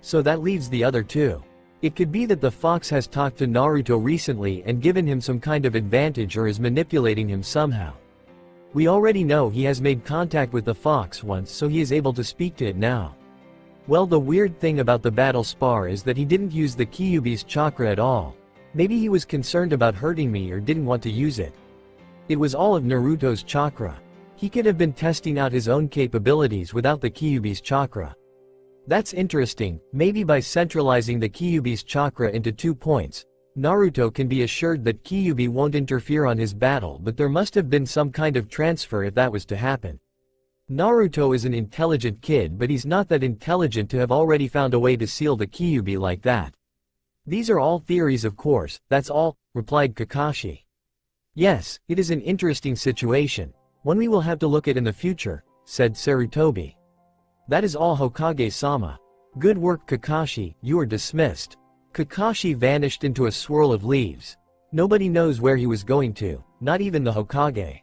So that leaves the other two. It could be that the fox has talked to Naruto recently and given him some kind of advantage or is manipulating him somehow. We already know he has made contact with the fox once, so he is able to speak to it now. Well, the weird thing about the battle spar is that he didn't use the Kyuubi's chakra at all. Maybe he was concerned about hurting me or didn't want to use it. It was all of Naruto's chakra. He could have been testing out his own capabilities without the Kyuubi's chakra. That's interesting. Maybe by centralizing the Kyuubi's chakra into 2 points, Naruto can be assured that Kyuubi won't interfere on his battle, but there must have been some kind of transfer if that was to happen. Naruto is an intelligent kid, but he's not that intelligent to have already found a way to seal the Kyuubi like that. These are all theories, of course, that's all, replied Kakashi. Yes, it is an interesting situation. One we will have to look at in the future, said Sarutobi. That is all, Hokage-sama. Good work, Kakashi, you are dismissed. Kakashi vanished into a swirl of leaves. Nobody knows where he was going to, not even the Hokage.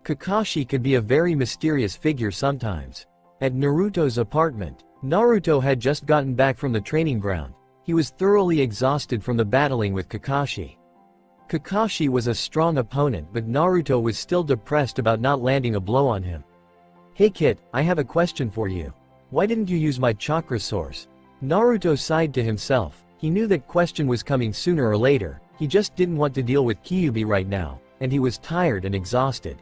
Kakashi could be a very mysterious figure sometimes. At Naruto's apartment, Naruto had just gotten back from the training ground. He was thoroughly exhausted from the battling with Kakashi. Kakashi was a strong opponent, but Naruto was still depressed about not landing a blow on him. Hey kid, I have a question for you. Why didn't you use my chakra source? Naruto sighed to himself. He knew that question was coming sooner or later. He just didn't want to deal with Kyuubi right now, and he was tired and exhausted.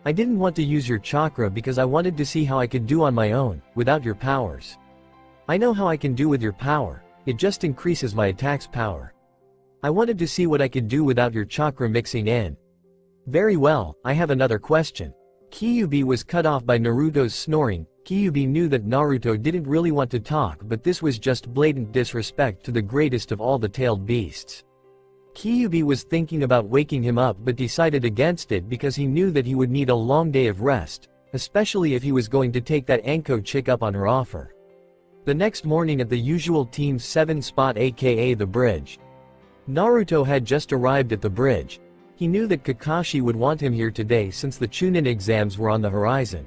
I didn't want to use your chakra because I wanted to see how I could do on my own, without your powers. I know how I can do with your power. It just increases my attack's power. I wanted to see what I could do without your chakra mixing in. Very well, I have another question. Kyuubi was cut off by Naruto's snoring. Kyuubi knew that Naruto didn't really want to talk, but this was just blatant disrespect to the greatest of all the tailed beasts. Kyuubi was thinking about waking him up but decided against it because he knew that he would need a long day of rest, especially if he was going to take that Anko chick up on her offer. The next morning at the usual Team 7 spot, aka the bridge. Naruto had just arrived at the bridge. He knew that Kakashi would want him here today since the Chunin exams were on the horizon.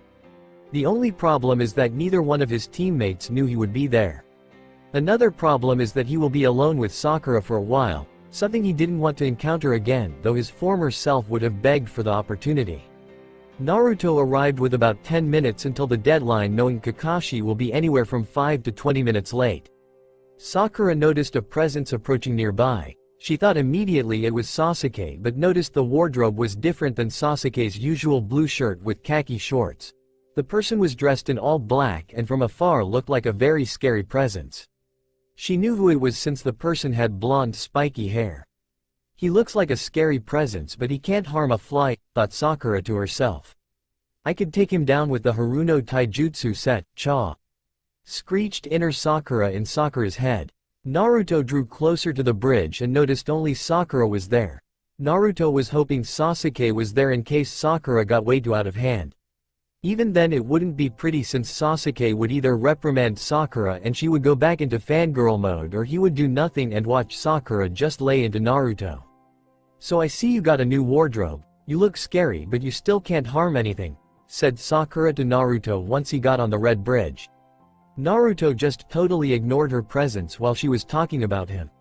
The only problem is that neither one of his teammates knew he would be there. Another problem is that he will be alone with Sakura for a while, something he didn't want to encounter again, though his former self would have begged for the opportunity. Naruto arrived with about 10 minutes until the deadline, knowing Kakashi will be anywhere from 5 to 20 minutes late. Sakura noticed a presence approaching nearby. She thought immediately it was Sasuke, but noticed the wardrobe was different than Sasuke's usual blue shirt with khaki shorts. The person was dressed in all black and from afar looked like a very scary presence. She knew who it was since the person had blonde spiky hair. He looks like a scary presence but he can't harm a fly, thought Sakura to herself. I could take him down with the Haruno Taijutsu set, cha. Screeched inner Sakura in Sakura's head. Naruto drew closer to the bridge and noticed only Sakura was there. Naruto was hoping Sasuke was there in case Sakura got way too out of hand. Even then it wouldn't be pretty since Sasuke would either reprimand Sakura and she would go back into fangirl mode or he would do nothing and watch Sakura just lay into Naruto. So I see you got a new wardrobe, you look scary but you still can't harm anything, said Sakura to Naruto once he got on the red bridge. Naruto just totally ignored her presence while she was talking about him.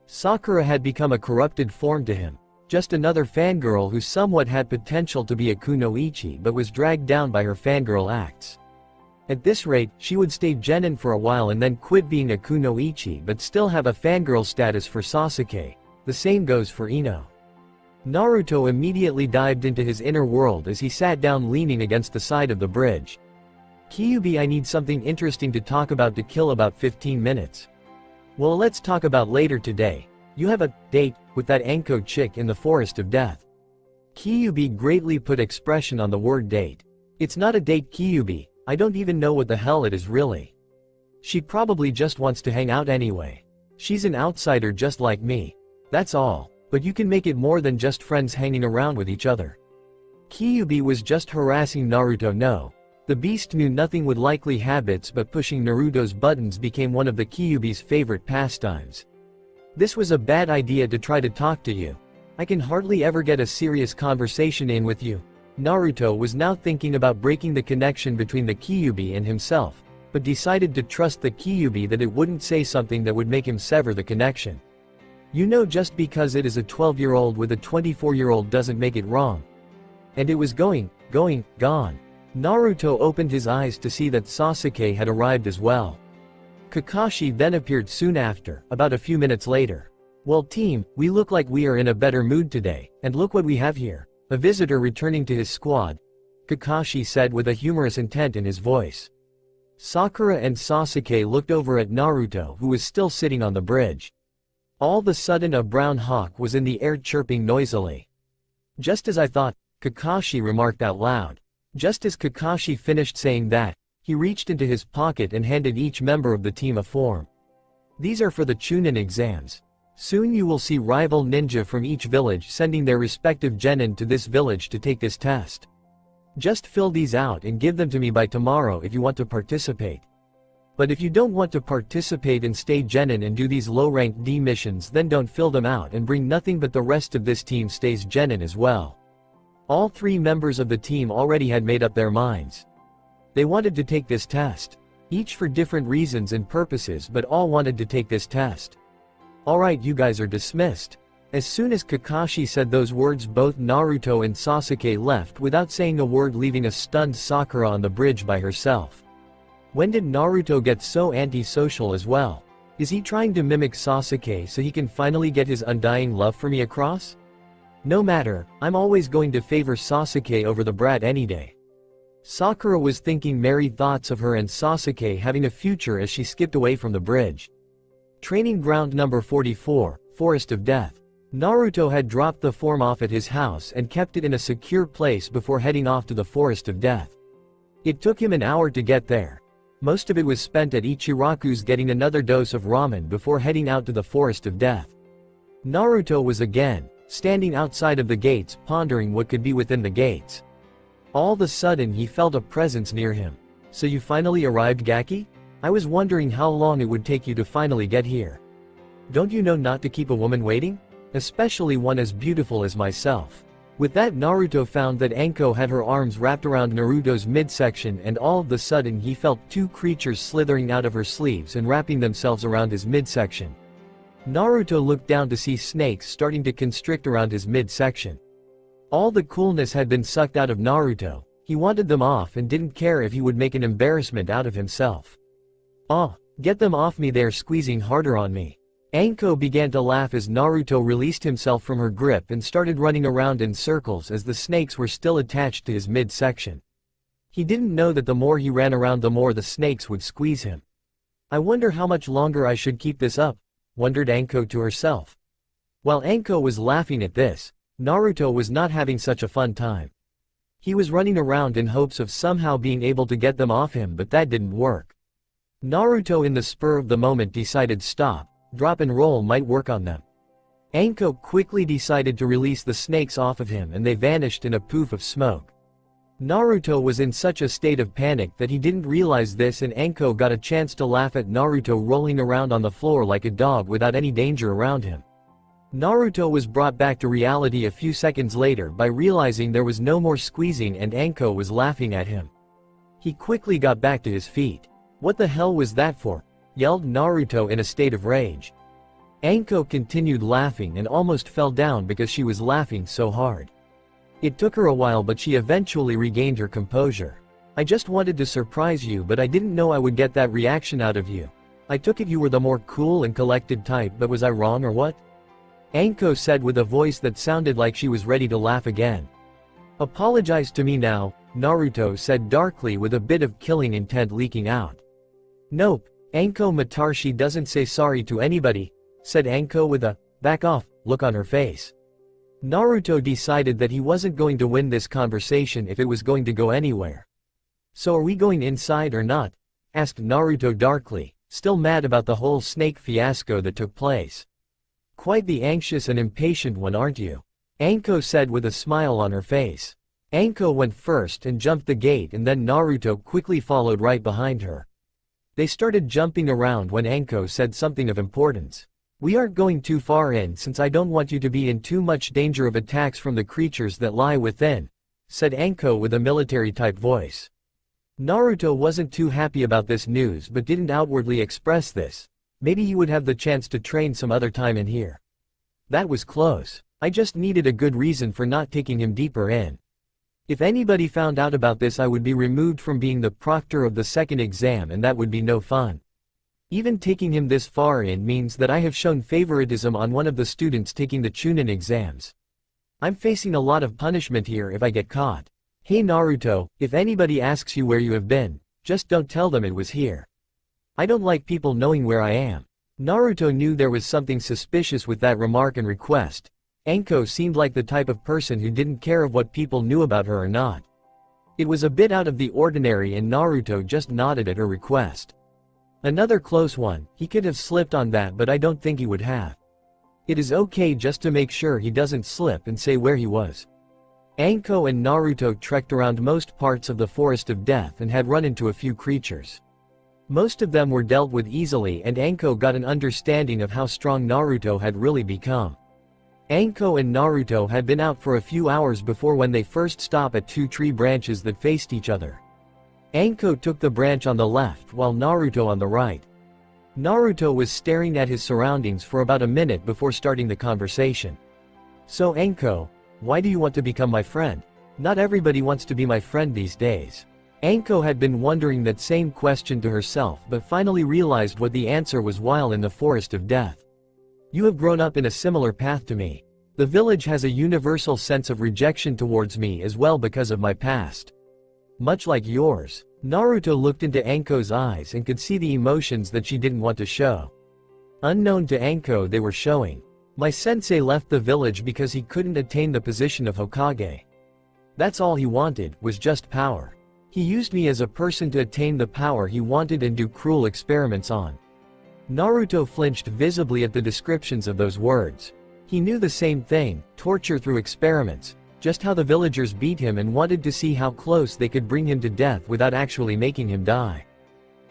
Sakura had become a corrupted form to him. Just another fangirl who somewhat had potential to be a kunoichi but was dragged down by her fangirl acts. At this rate, she would stay genin for a while and then quit being a kunoichi but still have a fangirl status for Sasuke. The same goes for Ino. Naruto immediately dived into his inner world as he sat down leaning against the side of the bridge. Kyuubi, I need something interesting to talk about to kill about 15 minutes. Well, let's talk about later today. You have a date with that Anko chick in the Forest of Death. Kyuubi greatly put expression on the word date. It's not a date, Kyuubi, I don't even know what the hell it is really. She probably just wants to hang out anyway. She's an outsider just like me. That's all, but you can make it more than just friends hanging around with each other. Kyuubi was just harassing Naruto. No. The beast knew nothing with likely habits but pushing Naruto's buttons became one of the Kyuubi's favorite pastimes. This was a bad idea to try to talk to you. I can hardly ever get a serious conversation in with you. Naruto was now thinking about breaking the connection between the Kyuubi and himself, but decided to trust the Kyuubi that it wouldn't say something that would make him sever the connection. You know, just because it is a 12-year-old with a 24-year-old doesn't make it wrong. And it was gone. Naruto opened his eyes to see that Sasuke had arrived as well. Kakashi then appeared soon after, about a few minutes later. Well team, we look like we are in a better mood today, and look what we have here. A visitor returning to his squad, Kakashi said with a humorous intent in his voice. Sakura and Sasuke looked over at Naruto who was still sitting on the bridge. All of a sudden a brown hawk was in the air chirping noisily. Just as I thought, Kakashi remarked out loud. Just as Kakashi finished saying that, he reached into his pocket and handed each member of the team a form. These are for the Chunin exams. Soon you will see rival ninja from each village sending their respective genin to this village to take this test. Just fill these out and give them to me by tomorrow if you want to participate. But if you don't want to participate and stay genin and do these low-ranked D missions, then don't fill them out and bring nothing, but the rest of this team stays genin as well. All three members of the team already had made up their minds. They wanted to take this test. Each for different reasons and purposes, but all wanted to take this test. Alright, you guys are dismissed. As soon as Kakashi said those words, both Naruto and Sasuke left without saying a word, leaving a stunned Sakura on the bridge by herself. When did Naruto get so antisocial as well? Is he trying to mimic Sasuke so he can finally get his undying love for me across? No matter, I'm always going to favor Sasuke over the brat any day. Sakura was thinking merry thoughts of her and Sasuke having a future as she skipped away from the bridge. Training ground number 44, Forest of Death. Naruto had dropped the form off at his house and kept it in a secure place before heading off to the Forest of Death. It took him an hour to get there. Most of it was spent at Ichiraku's getting another dose of ramen before heading out to the Forest of Death. Naruto was again standing outside of the gates, pondering what could be within the gates. All of a sudden he felt a presence near him. So you finally arrived, Gaki? I was wondering how long it would take you to finally get here. Don't you know not to keep a woman waiting? Especially one as beautiful as myself. With that, Naruto found that Anko had her arms wrapped around Naruto's midsection, and all of a sudden he felt two creatures slithering out of her sleeves and wrapping themselves around his midsection. Naruto looked down to see snakes starting to constrict around his midsection. All the coolness had been sucked out of Naruto. He wanted them off and didn't care if he would make an embarrassment out of himself. "Ah, get them off me, they're squeezing harder on me." Anko began to laugh as Naruto released himself from her grip and started running around in circles as the snakes were still attached to his midsection. He didn't know that the more he ran around, the more the snakes would squeeze him. I wonder how much longer I should keep this up, wondered Anko to herself. While Anko was laughing at this, Naruto was not having such a fun time. He was running around in hopes of somehow being able to get them off him, but that didn't work. Naruto in the spur of the moment decided stop, drop and roll might work on them. Anko quickly decided to release the snakes off of him and they vanished in a poof of smoke. Naruto was in such a state of panic that he didn't realize this, and Anko got a chance to laugh at Naruto rolling around on the floor like a dog without any danger around him. Naruto was brought back to reality a few seconds later by realizing there was no more squeezing and Anko was laughing at him. He quickly got back to his feet. "What the hell was that for?" yelled Naruto in a state of rage. Anko continued laughing and almost fell down because she was laughing so hard. It took her a while, but she eventually regained her composure. "I just wanted to surprise you, but I didn't know I would get that reaction out of you. I took it you were the more cool and collected type, but was I wrong or what?" Anko said with a voice that sounded like she was ready to laugh again. "Apologize to me now," Naruto said darkly with a bit of killing intent leaking out. "Nope, Anko Matarshi doesn't say sorry to anybody," said Anko with a back off look on her face. Naruto decided that he wasn't going to win this conversation if it was going to go anywhere. "So are we going inside or not?" asked Naruto darkly, still mad about the whole snake fiasco that took place. "Quite the anxious and impatient one, aren't you?" Anko said with a smile on her face. Anko went first and jumped the gate, and then Naruto quickly followed right behind her. They started jumping around when Anko said something of importance. "We aren't going too far in since I don't want you to be in too much danger of attacks from the creatures that lie within," said Anko with a military-type voice. Naruto wasn't too happy about this news but didn't outwardly express this. Maybe he would have the chance to train some other time in here. "That was close. I just needed a good reason for not taking him deeper in. If anybody found out about this, I would be removed from being the proctor of the second exam, and that would be no fun. Even taking him this far in means that I have shown favoritism on one of the students taking the Chunin exams. I'm facing a lot of punishment here if I get caught. Hey Naruto, if anybody asks you where you have been, just don't tell them it was here. I don't like people knowing where I am." Naruto knew there was something suspicious with that remark and request. Anko seemed like the type of person who didn't care of what people knew about her or not. It was a bit out of the ordinary, and Naruto just nodded at her request. Another close one. He could have slipped on that, but I don't think he would have. It is okay just to make sure he doesn't slip and say where he was. Anko and Naruto trekked around most parts of the Forest of Death and had run into a few creatures. Most of them were dealt with easily, and Anko got an understanding of how strong Naruto had really become. Anko and Naruto had been out for a few hours before when they first stopped at two tree branches that faced each other. Anko took the branch on the left while Naruto on the right. Naruto was staring at his surroundings for about a minute before starting the conversation. "So Anko, why do you want to become my friend? Not everybody wants to be my friend these days." Anko had been wondering that same question to herself but finally realized what the answer was while in the Forest of Death. "You have grown up in a similar path to me. The village has a universal sense of rejection towards me as well because of my past. Much like yours." Naruto looked into Anko's eyes and could see the emotions that she didn't want to show. Unknown to Anko, they were showing. "My sensei left the village because he couldn't attain the position of Hokage. That's all he wanted, was just power. He used me as a person to attain the power he wanted and do cruel experiments on." Naruto flinched visibly at the descriptions of those words. He knew the same thing, torture through experiments, just how the villagers beat him and wanted to see how close they could bring him to death without actually making him die.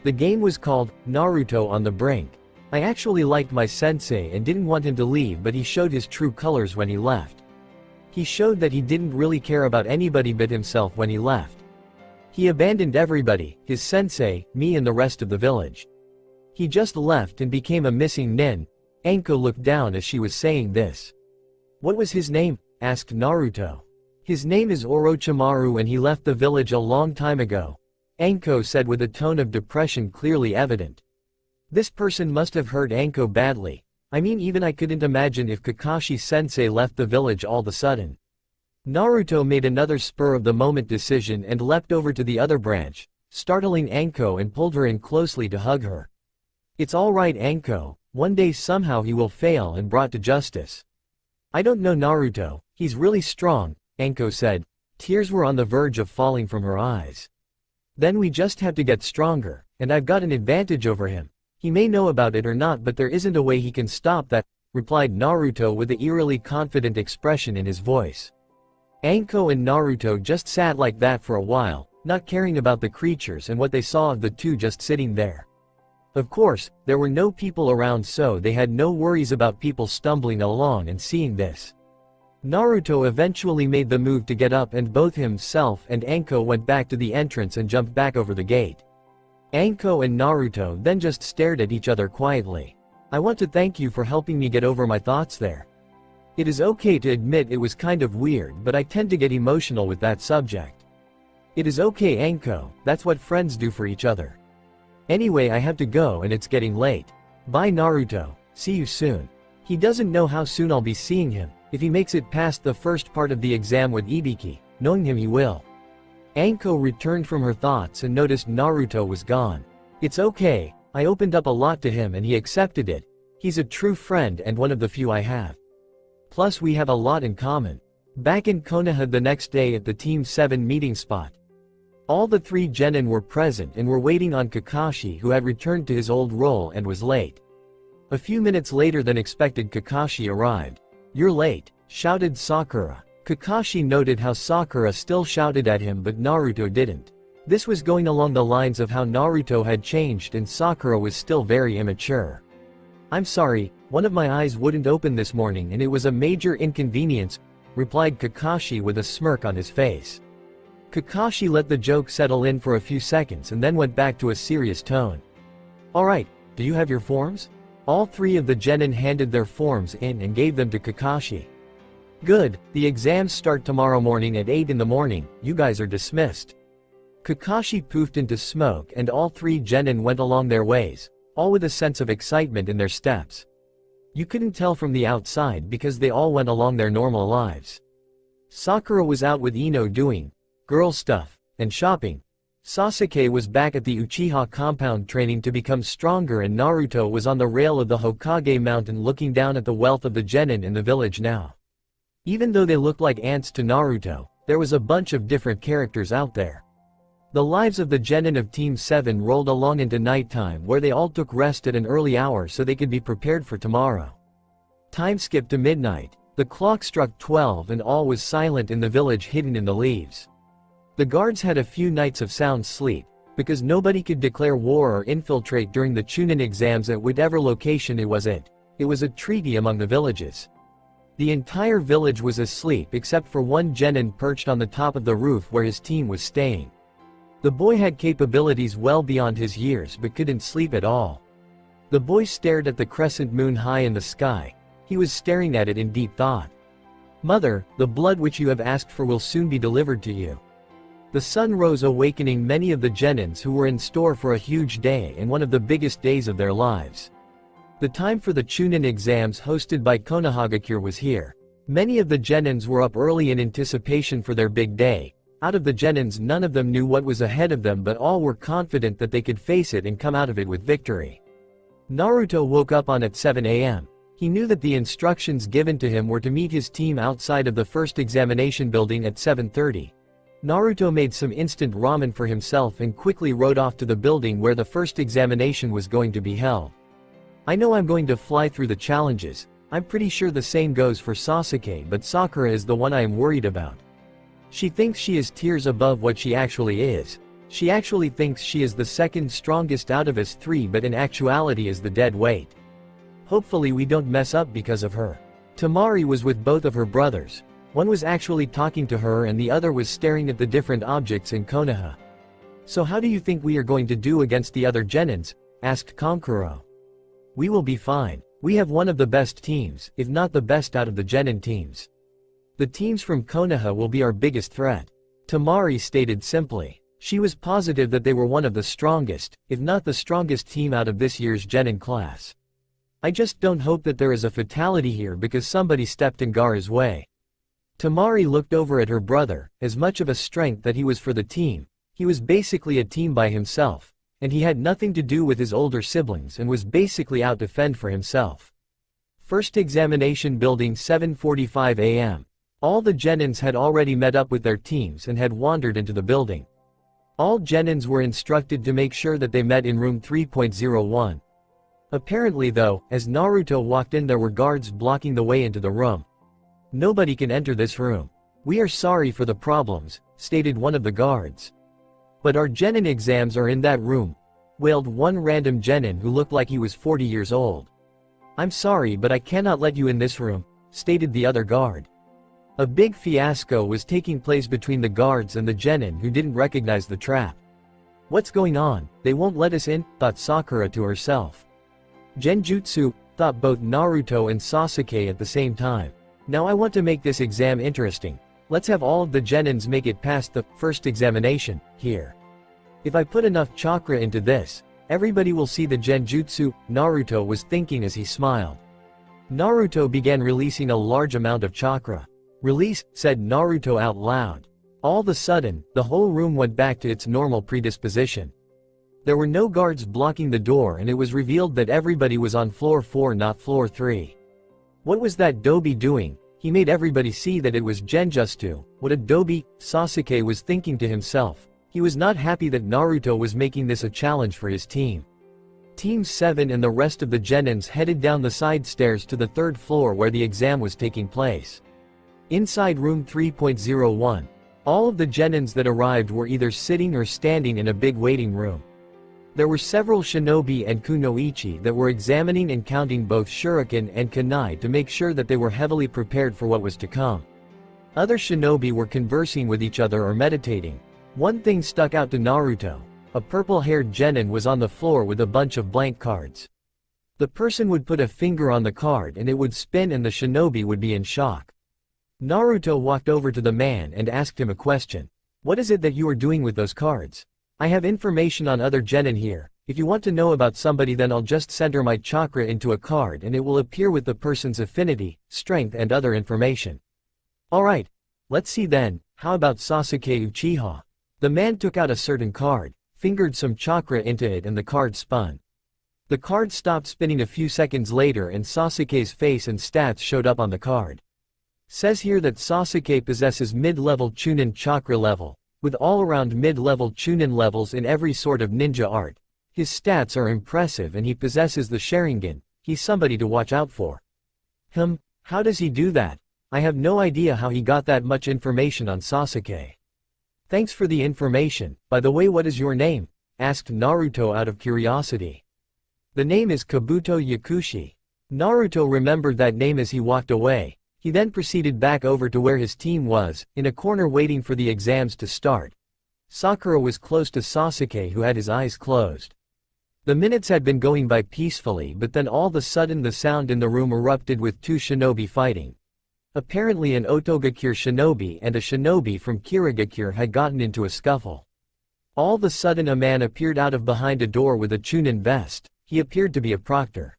The game was called Naruto on the Brink. I actually liked my sensei and didn't want him to leave, but he showed his true colors when he left. He showed that he didn't really care about anybody but himself when he left. He abandoned everybody, his sensei, me and the rest of the village. He just left and became a missing nin. Anko looked down as she was saying this. "What was his name?" asked Naruto. "His name is Orochimaru and he left the village a long time ago," Anko said with a tone of depression clearly evident. This person must have hurt Anko badly. I mean, even I couldn't imagine if Kakashi-sensei left the village all of a sudden. Naruto made another spur-of-the-moment decision and leapt over to the other branch, startling Anko and pulled her in closely to hug her. "It's all right, Anko. One day somehow he will fail and brought to justice. I don't know Naruto, he's really strong, Anko said. Tears were on the verge of falling from her eyes. Then we just have to get stronger, and I've got an advantage over him. He may know about it or not, but there isn't a way he can stop that, replied Naruto with an eerily confident expression in his voice. Anko and Naruto just sat like that for a while, not caring about the creatures and what they saw of the two just sitting there. Of course, there were no people around, so they had no worries about people stumbling along and seeing this. Naruto eventually made the move to get up, and both himself and Anko went back to the entrance and jumped back over the gate. Anko and Naruto then just stared at each other quietly. I want to thank you for helping me get over my thoughts there. It is okay to admit it was kind of weird, but I tend to get emotional with that subject. It is okay, Anko, that's what friends do for each other. Anyway, I have to go and it's getting late. Bye Naruto, see you soon. He doesn't know how soon I'll be seeing him, if he makes it past the first part of the exam with Ibiki, knowing him he will. Anko returned from her thoughts and noticed Naruto was gone. It's okay, I opened up a lot to him and he accepted it. He's a true friend and one of the few I have. Plus we have a lot in common. Back in Konoha the next day at the Team 7 meeting spot. All the three genin were present and were waiting on Kakashi, who had returned to his old role and was late. A few minutes later than expected, Kakashi arrived. You're late, shouted Sakura. Kakashi noted how Sakura still shouted at him but Naruto didn't. This was going along the lines of how Naruto had changed and Sakura was still very immature. I'm sorry, one of my eyes wouldn't open this morning and it was a major inconvenience, replied Kakashi with a smirk on his face. Kakashi let the joke settle in for a few seconds and then went back to a serious tone. Alright, do you have your forms? All three of the genin handed their forms in and gave them to Kakashi. Good, the exams start tomorrow morning at 8 in the morning, you guys are dismissed. Kakashi poofed into smoke and all three genin went along their ways, all with a sense of excitement in their steps. You couldn't tell from the outside because they all went along their normal lives. Sakura was out with Ino doing girl stuff and shopping. Sasuke was back at the Uchiha compound training to become stronger, and Naruto was on the rail of the Hokage mountain looking down at the wealth of the genin in the village now. Even though they looked like ants to Naruto, there was a bunch of different characters out there. The lives of the genin of Team 7 rolled along into nighttime, where they all took rest at an early hour so they could be prepared for tomorrow. Time skipped to midnight. The clock struck 12 and all was silent in the village, hidden in the leaves. The guards had a few nights of sound sleep, because nobody could declare war or infiltrate during the Chunin exams at whatever location it was at. It was a treaty among the villages. The entire village was asleep except for one genin perched on the top of the roof where his team was staying. The boy had capabilities well beyond his years but couldn't sleep at all. The boy stared at the crescent moon high in the sky. He was staring at it in deep thought. Mother, the blood which you have asked for will soon be delivered to you. The sun rose, awakening many of the genins who were in store for a huge day and one of the biggest days of their lives. The time for the Chunin exams hosted by Konohagakure was here. Many of the genins were up early in anticipation for their big day. Out of the genins, none of them knew what was ahead of them, but all were confident that they could face it and come out of it with victory. Naruto woke up on at 7 a.m. He knew that the instructions given to him were to meet his team outside of the first examination building at 7:30. Naruto made some instant ramen for himself and quickly rode off to the building where the first examination was going to be held. I know I'm going to fly through the challenges. I'm pretty sure the same goes for Sasuke, but Sakura is the one I am worried about. She thinks she is tiers above what she actually is. She actually thinks she is the second strongest out of us three, but in actuality is the dead weight. Hopefully we don't mess up because of her. Temari was with both of her brothers. One was actually talking to her and the other was staring at the different objects in Konoha. So how do you think we are going to do against the other genins? Asked Kankuro. We will be fine. We have one of the best teams, if not the best out of the genin teams. The teams from Konoha will be our biggest threat. Temari stated simply. She was positive that they were one of the strongest, if not the strongest team out of this year's genin class. I just don't hope that there is a fatality here because somebody stepped in Gaara's way. Temari looked over at her brother, as much of a strength that he was for the team. He was basically a team by himself, and he had nothing to do with his older siblings and was basically out to fend for himself. First examination building 7:45 a.m. All the genins had already met up with their teams and had wandered into the building. All genins were instructed to make sure that they met in room 3.01. Apparently though, as Naruto walked in there were guards blocking the way into the room. "Nobody can enter this room. We are sorry for the problems," stated one of the guards. "But our genin exams are in that room," wailed one random genin who looked like he was 40 years old. "I'm sorry but I cannot let you in this room," stated the other guard. A big fiasco was taking place between the guards and the genin who didn't recognize the trap. "What's going on? They won't let us in," thought Sakura to herself. "Genjutsu," thought both Naruto and Sasuke at the same time. "Now I want to make this exam interesting. Let's have all of the genins make it past the first examination here. If I put enough chakra into this, everybody will see the genjutsu," Naruto was thinking as he smiled. Naruto began releasing a large amount of chakra. "Release," said Naruto out loud. All of a sudden, the whole room went back to its normal predisposition. There were no guards blocking the door and it was revealed that everybody was on floor 4 not floor 3. What was that Dobi doing? He made everybody see that it was Genjutsu. What a Dobi, Sasuke was thinking to himself. He was not happy that Naruto was making this a challenge for his team. Team 7 and the rest of the genins headed down the side stairs to the 3rd floor where the exam was taking place. Inside room 3.01, all of the genins that arrived were either sitting or standing in a big waiting room. There were several shinobi and kunoichi that were examining and counting both shuriken and kunai to make sure that they were heavily prepared for what was to come. Other shinobi were conversing with each other or meditating. One thing stuck out to Naruto. A purple-haired genin was on the floor with a bunch of blank cards. The person would put a finger on the card and it would spin and the shinobi would be in shock. Naruto walked over to the man and asked him a question. "What is it that you are doing with those cards? I have information on other genin here. If you want to know about somebody then I'll just center my chakra into a card and it will appear with the person's affinity, strength and other information." "Alright. Let's see then, how about Sasuke Uchiha?" The man took out a certain card, fingered some chakra into it and the card spun. The card stopped spinning a few seconds later and Sasuke's face and stats showed up on the card. Says here that Sasuke possesses mid-level Chunin chakra level, with all-around mid-level Chunin levels in every sort of ninja art. His stats are impressive and he possesses the Sharingan. He's somebody to watch out for. How does he do that? I have no idea how he got that much information on Sasuke. Thanks for the information. By the way, what is your name? Asked Naruto out of curiosity. The name is Kabuto Yakushi. Naruto remembered that name as he walked away. He then proceeded back over to where his team was, in a corner waiting for the exams to start. Sakura was close to Sasuke who had his eyes closed. The minutes had been going by peacefully but then all of a sudden the sound in the room erupted with two shinobi fighting. Apparently an Otogakure shinobi and a shinobi from Kirigakure had gotten into a scuffle. All of a sudden a man appeared out of behind a door with a Chunin vest. He appeared to be a proctor.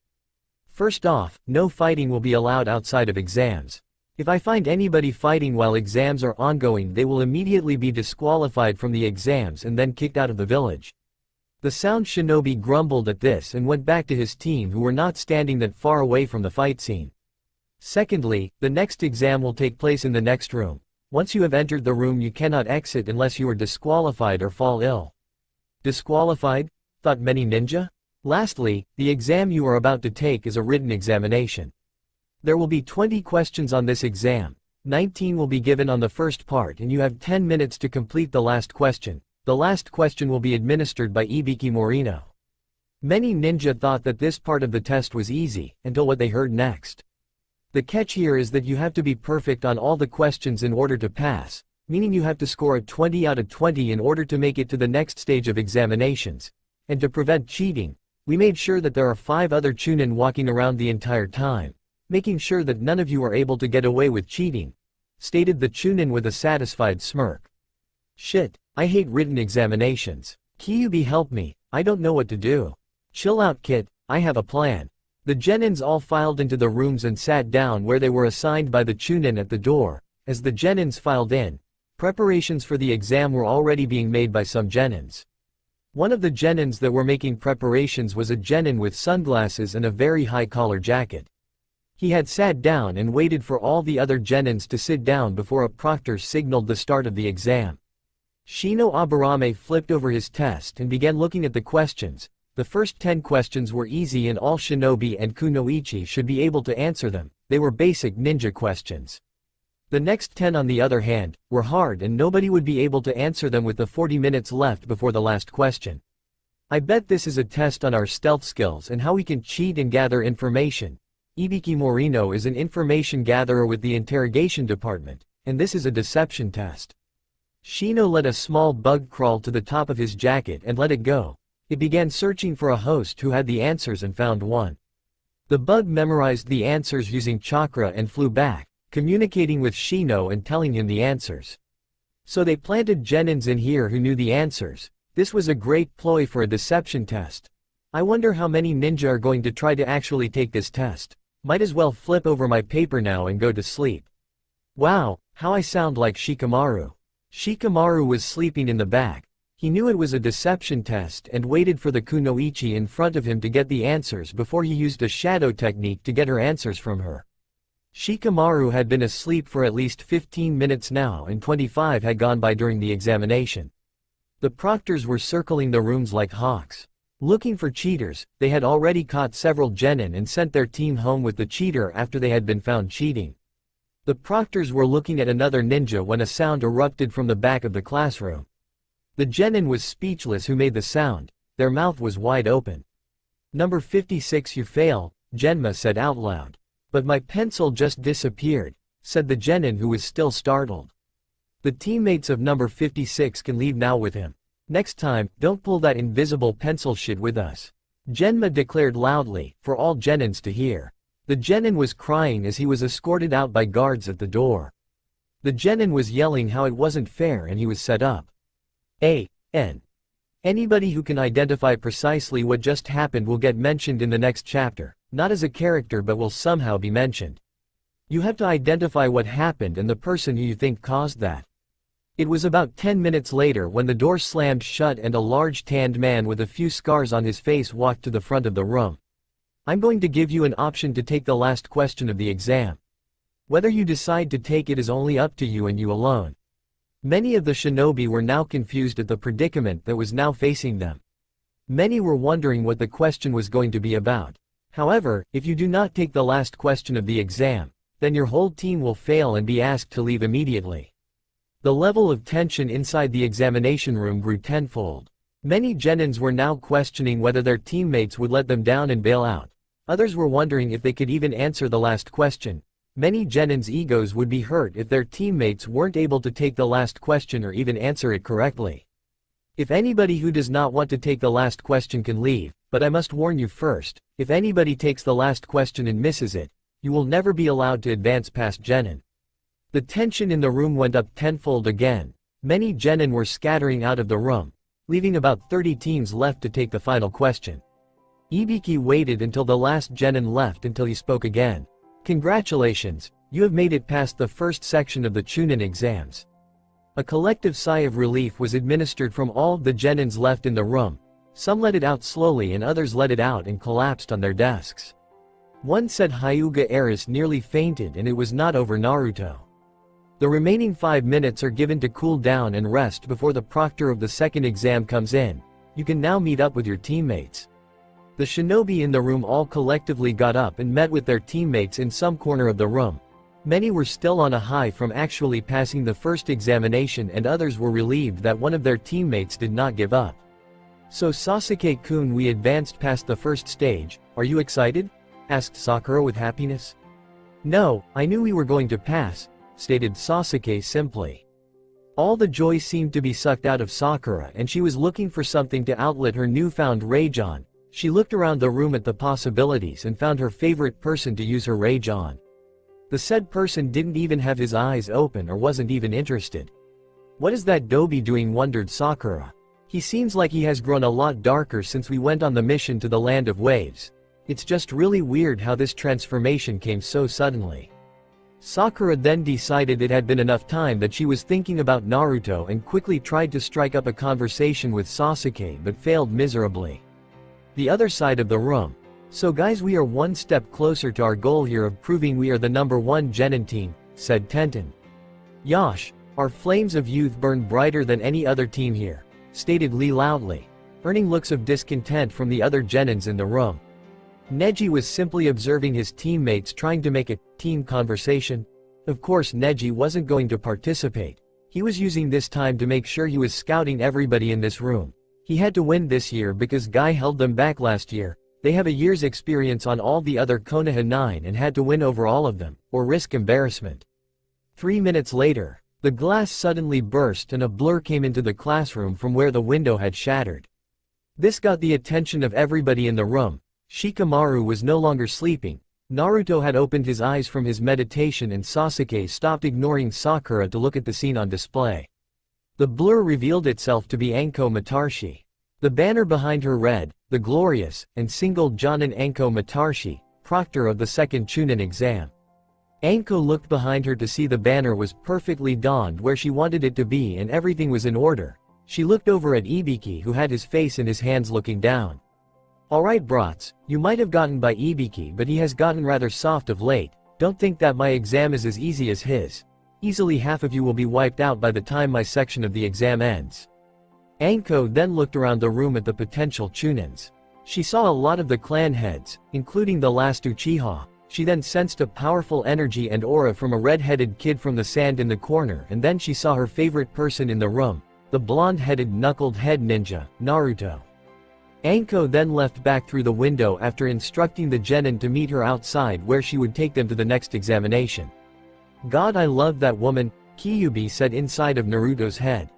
First off, no fighting will be allowed outside of exams. If I find anybody fighting while exams are ongoing they will immediately be disqualified from the exams and then kicked out of the village. The sound shinobi grumbled at this and went back to his team who were not standing that far away from the fight scene. Secondly, the next exam will take place in the next room. Once you have entered the room you cannot exit unless you are disqualified or fall ill. Disqualified? Thought many ninja? Lastly, the exam you are about to take is a written examination. There will be 20 questions on this exam. 19 will be given on the first part and you have 10 minutes to complete the last question. The last question will be administered by Ibiki Morino. Many ninja thought that this part of the test was easy, until what they heard next. The catch here is that you have to be perfect on all the questions in order to pass, meaning you have to score a 20 out of 20 in order to make it to the next stage of examinations. And to prevent cheating, we made sure that there are 5 other Chunin walking around the entire time, making sure that none of you are able to get away with cheating, stated the Chunin with a satisfied smirk. Shit, I hate written examinations. Kyuubi help me, I don't know what to do. Chill out kid, I have a plan. The genins all filed into the rooms and sat down where they were assigned by the Chunin at the door. As the genins filed in, preparations for the exam were already being made by some genins. One of the genins that were making preparations was a genin with sunglasses and a very high collar jacket. He had sat down and waited for all the other genins to sit down before a proctor signaled the start of the exam. Shino Aburame flipped over his test and began looking at the questions. The first 10 questions were easy and all shinobi and kunoichi should be able to answer them. They were basic ninja questions. The next 10 on the other hand, were hard and nobody would be able to answer them with the 40 minutes left before the last question. I bet this is a test on our stealth skills and how we can cheat and gather information. Ibiki Morino is an information gatherer with the interrogation department, and this is a deception test. Shino let a small bug crawl to the top of his jacket and let it go. It began searching for a host who had the answers and found one. The bug memorized the answers using chakra and flew back, communicating with Shino and telling him the answers. So they planted genins in here who knew the answers. This was a great ploy for a deception test. I wonder how many ninja are going to try to actually take this test. Might as well flip over my paper now and go to sleep. Wow, how I sound like Shikamaru. Shikamaru was sleeping in the back. He knew it was a deception test and waited for the kunoichi in front of him to get the answers before he used a shadow technique to get her answers from her. Shikamaru had been asleep for at least 15 minutes now and 25 had gone by during the examination. The proctors were circling the rooms like hawks. Looking for cheaters, they had already caught several genin and sent their team home with the cheater after they had been found cheating. The proctors were looking at another ninja when a sound erupted from the back of the classroom. The genin was speechless who made the sound, their mouth was wide open. "Number 56, you fail," Genma said out loud. "But my pencil just disappeared," said the genin who was still startled. "The teammates of number 56 can leave now with him. Next time, don't pull that invisible pencil shit with us," Genma declared loudly, for all genins to hear. The genin was crying as he was escorted out by guards at the door. The genin was yelling how it wasn't fair and he was set up. Anybody who can identify precisely what just happened will get mentioned in the next chapter, not as a character but will somehow be mentioned. You have to identify what happened and the person who you think caused that. It was about 10 minutes later when the door slammed shut and a large tanned man with a few scars on his face walked to the front of the room. "I'm going to give you an option to take the last question of the exam. Whether you decide to take it is only up to you and you alone." Many of the shinobi were now confused at the predicament that was now facing them. Many were wondering what the question was going to be about. However, if you do not take the last question of the exam, then your whole team will fail and be asked to leave immediately. The level of tension inside the examination room grew tenfold. Many genins were now questioning whether their teammates would let them down and bail out. Others were wondering if they could even answer the last question. Many genins' egos would be hurt if their teammates weren't able to take the last question or even answer it correctly. If anybody who does not want to take the last question can leave, but I must warn you first, if anybody takes the last question and misses it, you will never be allowed to advance past genin. The tension in the room went up tenfold again. Many genin were scattering out of the room, leaving about 30 teams left to take the final question. Ibiki waited until the last genin left until he spoke again. "Congratulations, you have made it past the first section of the Chunin exams." A collective sigh of relief was administered from all of the genins left in the room. Some let it out slowly and others let it out and collapsed on their desks. One said Hyuga Eris nearly fainted and it was not over Naruto. The remaining 5 minutes are given to cool down and rest before the proctor of the second exam comes in. You can now meet up with your teammates. The shinobi in the room all collectively got up and met with their teammates in some corner of the room. Many were still on a high from actually passing the first examination and others were relieved that one of their teammates did not give up. "So Sasuke-kun, we advanced past the first stage, are you excited?" asked Sakura with happiness. "No, I knew we were going to pass," stated Sasuke simply. All the joy seemed to be sucked out of Sakura and she was looking for something to outlet her newfound rage on. She looked around the room at the possibilities and found her favorite person to use her rage on. The said person didn't even have his eyes open or wasn't even interested. "What is that Dobi doing?" wondered Sakura. "He seems like he has grown a lot darker since we went on the mission to the land of waves. It's just really weird how this transformation came so suddenly." Sakura then decided it had been enough time that she was thinking about Naruto and quickly tried to strike up a conversation with Sasuke but failed miserably. The other side of the room. So guys, we are one step closer to our goal here of proving we are the #1 Genin team, said Tenten. Yosh, our flames of youth burn brighter than any other team here, stated Lee loudly, earning looks of discontent from the other Genins in the room. Neji was simply observing his teammates trying to make a team conversation. Of course Neji wasn't going to participate. He was using this time to make sure he was scouting everybody in this room. He had to win this year because Guy held them back last year. They have a year's experience on all the other Konoha 9 and had to win over all of them, or risk embarrassment. 3 minutes later, the glass suddenly burst and a blur came into the classroom from where the window had shattered. This got the attention of everybody in the room. Shikamaru was no longer sleeping. Naruto had opened his eyes from his meditation and Sasuke stopped ignoring Sakura to look at the scene on display. The blur revealed itself to be Anko Matarshi. The banner behind her read, "The Glorious and Single Jonin Anko Matarshi, proctor of the second Chunin exam." Anko looked behind her to see the banner was perfectly donned where she wanted it to be and everything was in order. She looked over at Ibiki who had his face in his hands looking down. "Alright brats, you might have gotten by Ibiki but he has gotten rather soft of late. Don't think that my exam is as easy as his. Easily half of you will be wiped out by the time my section of the exam ends." Anko then looked around the room at the potential Chunins. She saw a lot of the clan heads, including the last Uchiha. She then sensed a powerful energy and aura from a red-headed kid from the sand in the corner and then she saw her favorite person in the room, the blonde-headed knuckled head ninja, Naruto. Anko then left back through the window after instructing the Genin to meet her outside where she would take them to the next examination. "God, I love that woman," Kyuubi said inside of Naruto's head.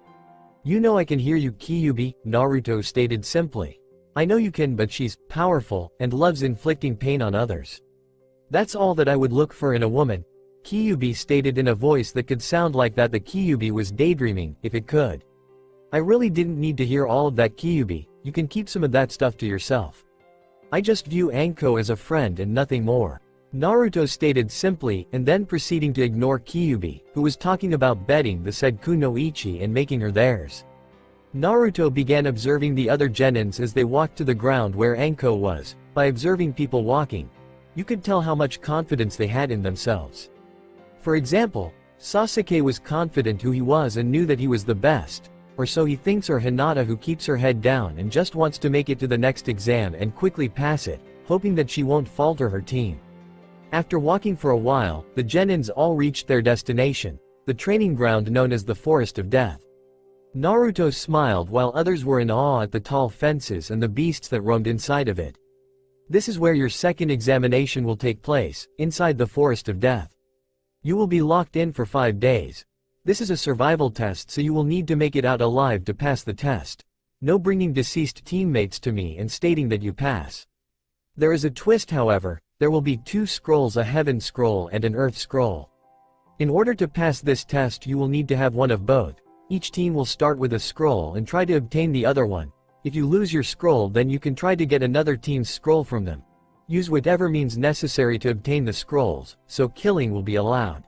"You know I can hear you, Kyuubi," Naruto stated simply. "I know you can, but she's powerful and loves inflicting pain on others. That's all that I would look for in a woman," Kyuubi stated in a voice that could sound like that the Kyuubi was daydreaming, if it could. "I really didn't need to hear all of that, Kyuubi, you can keep some of that stuff to yourself. I just view Anko as a friend and nothing more," Naruto stated simply and then proceeding to ignore Kyuubi, who was talking about betting the said kunoichi and making her theirs. Naruto began observing the other Genins as they walked to the ground where Anko was. By observing people walking, you could tell how much confidence they had in themselves. For example, Sasuke was confident who he was and knew that he was the best, or so he thinks, or Hinata who keeps her head down and just wants to make it to the next exam and quickly pass it, hoping that she won't falter her team. After walking for a while, the Genins all reached their destination, the training ground known as the Forest of Death. Naruto smiled while others were in awe at the tall fences and the beasts that roamed inside of it. "This is where your second examination will take place, inside the Forest of Death. You will be locked in for 5 days. This is a survival test, so you will need to make it out alive to pass the test. No bringing deceased teammates to me and stating that you pass. There is a twist, however. There will be 2 scrolls, a heaven scroll and an earth scroll. In order to pass this test you will need to have one of both. Each team will start with a scroll and try to obtain the other one. If you lose your scroll then you can try to get another team's scroll from them. Use whatever means necessary to obtain the scrolls, so killing will be allowed."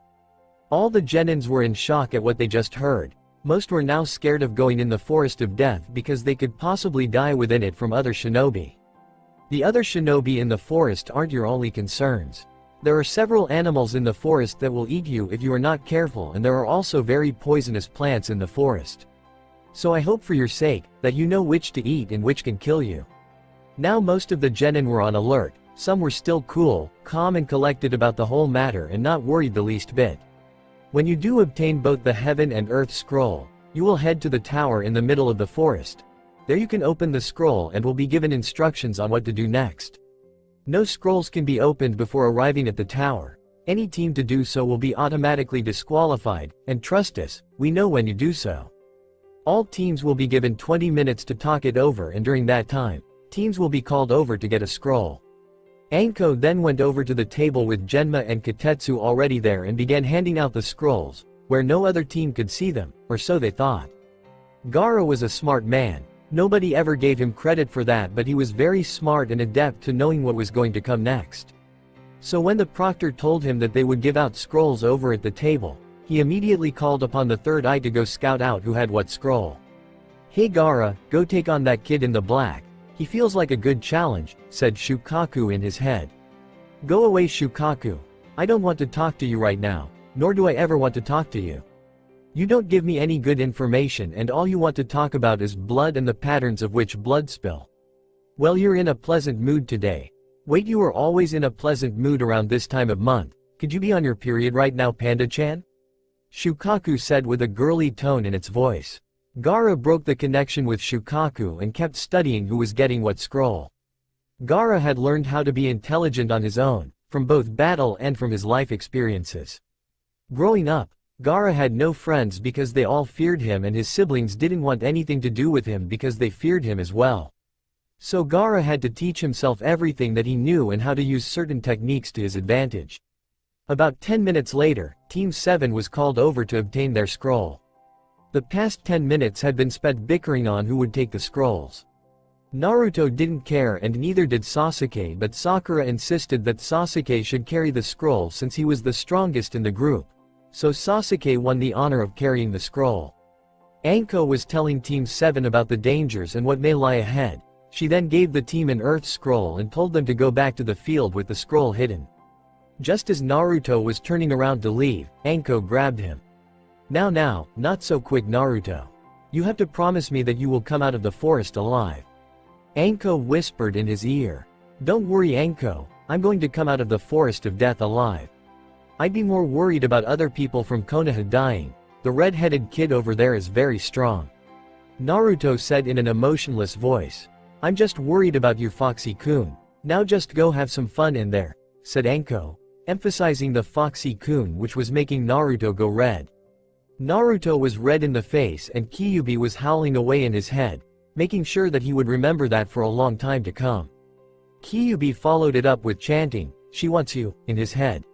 All the Genins were in shock at what they just heard. Most were now scared of going in the Forest of Death because they could possibly die within it from other shinobi. The other shinobi in the forest aren't your only concerns. There are several animals in the forest that will eat you if you are not careful, and there are also very poisonous plants in the forest. So I hope for your sake, that you know which to eat and which can kill you. Now most of the Genin were on alert. Some were still cool, calm and collected about the whole matter and not worried the least bit. When you do obtain both the Heaven and Earth scroll, you will head to the tower in the middle of the forest. There you can open the scroll and will be given instructions on what to do next. No scrolls can be opened before arriving at the tower. Any team to do so will be automatically disqualified, and trust us, we know when you do so. All teams will be given 20 minutes to talk it over, and during that time, teams will be called over to get a scroll. Anko then went over to the table with Genma and Katetsu already there and began handing out the scrolls, where no other team could see them, or so they thought. Gaara was a smart man. Nobody ever gave him credit for that, but he was very smart and adept to knowing what was going to come next. So when the proctor told him that they would give out scrolls over at the table, he immediately called upon the third eye to go scout out who had what scroll. "Hey Gaara, go take on that kid in the black. He feels like a good challenge, said Shukaku in his head. Go away Shukaku. I don't want to talk to you right now, nor do I ever want to talk to you. You don't give me any good information and all you want to talk about is blood and the patterns of which blood spill. Well, you're in a pleasant mood today. Wait, you are always in a pleasant mood around this time of month. Could you be on your period right now, Panda-chan? Shukaku said with a girly tone in its voice. Gaara broke the connection with Shukaku and kept studying who was getting what scroll. Gaara had learned how to be intelligent on his own, from both battle and from his life experiences. Growing up, Gaara had no friends because they all feared him and his siblings didn't want anything to do with him because they feared him as well. So Gaara had to teach himself everything that he knew and how to use certain techniques to his advantage. About 10 minutes later, Team 7 was called over to obtain their scroll. The past 10 minutes had been spent bickering on who would take the scrolls. Naruto didn't care and neither did Sasuke, but Sakura insisted that Sasuke should carry the scroll since he was the strongest in the group. So Sasuke won the honor of carrying the scroll. Anko was telling Team 7 about the dangers and what may lie ahead. She then gave the team an earth scroll and told them to go back to the field with the scroll hidden. Just as Naruto was turning around to leave, Anko grabbed him. Now, not so quick Naruto. You have to promise me that you will come out of the forest alive. Anko whispered in his ear. Don't worry Anko, I'm going to come out of the forest of death alive. I'd be more worried about other people from Konoha dying. The red-headed kid over there is very strong. Naruto said in an emotionless voice. I'm just worried about you Foxy-kun. Now just go have some fun in there, said Anko, emphasizing the Foxy-kun which was making Naruto go red. Naruto was red in the face and Kyuubi was howling away in his head, making sure that he would remember that for a long time to come. Kyuubi followed it up with chanting, she wants you, in his head.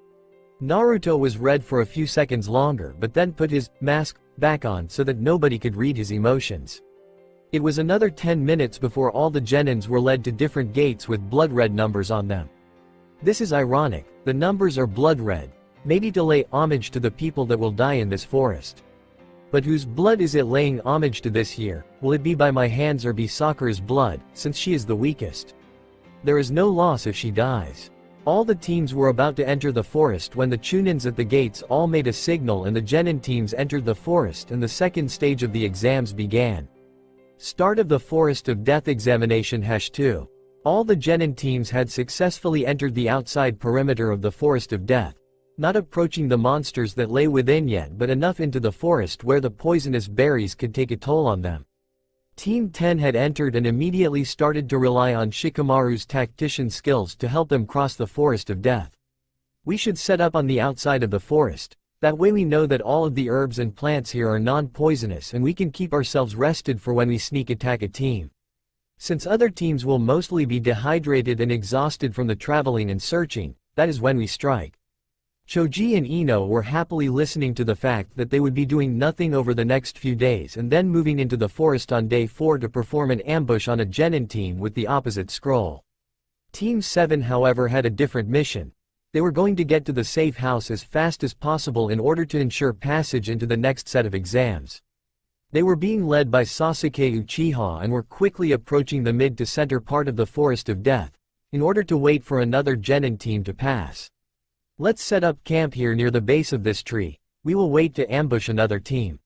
Naruto was red for a few seconds longer but then put his mask back on so that nobody could read his emotions. It was another 10 minutes before all the genins were led to different gates with blood red numbers on them. This is ironic, the numbers are blood red, maybe to lay homage to the people that will die in this forest. But whose blood is it laying homage to this year? Will it be by my hands or be Sakura's blood, since she is the weakest? There is no loss if she dies. All the teams were about to enter the forest when the Chunins at the gates all made a signal and the genin teams entered the forest and the second stage of the exams began. Start of the Forest of Death examination #2. All the genin teams had successfully entered the outside perimeter of the Forest of Death, not approaching the monsters that lay within yet but enough into the forest where the poisonous berries could take a toll on them. Team 10 had entered and immediately started to rely on Shikamaru's tactician skills to help them cross the Forest of Death. We should set up on the outside of the forest. That way we know that all of the herbs and plants here are non-poisonous and we can keep ourselves rested for when we sneak attack a team. Since other teams will mostly be dehydrated and exhausted from the traveling and searching, that is when we strike. Choji and Ino were happily listening to the fact that they would be doing nothing over the next few days and then moving into the forest on day 4 to perform an ambush on a genin team with the opposite scroll. Team 7 however had a different mission. They were going to get to the safe house as fast as possible in order to ensure passage into the next set of exams. They were being led by Sasuke Uchiha and were quickly approaching the mid to center part of the Forest of Death, in order to wait for another genin team to pass. Let's set up camp here near the base of this tree, we will wait to ambush another team.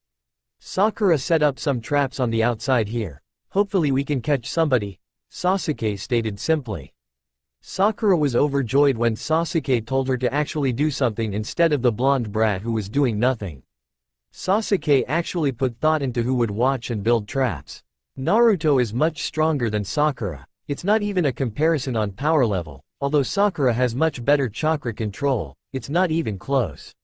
Sakura set up some traps on the outside here, hopefully we can catch somebody, Sasuke stated simply. Sakura was overjoyed when Sasuke told her to actually do something instead of the blonde brat who was doing nothing. Sasuke actually put thought into who would watch and build traps. Naruto is much stronger than Sakura, it's not even a comparison on power level, although Sakura has much better chakra control, it's not even close.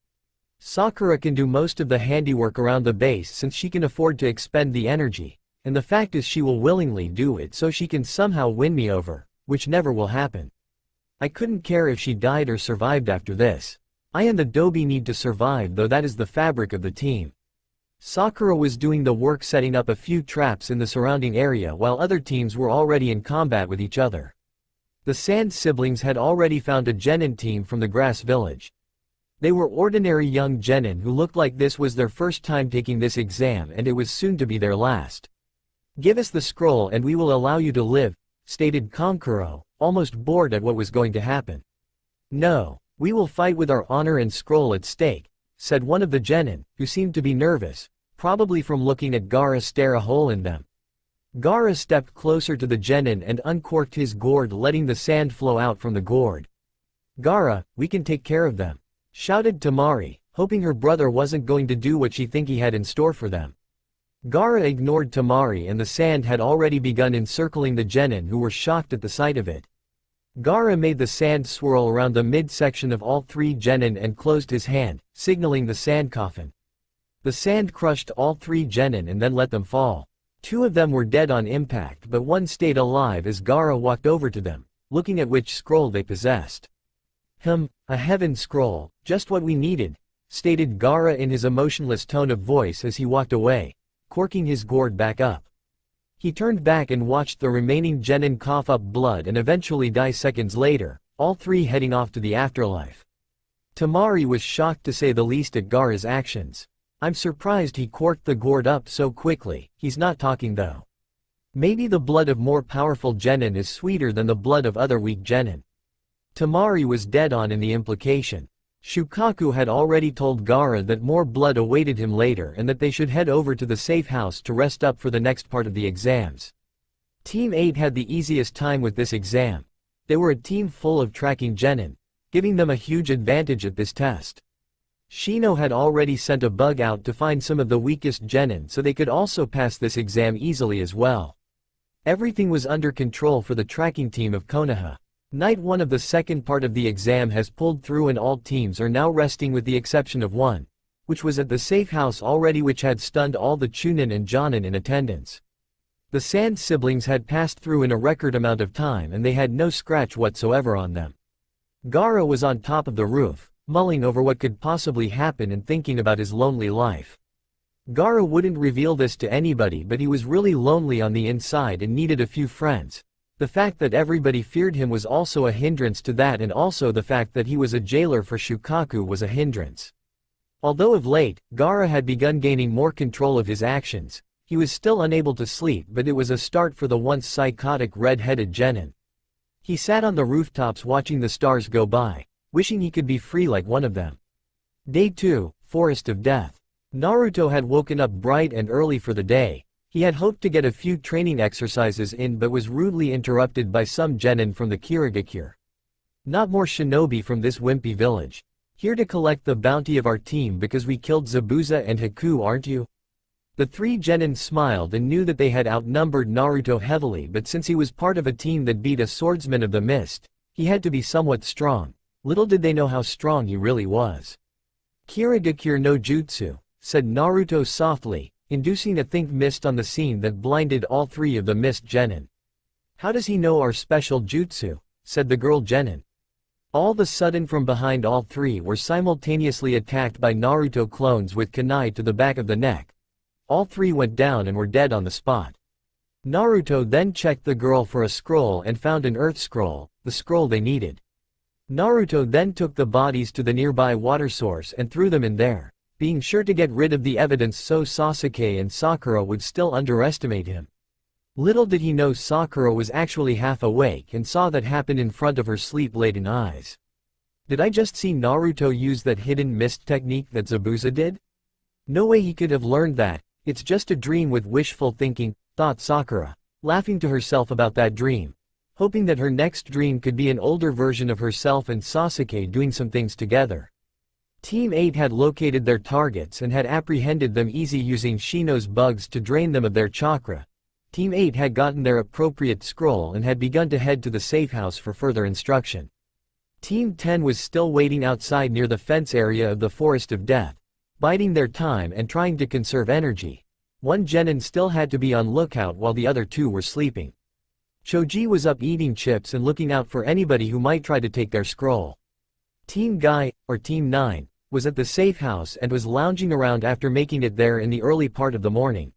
Sakura can do most of the handiwork around the base since she can afford to expend the energy, and the fact is she will willingly do it so she can somehow win me over, which never will happen. I couldn't care if she died or survived after this. I and the Dobi need to survive though that is the fabric of the team. Sakura was doing the work setting up a few traps in the surrounding area while other teams were already in combat with each other. The Sand siblings had already found a genin team from the grass village. They were ordinary young genin who looked like this was their first time taking this exam and it was soon to be their last. Give us the scroll and we will allow you to live, stated Kankuro, almost bored at what was going to happen. No, we will fight with our honor and scroll at stake, said one of the genin, who seemed to be nervous, probably from looking at Gaara stare a hole in them. Gaara stepped closer to the genin and uncorked his gourd, letting the sand flow out from the gourd. Gaara, we can take care of them, shouted Tamari, hoping her brother wasn't going to do what she think he had in store for them. Gaara ignored Tamari, and the sand had already begun encircling the genin, who were shocked at the sight of it. Gaara made the sand swirl around the midsection of all three genin and closed his hand, signaling the sand coffin. The sand crushed all three genin and then let them fall. Two of them were dead on impact, but one stayed alive as Gaara walked over to them, looking at which scroll they possessed. A heaven scroll, just what we needed, stated Gaara in his emotionless tone of voice as he walked away, corking his gourd back up. He turned back and watched the remaining genin cough up blood and eventually die seconds later, all three heading off to the afterlife. Tamari was shocked to say the least at Gaara's actions. I'm surprised he corked the gourd up so quickly. He's not talking though. Maybe the blood of more powerful genin is sweeter than the blood of other weak genin. Tamari was dead on in the implication. Shukaku had already told Gaara that more blood awaited him later and that they should head over to the safe house to rest up for the next part of the exams. Team 8 had the easiest time with this exam. They were a team full of tracking genin, giving them a huge advantage at this test. Shino had already sent a bug out to find some of the weakest genin so they could also pass this exam easily as well. Everything was under control for the tracking team of Konoha. Night 1 of the second part of the exam has pulled through and all teams are now resting with the exception of one, which was at the safe house already, which had stunned all the Chunin and Jonin in attendance. The Sand siblings had passed through in a record amount of time and they had no scratch whatsoever on them. Gaara was on top of the roof, mulling over what could possibly happen and thinking about his lonely life. Gaara wouldn't reveal this to anybody, but he was really lonely on the inside and needed a few friends. The fact that everybody feared him was also a hindrance to that, and also the fact that he was a jailer for Shukaku was a hindrance. Although of late, Gaara had begun gaining more control of his actions, he was still unable to sleep, but it was a start for the once psychotic red-headed genin. He sat on the rooftops watching the stars go by, wishing he could be free like one of them. Day 2, Forest of Death. Naruto had woken up bright and early for the day. He had hoped to get a few training exercises in but was rudely interrupted by some genin from the Kirigakure. Not more shinobi from this wimpy village. Here to collect the bounty of our team because we killed Zabuza and Haku, aren't you? The three genin smiled and knew that they had outnumbered Naruto heavily, but since he was part of a team that beat a swordsman of the mist, he had to be somewhat strong. Little did they know how strong he really was. Kirigakure no jutsu, said Naruto softly, inducing a think mist on the scene that blinded all three of the mist genin. How does he know our special jutsu? Said the girl genin. All of a sudden from behind all three were simultaneously attacked by Naruto clones with kunai to the back of the neck. All three went down and were dead on the spot. Naruto then checked the girl for a scroll and found an earth scroll, the scroll they needed. Naruto then took the bodies to the nearby water source and threw them in there, being sure to get rid of the evidence so Sasuke and Sakura would still underestimate him. Little did he know Sakura was actually half awake and saw that happen in front of her sleep-laden eyes. Did I just see Naruto use that hidden mist technique that Zabuza did? No way he could have learned that. It's just a dream with wishful thinking, thought Sakura, laughing to herself about that dream, hoping that her next dream could be an older version of herself and Sasuke doing some things together. Team 8 had located their targets and had apprehended them easy using Shino's bugs to drain them of their chakra. Team 8 had gotten their appropriate scroll and had begun to head to the safe house for further instruction. Team 10 was still waiting outside near the fence area of the Forest of Death, biding their time and trying to conserve energy. One genin still had to be on lookout while the other two were sleeping. Choji was up eating chips and looking out for anybody who might try to take their scroll. Team Guy, or Team 9, was at the safe house and was lounging around after making it there in the early part of the morning.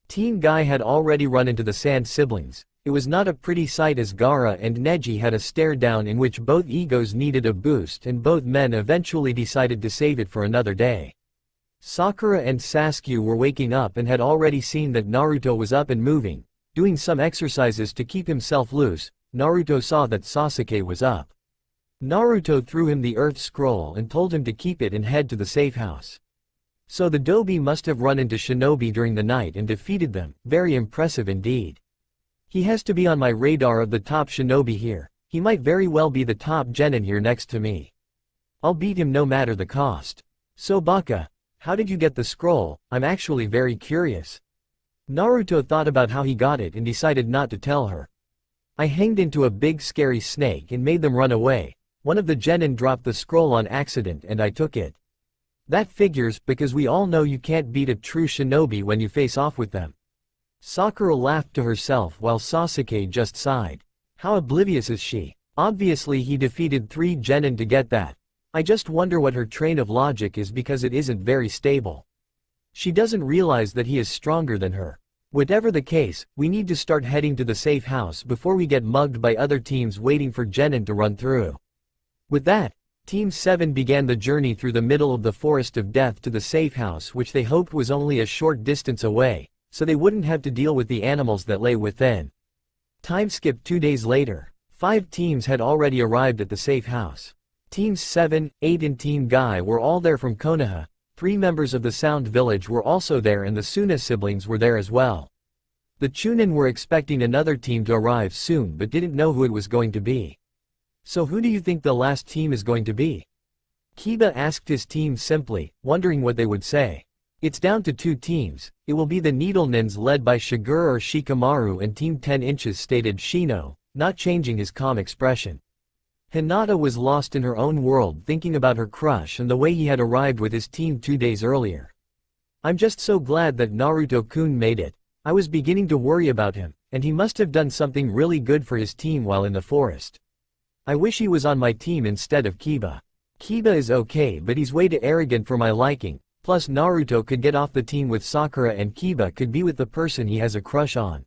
Team Guy had already run into the Sand siblings. It was not a pretty sight as Gaara and Neji had a stare down in which both egos needed a boost and both men eventually decided to save it for another day. Sakura and Sasuke were waking up and had already seen that Naruto was up and moving, doing some exercises to keep himself loose, Naruto saw that Sasuke was up. Naruto threw him the earth scroll and told him to keep it and head to the safe house. So the Dobi must have run into shinobi during the night and defeated them, very impressive indeed. He has to be on my radar of the top shinobi here, he might very well be the top genin here next to me. I'll beat him no matter the cost. So Baka, how did you get the scroll? I'm actually very curious. Naruto thought about how he got it and decided not to tell her. I hanged into a big scary snake and made them run away. One of the genin dropped the scroll on accident and I took it. That figures because we all know you can't beat a true shinobi when you face off with them. Sakura laughed to herself while Sasuke just sighed. How oblivious is she? Obviously he defeated 3 genin to get that. I just wonder what her train of logic is because it isn't very stable. She doesn't realize that he is stronger than her. Whatever the case, we need to start heading to the safe house before we get mugged by other teams waiting for genin to run through. With that, Team 7 began the journey through the middle of the forest of death to the safe house, which they hoped was only a short distance away, so they wouldn't have to deal with the animals that lay within. Time skip 2 days later. 5 teams had already arrived at the safe house. Teams 7, 8 and Team Guy were all there from Konoha. 3 members of the Sound Village were also there and the Suna siblings were there as well. The Chunin were expecting another team to arrive soon but didn't know who it was going to be. So who do you think the last team is going to be? Kiba asked his team simply, wondering what they would say. It's down to 2 teams, it will be the Needle Nins led by Shigure or Shikamaru and Team 10 Inches stated Shino, not changing his calm expression. Hinata was lost in her own world thinking about her crush and the way he had arrived with his team 2 days earlier. I'm just so glad that Naruto-kun made it. I was beginning to worry about him, and he must have done something really good for his team while in the forest. I wish he was on my team instead of Kiba. Kiba is okay but he's way too arrogant for my liking, plus Naruto could get off the team with Sakura and Kiba could be with the person he has a crush on.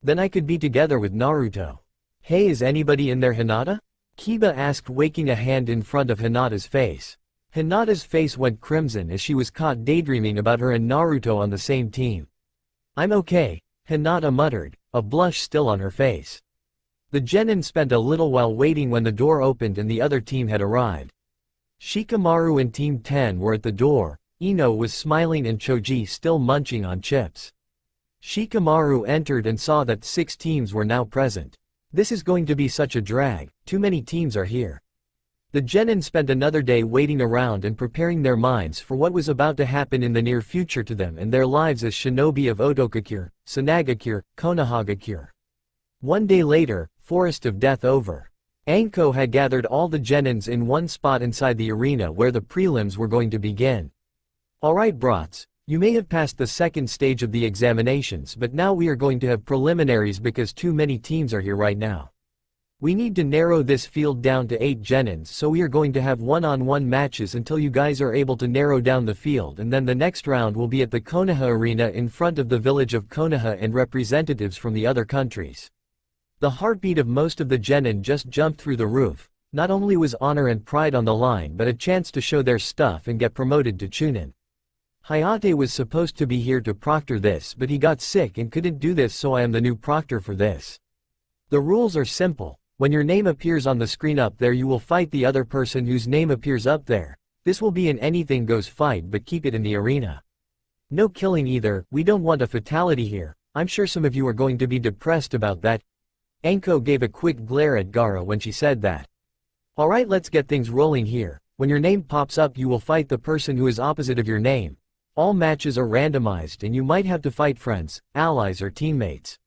Then I could be together with Naruto. Hey, is anybody in there, Hinata? Kiba asked, waking a hand in front of Hinata's face. Hinata's face went crimson as she was caught daydreaming about her and Naruto on the same team. I'm okay, Hinata muttered, a blush still on her face. The genin spent a little while waiting when the door opened and the other team had arrived. Shikamaru and Team 10 were at the door, Ino was smiling and Choji still munching on chips. Shikamaru entered and saw that 6 teams were now present. This is going to be such a drag, too many teams are here. The genin spent another day waiting around and preparing their minds for what was about to happen in the near future to them and their lives as shinobi of Otokakure, Sanagakure, Konohagakure. 1 day later, Forest of Death over. Anko had gathered all the genins in one spot inside the arena where the prelims were going to begin. Alright brats, you may have passed the second stage of the examinations but now we are going to have preliminaries because too many teams are here right now. We need to narrow this field down to 8 genins, so we are going to have one-on-one matches until you guys are able to narrow down the field, and then the next round will be at the Konoha arena in front of the village of Konoha and representatives from the other countries. The heartbeat of most of the genin just jumped through the roof. Not only was honor and pride on the line but a chance to show their stuff and get promoted to Chunin. Hayate was supposed to be here to proctor this but he got sick and couldn't do this, so I am the new proctor for this. The rules are simple. When your name appears on the screen up there you will fight the other person whose name appears up there. This will be an anything goes fight but keep it in the arena. No killing either, we don't want a fatality here. I'm sure some of you are going to be depressed about that. Anko gave a quick glare at Gaara when she said that. Alright, let's get things rolling here. When your name pops up you will fight the person who is opposite of your name. All matches are randomized and you might have to fight friends, allies or teammates.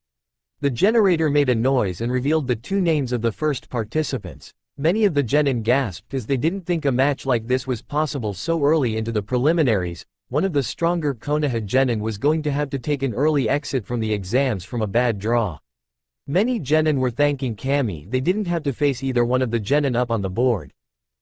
The generator made a noise and revealed the 2 names of the first participants. Many of the genin gasped as they didn't think a match like this was possible so early into the preliminaries. One of the stronger Konoha genin was going to have to take an early exit from the exams from a bad draw. Many genin were thanking Kami they didn't have to face either one of the genin up on the board.